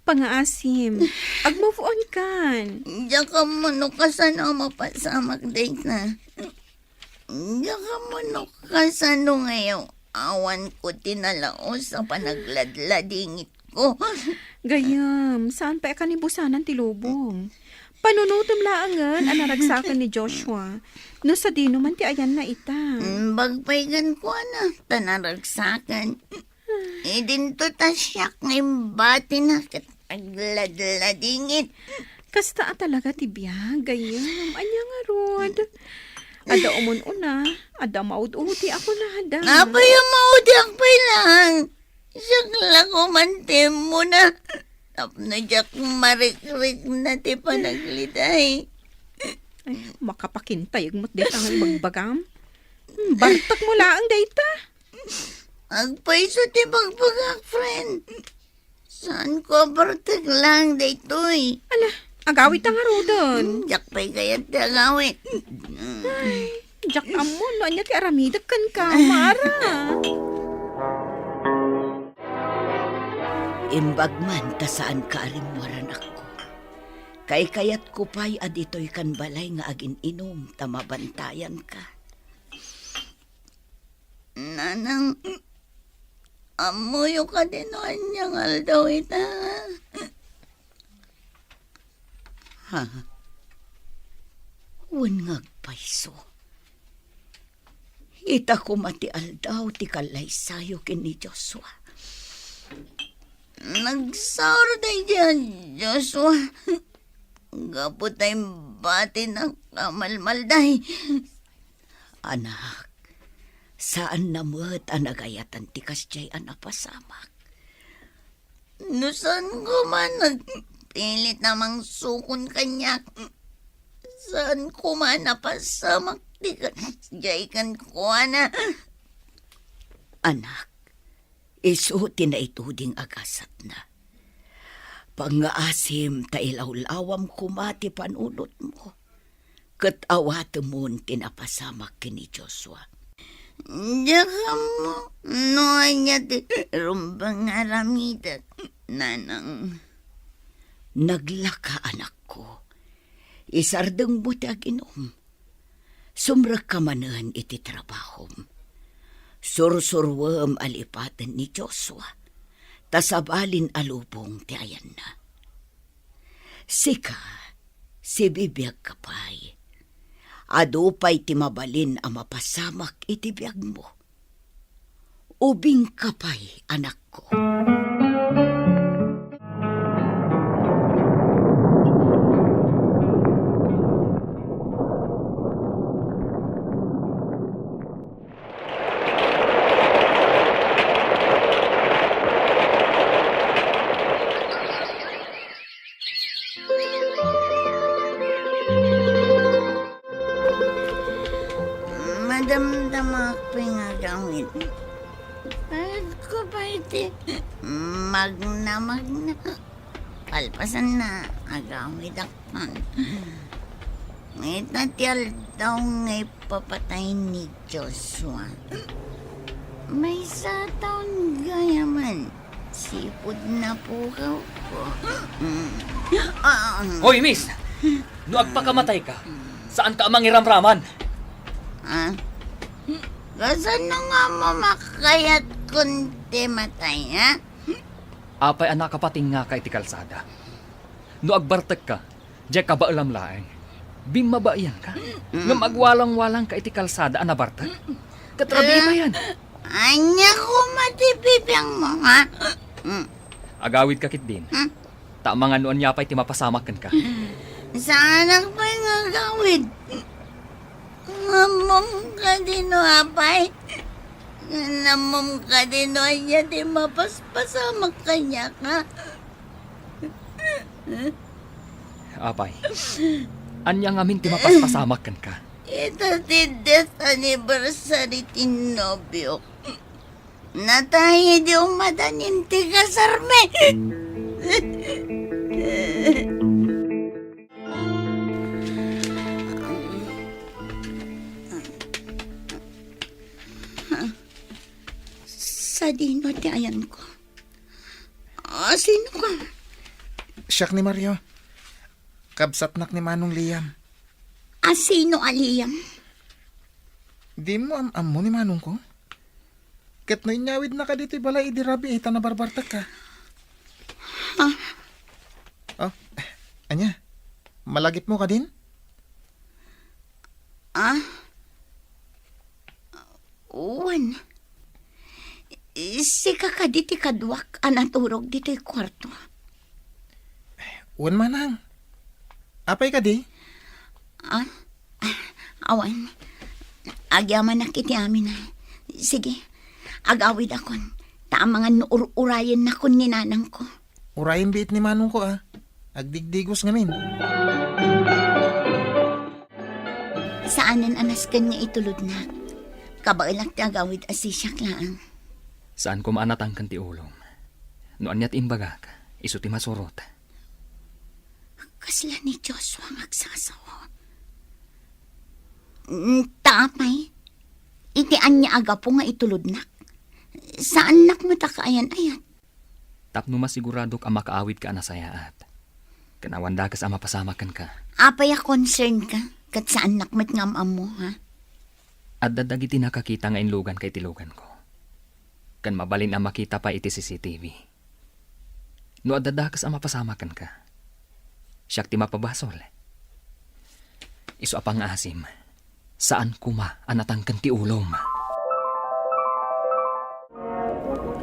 S9: Pangaasim, ag-move on kan.
S4: Diyan ka mo no kasano mapasamak date na. Diyan ka mo no kasano ngayon. Awan ko tinalao sa panagladladingit ko.
S9: Gayam, saan pa ka ni busanan tilubong? Panunutom laangan ang naragsakan ni Joshua. No sa dino man ti ayan na ita.
S4: Bagpaygan ko na, tanaragsakan. Idin to tasyak ng bati na katagladladingit.
S9: Kasta talaga tibiyag, gayam. Anya nga rod. Ada umon una, ada maud-uti ako na hada.
S4: Apay ang maudyak pa lang. Siyak lang umantem mo na. Tapno jak marik-rik na ti panagliday.
S9: Ay, makapakintay mo't dito ang bagbagam. Bartak mo laang data.
S4: Agpaiso ti bagbagak, friend. Saan ko bartak lang daytoy?
S9: Ala, agawit ang arudon.
S4: Jak pa'y kayat ti agawit.
S9: Jak amon, no anya ti aramidag kan ka, Mara.
S4: Imbagman ta saan ka arimwaran ako. Kay kayat ko pa'y adito'y kan balay nga agin inom tamabantayan ka. Nanang, amuyo ka din o anyang aldaw ita. Ha? Wan ngagpaiso. Ita ko mati aldaw ti kalay sayo kini Joshua. Nagsaur tayo dyan, Joshua. Gapot tayong bati ng kamalmalday. Anak, saan namuhat ang nagayatan tikas jay anapasamak? Nusan ko man nagpilit namang sukon kanya. Saan ko man napasamak tikas jay kan kuha na. Anak, isuti na ituding agasat na. Pangaasim ta ilawlawam kumati panunot mo. Kat awat mo tinapasamak kini Joshua. Diyan mo, no anya ti rumbang aramidat, nanang. Naglaka anak ko. Isardeng buti aginom. Sumrak ka manan iti trabahom. Sursurwam alipatan ni Joshua, tasabalin alubong ti ayan na. Sika, si bibiyag kapay, adupay ti mabalin ang mapasamak iti biyag mo. Ubing kapay, anak ko. Madamdamak pinagawin. At ko ba iti magna. Palpasan na agawid akman. Itatial daw nga ipapatay ni Joshua. May sa taon gayaman. Sipod na pukaw ko.
S2: Hoy, miss! Nuag pa kamatay ka. Saan ka mangiramraman?
S4: Ha? Gasan na nga mo makayat kunti matay, ha?
S2: Apay anak kapating nga kay ti kalsada. Nuag bartek ka, diya ka ba alam laeng? Bimabayan ka. Nga magwalang-walang ka iti kalsada anabartek. Katrabi pa yan.
S4: Anya ko matipipiyang mo, ha?
S2: Agawid ka kit din. Tama nga noon niya pa'y timapasamakan ka.
S4: Saan ang pa'y nga gawid? Ngamom ka din o apay. Namom ka din o anya di mapaspasamak kanya ka.
S2: Apay, anya nga min timapaspasamakan ka.
S4: Ito ti death anniversary ti nobyo. Natahi di umadanin ti kasarme. Sa dino ti ayan ko. Sino ka?
S6: Siyak ni Mario. Kabsatnak ni Manong Liam.
S4: Sino Aliyam?
S6: Di mo am mo ni Manong ko? Kat na inyawid na ka dito balay idirabi ita na barbartak ka. Oh, anya? Malagip mo ka din?
S4: Uwan. Sika ka diti kadwak anaturog diti kwarto.
S6: Uwan manang. Apay ka di?
S4: Awan. Agyaman na kiti amin na. Sige, agawid akon. Tamangan no urayan na kon ni nanang ko.
S6: Urayin biit ni Manong ko Agdigdigos ngamin.
S4: Saanan anas kanya itulod na. Kabailak ti agawid asisyak lang.
S2: Saan ko maanatang kan ti ulom? Noan niya't imbagak, iso ti masurot.
S4: Kasla ni Joshua magsasawa. Tapay, itian niya aga po nga itulod na. Saan nak matakaayan ayat?
S2: Tapno masigurado ka makaawid ka anasayaat. Kanawanda ka sa mapasamakan ka.
S4: Apay a concern ka? Kat saan nak matngamam mo, ha?
S2: At dadagiti nakakita nga inlugan kay tilugan ko. Kan mabalin ang makita pa iti CCTV. No adada ka sa mapasamakan ka. Siyak ti mapabasol. Iso apang asim. Saan kuma anatangkan ti ulom?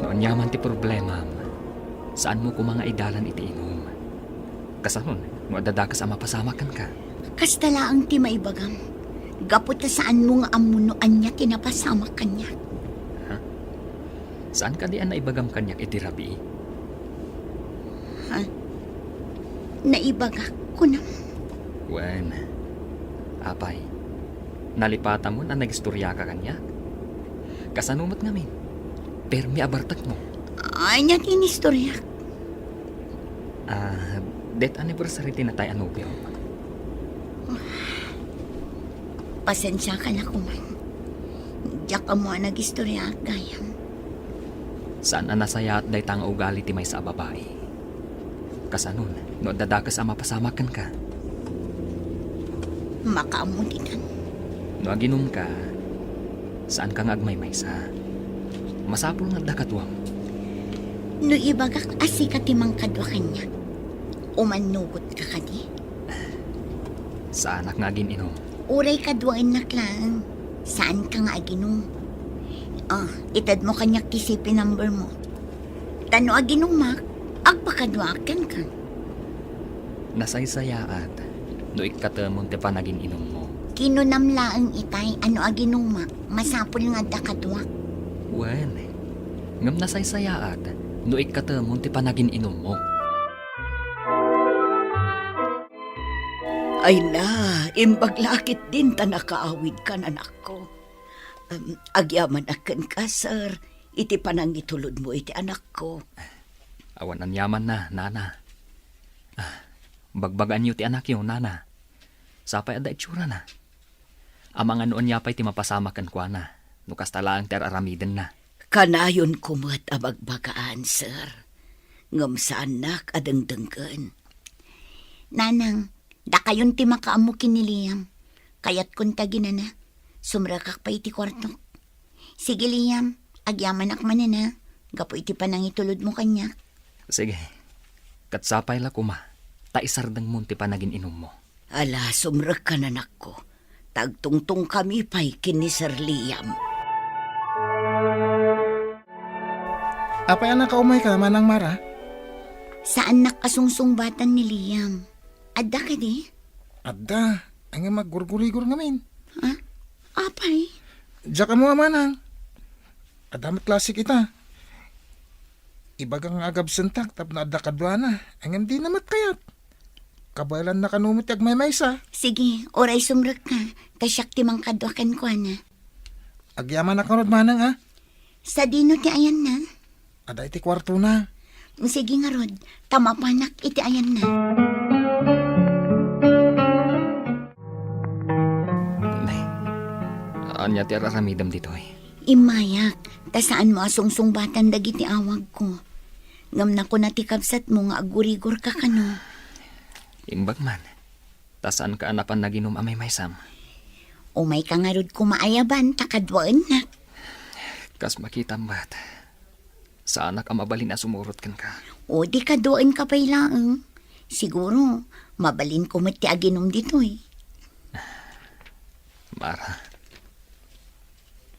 S2: Noon yaman ti problema. Saan mo kumanga idalan iti inom? Kasanon, no adada ka sa mapasamakan ka.
S4: Kastala ang ti maibagam. Gapot na saan mo nga amunoan niya tinapasama kanya.
S2: Saan ka diyan naibagam kanyak iti rabi?
S4: Naibagak ko na.
S2: Wen, apay, nalipata mo na nagistorya ka kanyak? Kasanumat ngamin, permi abartak mo.
S4: Ay niya tinistorya.
S2: Death anniversary tinatay anubyo.
S4: Pasensya ka na kuman. Diyak ka mo nagistorya gayam.
S2: Saan na nasaya at day tang ugali ti may sa babae? Kasanon, no dadakas ang mapasamakan ka.
S4: Makaamudinan.
S2: No aginom ka, saan ka nga agmay sa? Masapul nga dakatwang.
S4: No ibagak asi ka timang kadwa kanya. Umanugot ka kadi.
S2: Saan ak nga inom?
S4: Uray kadwain na lang. Saan ka nga aginom? Itad mo kanyak tisipi number mo. Tano aginom mak, agpakadwakan ka.
S2: Nasaysayaat, no ikatamon te panagin inom mo.
S4: Kinunamlaang itay, ano aginom mak, masapul nga dakadwak.
S2: Wen, ngam nasaysayaat, no ikatamon te panagin inom mo.
S5: Ay na, imbaglakit din ta nakaawid ka nanak ko. Agyaman akan ka, sir. Iti panang itulod mo iti anak ko.
S2: Awan ang yaman na, nana. Bagbagaan niyo ti anak yun, nana. Sapay ada itsura na. Amang anoon niya pa'y ti mapasamakan kwa na. Nukas talaang teraramiden na.
S5: Kanayon kumat abagbagaan, sir. Ngam sa anak adengdenggan.
S4: Nanang, da kayon ti makaamu kiniliyam. Kayat kun tagina na. Sumrakak pa iti kwarto. Sige Liam, agyaman akman na. Gapo iti panang itulod mo kanya.
S2: Sige, katsapay la kuma. Taisardang mo ti panagin inom mo.
S5: Ala, sumrak ka nanak ko. Tagtungtong kami pa'y kini Sir Liam.
S6: Apay anak kaumay ka, Manang Mara?
S4: Saan nakasungsungbatan ni Liam? Adda ka di?
S6: Adda, ang maggurgurigor ngamin.
S4: Apay?
S6: Diyak ka mo, Manang. Adamat klase kita. Ibagang agab sentak, tap na adda kadwa na. Ang di namat kayat. Kabalan na kanumit ag may maysa.
S4: Sige, oray sumrak ka. Kasyak timang kadwakan ko na.
S6: Agyaman na kanod, Manang,
S4: Sa dino ti ayan na.
S6: Ada iti kwarto na.
S4: Sige nga Rod, tama panak iti ayan na.
S2: Anya ti araramidam dito
S4: Imayak, ta saan mo asungsungbatan dagiti awag ko. Ngam na ko natikabsat mo nga agurigor ka kano.
S2: Imbag man, tasaan ka anapan naginom amay maysam.
S4: O may kangarod ko maayaban, takadwaan na.
S2: Kas makita bat, sa anak ang mabalin na sumurot kan ka.
S4: O di kadwaan ka pa'y laang. Siguro, mabalin ko mati aginom dito eh.
S2: Mara,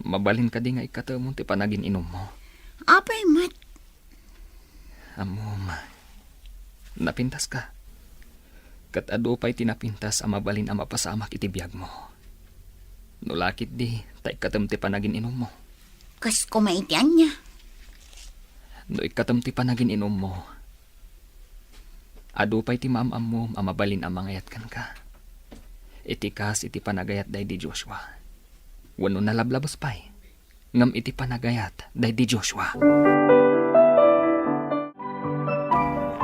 S2: mabalin ka di nga ikatamon ti panagin inom mo.
S4: Apay mat,
S2: Amom, napintas ka. Kat ado pa'y tinapintas ang mabalin ang mapasamak itibiyag mo. Nulakit di, tay katamti panagin inom mo.
S4: kas ko maitian niya.
S2: No ikatamti panagin inom mo. Ado pa'y ti maamam mo ang mabalin ang mangayat kan ka. Itikas iti panagayat day di Joshua. Wano nalablabas pa'y. Ngam iti panagayat day di Joshua.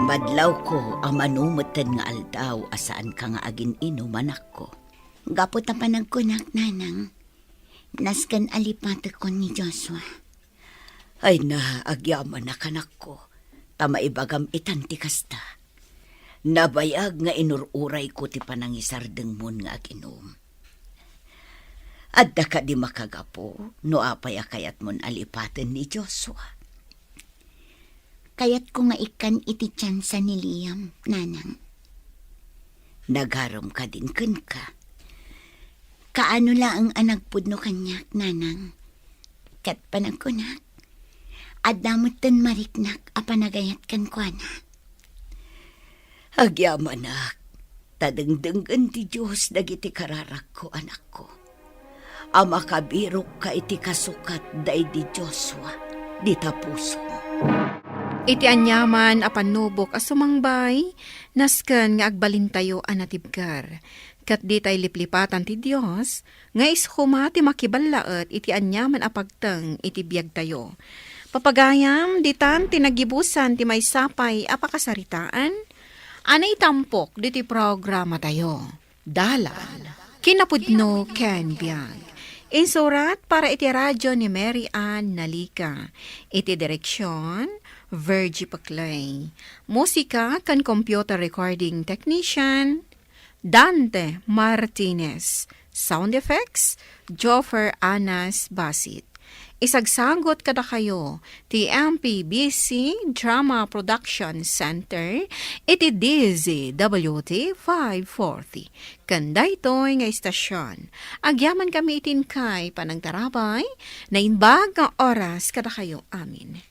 S4: Badlaw ko ang manumutan nga aldaw asaan ka nga agin inumanak ko. Gapot ang panagkunak, nanang. Naskan alipata ko ni Joshua.
S5: Ay na, agyaman na kanak ko. Tama ibagam itanti kasta. Nabayag nga inururay ko ti panangisardeng mon nga aginom. Adda ka di makagapo, no apay akayat mon alipaten ni Joshua.
S4: Kayat ko nga ikan iti tsansa ni Liam, nanang.
S5: Nagarom ka din kun ka.
S4: Kaano laang anagpudno kanyak, nanang. Kat panagkunak. Adamutan mariknak a panagayat kan kwa na.
S5: Agyaman nak, tadengdenggan ti Diyos dagiti kararak ko anak ko. Ama kabirok ka iti kasukat day di Joshua, di tapuso.
S3: Iti anyaman a panubok a sumangbay, nasken nga agbalin tayo a natibkar. Kat di tay liplipatan ti Dios, nga ishuma ti makibalaet iti anyaman a pagteng iti biyag tayo. Papagayam, ditan tinagibusan ti may sapay a pakasaritaan, anay tampok diti programa tayo. Dalan, kinapudno ken biag. Insurat para iti radyo ni Mary Ann Nalika. Iti direksyon, Virgie Paclay. Musika kan computer recording technician, Dante Martinez. Sound effects, Joffer Anas Basit. Isagsagot kada kayo, ti MPBC Drama Production Center, iti DZWT 540. Kanday to'y nga istasyon. Agyaman kami itin kay panangtarabay, na inbag nga oras kada kayo amin.